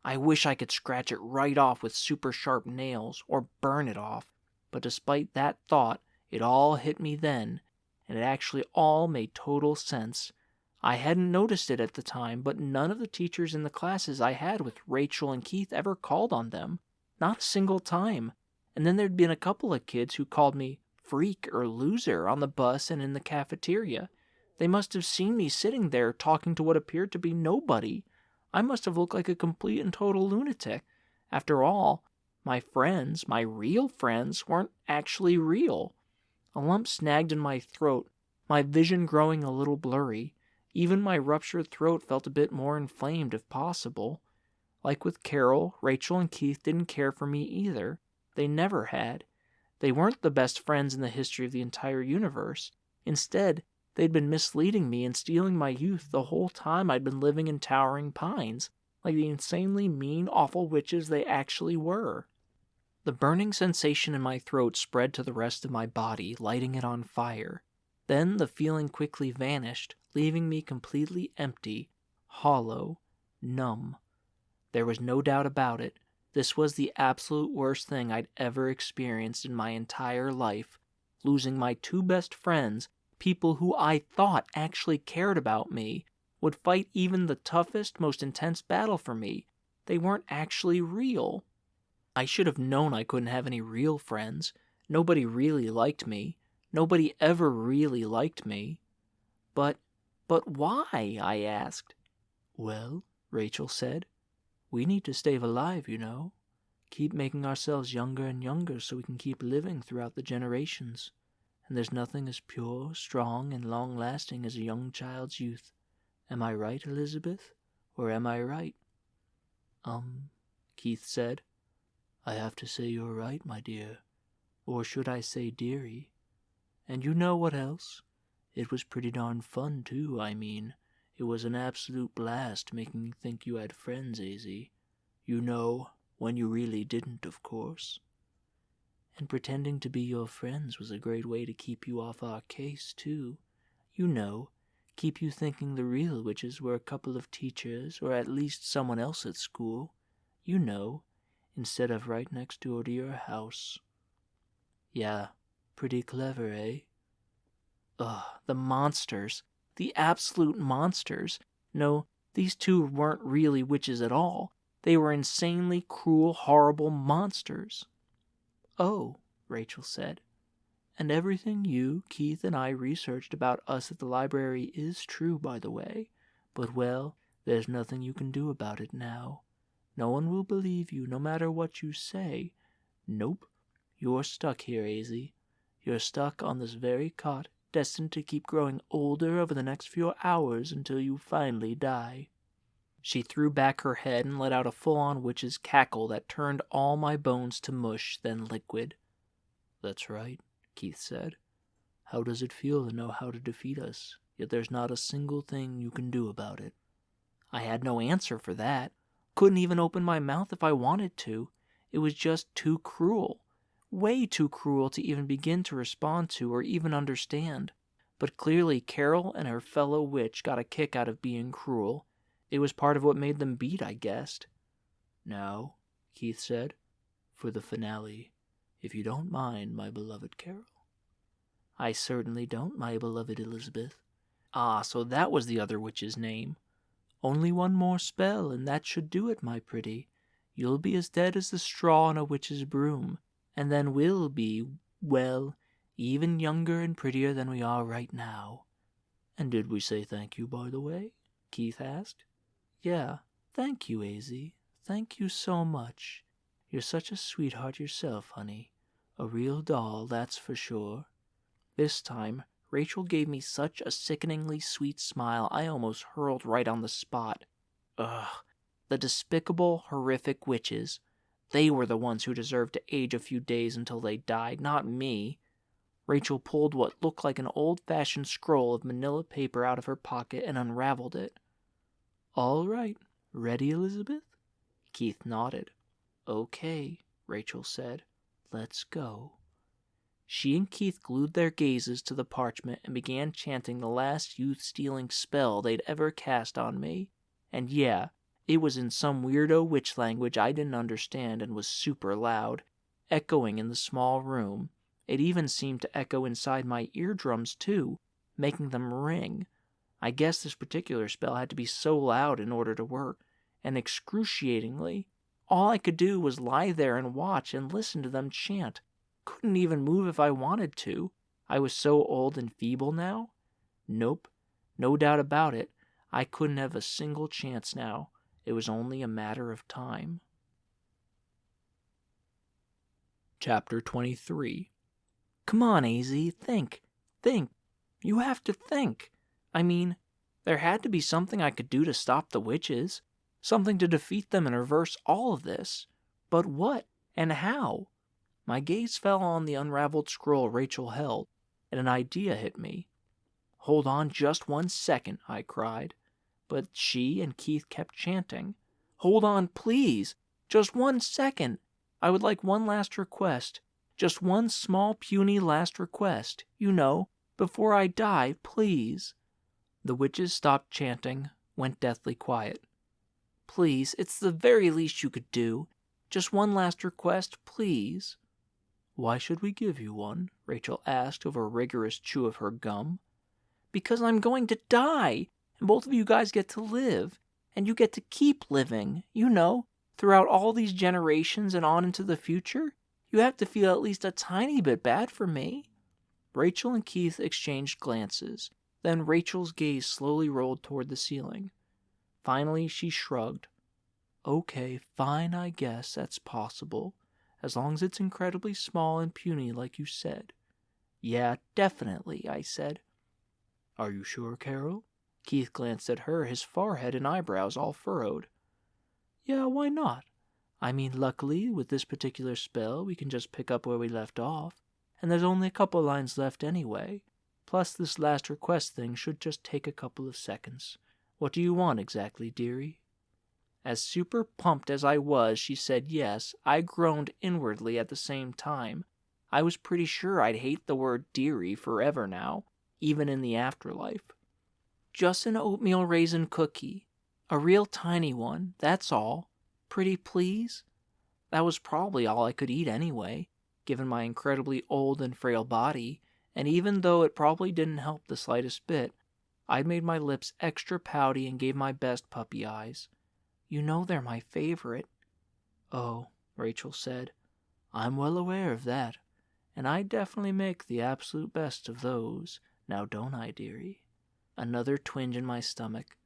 I wish I could scratch it right off with super sharp nails or burn it off. But despite that thought, it all hit me then, and it actually all made total sense. I hadn't noticed it at the time, but none of the teachers in the classes I had with Rachel and Keith ever called on them. Not a single time. And then there'd been a couple of kids who called me freak or loser on the bus and in the cafeteria. They must have seen me sitting there talking to what appeared to be nobody. I must have looked like a complete and total lunatic. After all, my friends, my real friends, weren't actually real. A lump snagged in my throat, my vision growing a little blurry. Even my ruptured throat felt a bit more inflamed if possible. Like with Carol, Rachel and Keith didn't care for me either. They never had. They weren't the best friends in the history of the entire universe. Instead, they'd been misleading me and stealing my youth the whole time I'd been living in Towering Pines, like the insanely mean, awful witches they actually were. The burning sensation in my throat spread to the rest of my body, lighting it on fire. Then the feeling quickly vanished, leaving me completely empty, hollow, numb. There was no doubt about it. This was the absolute worst thing I'd ever experienced in my entire life. Losing my two best friends, people who I thought actually cared about me, would fight even the toughest, most intense battle for me. They weren't actually real. I should have known I couldn't have any real friends. Nobody really liked me. Nobody ever really liked me. But why? I asked. Well, Rachel said, we need to stay alive, you know. Keep making ourselves younger and younger so we can keep living throughout the generations. And there's nothing as pure, strong, and long-lasting as a young child's youth. Am I right, Elizabeth? Or am I right? Keith said. I have to say you're right, my dear. Or should I say dearie? And you know what else? It was pretty darn fun, too, I mean. It was an absolute blast making you think you had friends, Azy. You know, when you really didn't, of course. And pretending to be your friends was a great way to keep you off our case, too. You know, keep you thinking the real witches were a couple of teachers, or at least someone else at school. You know, instead of right next door to your house. Yeah, pretty clever, eh? Ugh, the monsters. The absolute monsters. No, these two weren't really witches at all. They were insanely cruel, horrible monsters. Oh, Rachel said. And everything you, Keith, and I researched about us at the library is true, by the way. But, well, there's nothing you can do about it now. No one will believe you, no matter what you say. Nope. You're stuck here, Azy. You're stuck on this very cot, destined to keep growing older over the next few hours until you finally die. She threw back her head and let out a full-on witch's cackle that turned all my bones to mush, then liquid. That's right, Keith said. How does it feel to know how to defeat us, yet there's not a single thing you can do about it? I had no answer for that. Couldn't even open my mouth if I wanted to. It was just too cruel. Way too cruel to even begin to respond to or even understand. But clearly Carol and her fellow witch got a kick out of being cruel. It was part of what made them beat, I guessed. Now, Keith said, for the finale, if you don't mind, my beloved Carol. I certainly don't, my beloved Elizabeth. Ah, so that was the other witch's name. Only one more spell, and that should do it, my pretty. You'll be as dead as the straw on a witch's broom, and then we'll be, well, even younger and prettier than we are right now. And did we say thank you, by the way? Keith asked. Yeah, thank you, Azy. Thank you so much. You're such a sweetheart yourself, honey. A real doll, that's for sure. This time, Rachel gave me such a sickeningly sweet smile I almost hurled right on the spot. Ugh, the despicable, horrific witches. They were the ones who deserved to age a few days until they died, not me. Rachel pulled what looked like an old-fashioned scroll of manila paper out of her pocket and unraveled it. "All right. Ready, Elizabeth?" Keith nodded. "Okay," Rachel said. "Let's go." She and Keith glued their gazes to the parchment and began chanting the last youth-stealing spell they'd ever cast on me. And yeah, it was in some weirdo witch language I didn't understand and was super loud, echoing in the small room. It even seemed to echo inside my eardrums too, making them ring. I guess this particular spell had to be so loud in order to work, and excruciatingly. All I could do was lie there and watch and listen to them chant. Couldn't even move if I wanted to. I was so old and feeble now. Nope, no doubt about it. I couldn't have a single chance now. It was only a matter of time. Chapter 23. Come on, AZ, think. Think. You have to think. I mean, there had to be something I could do to stop the witches. Something to defeat them and reverse all of this. But what? And how? My gaze fell on the unraveled scroll Rachel held, and an idea hit me. "Hold on just 1 second, I cried. But she and Keith kept chanting. "Hold on, please! Just 1 second! I would like one last request. Just one small, puny last request. You know, before I die, please." The witches stopped chanting, went deathly quiet. "Please, it's the very least you could do. Just one last request, please." "Why should we give you one?" Rachel asked over a rigorous chew of her gum. "Because I'm going to die, and both of you guys get to live, and you get to keep living, you know, throughout all these generations and on into the future. You have to feel at least a tiny bit bad for me." Rachel and Keith exchanged glances. Then Rachel's gaze slowly rolled toward the ceiling. Finally, she shrugged. "Okay, fine, I guess that's possible. As long as it's incredibly small and puny like you said." "Yeah, definitely," I said. "Are you sure, Carol?" Keith glanced at her, his forehead and eyebrows all furrowed. "Yeah, why not? I mean, luckily, with this particular spell, we can just pick up where we left off, and there's only a couple lines left anyway. Plus, this last request thing should just take a couple of seconds. What do you want exactly, dearie?" As super pumped as I was, she said yes. I groaned inwardly at the same time. I was pretty sure I'd hate the word dearie forever now, even in the afterlife. "Just an oatmeal raisin cookie. A real tiny one, that's all. Pretty please?" That was probably all I could eat anyway, given my incredibly old and frail body, and even though it probably didn't help the slightest bit, I'd made my lips extra pouty and gave my best puppy eyes. "You know they're my favorite." "Oh," Rachel said, "I'm well aware of that, and I definitely make the absolute best of those. Now don't I, dearie?" Another twinge in my stomach.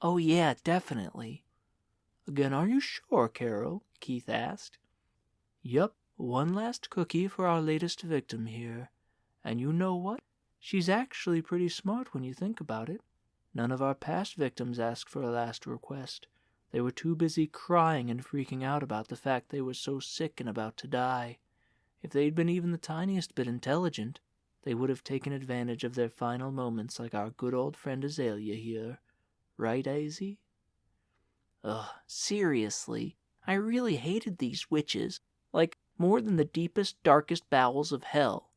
"Oh yeah, definitely." "Again, are you sure, Carol?" Keith asked. "Yup, one last cookie for our latest victim here. And you know what? She's actually pretty smart when you think about it. None of our past victims asked for a last request. They were too busy crying and freaking out about the fact they were so sick and about to die. If they'd been even the tiniest bit intelligent, they would have taken advantage of their final moments like our good old friend Azalea here. Right, AZ?" Ugh, seriously, I really hated these witches, like more than the deepest, darkest bowels of hell.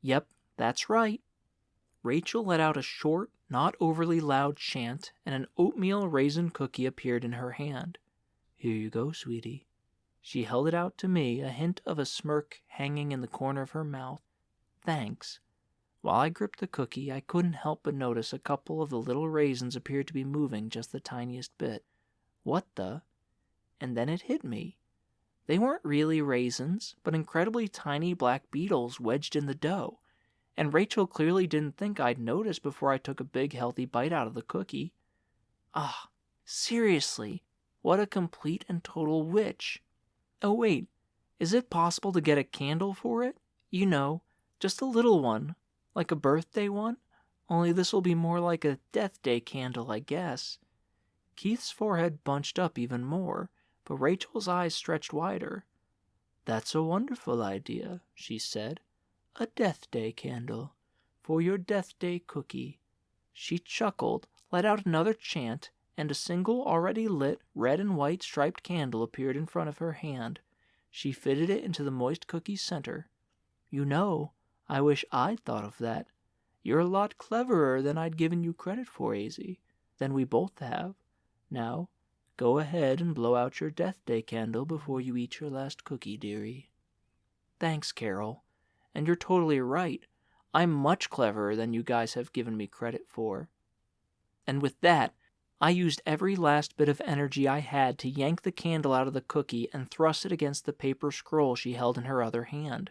Yep, that's right. Rachel let out a short, not overly loud chant, and an oatmeal raisin cookie appeared in her hand. "Here you go, sweetie." She held it out to me, a hint of a smirk hanging in the corner of her mouth. "Thanks." While I gripped the cookie, I couldn't help but notice a couple of the little raisins appeared to be moving just the tiniest bit. What the? And then it hit me. They weren't really raisins, but incredibly tiny black beetles wedged in the dough. And Rachel clearly didn't think I'd noticed before I took a big healthy bite out of the cookie. Ah, seriously, what a complete and total witch. Oh wait, is it possible to get a candle for it? You know, just a little one. Like a birthday one? Only this'll be more like a death day candle, I guess." Keith's forehead bunched up even more, but Rachel's eyes stretched wider. "That's a wonderful idea," she said. "A death day candle. For your death day cookie." She chuckled, let out another chant, and a single already lit red and white striped candle appeared in front of her hand. She fitted it into the moist cookie's center. "You know, I wish I'd thought of that. You're a lot cleverer than I'd given you credit for, Azy. Than we both have. Now, go ahead and blow out your death day candle before you eat your last cookie, dearie." "Thanks, Carol. And you're totally right. I'm much cleverer than you guys have given me credit for." And with that, I used every last bit of energy I had to yank the candle out of the cookie and thrust it against the paper scroll she held in her other hand.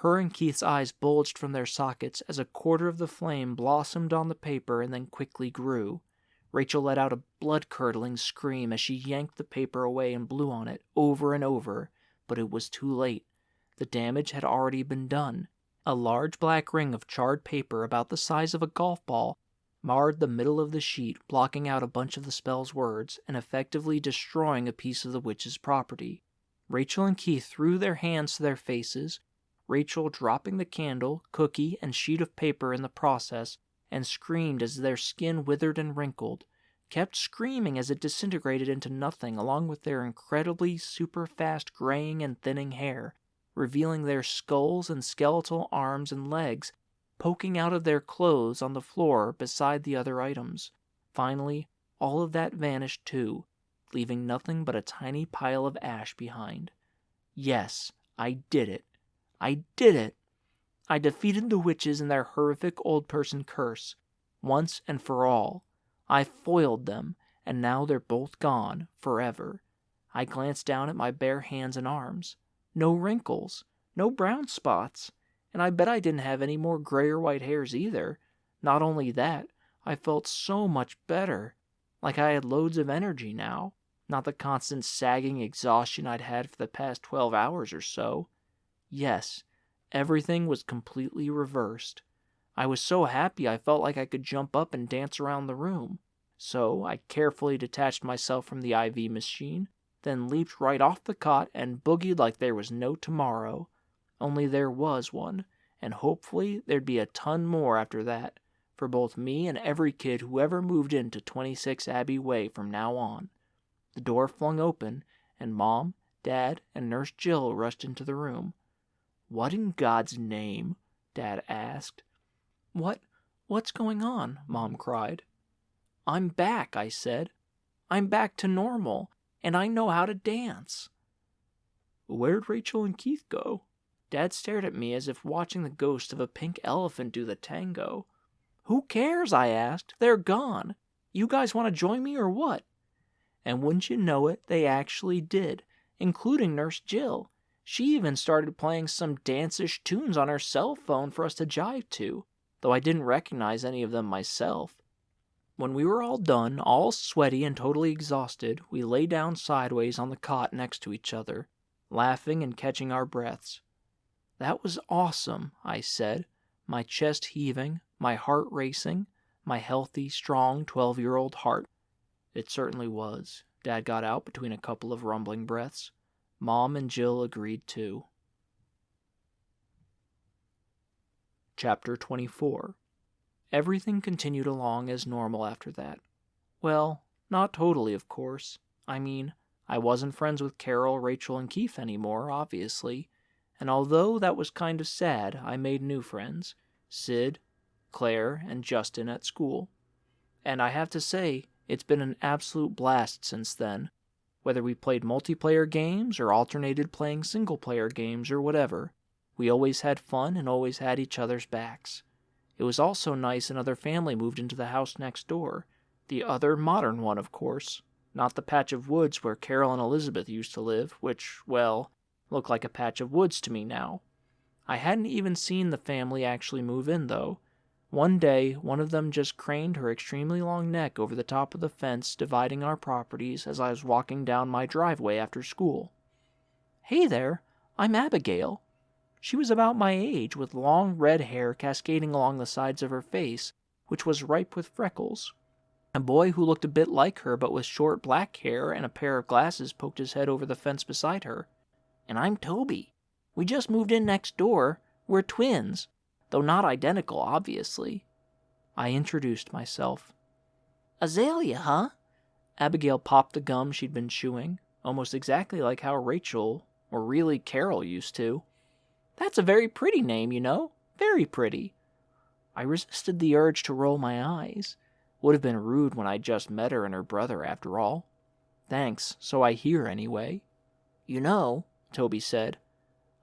Her and Keith's eyes bulged from their sockets as a quarter of the flame blossomed on the paper and then quickly grew. Rachel let out a blood-curdling scream as she yanked the paper away and blew on it over and over, but it was too late. The damage had already been done. A large black ring of charred paper about the size of a golf ball marred the middle of the sheet, blocking out a bunch of the spell's words and effectively destroying a piece of the witch's property. Rachel and Keith threw their hands to their faces, Rachel dropping the candle, cookie, and sheet of paper in the process, and screamed as their skin withered and wrinkled, kept screaming as it disintegrated into nothing along with their incredibly super-fast graying and thinning hair, revealing their skulls and skeletal arms and legs poking out of their clothes on the floor beside the other items. Finally, all of that vanished too, leaving nothing but a tiny pile of ash behind. Yes, I did it. I did it! I defeated the witches and their horrific old person curse, once and for all. I foiled them, and now they're both gone, forever. I glanced down at my bare hands and arms. No wrinkles, no brown spots, and I bet I didn't have any more gray or white hairs either. Not only that, I felt so much better, like I had loads of energy now, not the constant sagging exhaustion I'd had for the past 12 hours or so. Yes, everything was completely reversed. I was so happy I felt like I could jump up and dance around the room. So I carefully detached myself from the IV machine, then leaped right off the cot and boogied like there was no tomorrow. Only there was one, and hopefully there'd be a ton more after that, for both me and every kid who ever moved into 26 Abbey Way from now on. The door flung open, and Mom, Dad, and Nurse Jill rushed into the room. "What in God's name?" Dad asked. What's going on?" Mom cried. "I'm back," I said. "I'm back to normal, and I know how to dance." "Where'd Rachel and Keith go?" Dad stared at me as if watching the ghost of a pink elephant do the tango. "Who cares?" I asked. "They're gone. You guys want to join me or what?" And wouldn't you know it, they actually did, including Nurse Jill. She even started playing some dance-ish tunes on her cell phone for us to jive to, though I didn't recognize any of them myself. When we were all done, all sweaty and totally exhausted, we lay down sideways on the cot next to each other, laughing and catching our breaths. "That was awesome," I said, my chest heaving, my heart racing, my healthy, strong 12-year-old heart. "It certainly was," Dad got out between a couple of rumbling breaths. Mom and Jill agreed too. Chapter 24. Everything continued along as normal after that. Well, not totally, of course. I mean, I wasn't friends with Carol, Rachel, and Keith anymore, obviously, and although that was kind of sad, I made new friends, Sid, Claire, and Justin at school. And I have to say, it's been an absolute blast since then. Whether we played multiplayer games or alternated playing single-player games or whatever, we always had fun and always had each other's backs. It was also nice another family moved into the house next door. The other modern one, of course. Not the patch of woods where Carol and Elizabeth used to live, which, well, looked like a patch of woods to me now. I hadn't even seen the family actually move in, though. One day, one of them just craned her extremely long neck over the top of the fence dividing our properties as I was walking down my driveway after school. "Hey there, I'm Abigail." She was about my age, with long red hair cascading along the sides of her face, which was ripe with freckles. A boy who looked a bit like her but with short black hair and a pair of glasses poked his head over the fence beside her. And I'm Toby. We just moved in next door. We're twins, though not identical, obviously. I introduced myself. Azalea, huh? Abigail popped the gum she'd been chewing, almost exactly like how Rachel, or really Carol, used to. That's a very pretty name, you know. Very pretty. I resisted the urge to roll my eyes. Would have been rude when I'd just met her and her brother, after all. Thanks, so I hear anyway. You know, Toby said,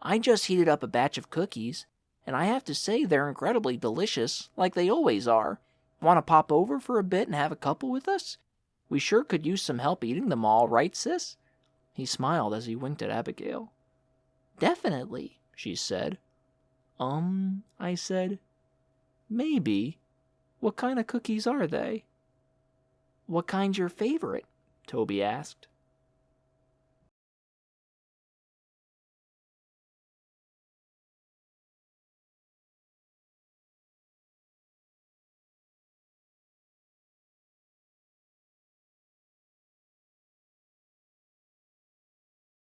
I just heated up a batch of cookies, and I have to say they're incredibly delicious, like they always are. Want to pop over for a bit and have a couple with us? We sure could use some help eating them all, right, sis? He smiled as he winked at Abigail. Definitely, she said. I said. Maybe. What kind of cookies are they? What kind's your favorite? Toby asked.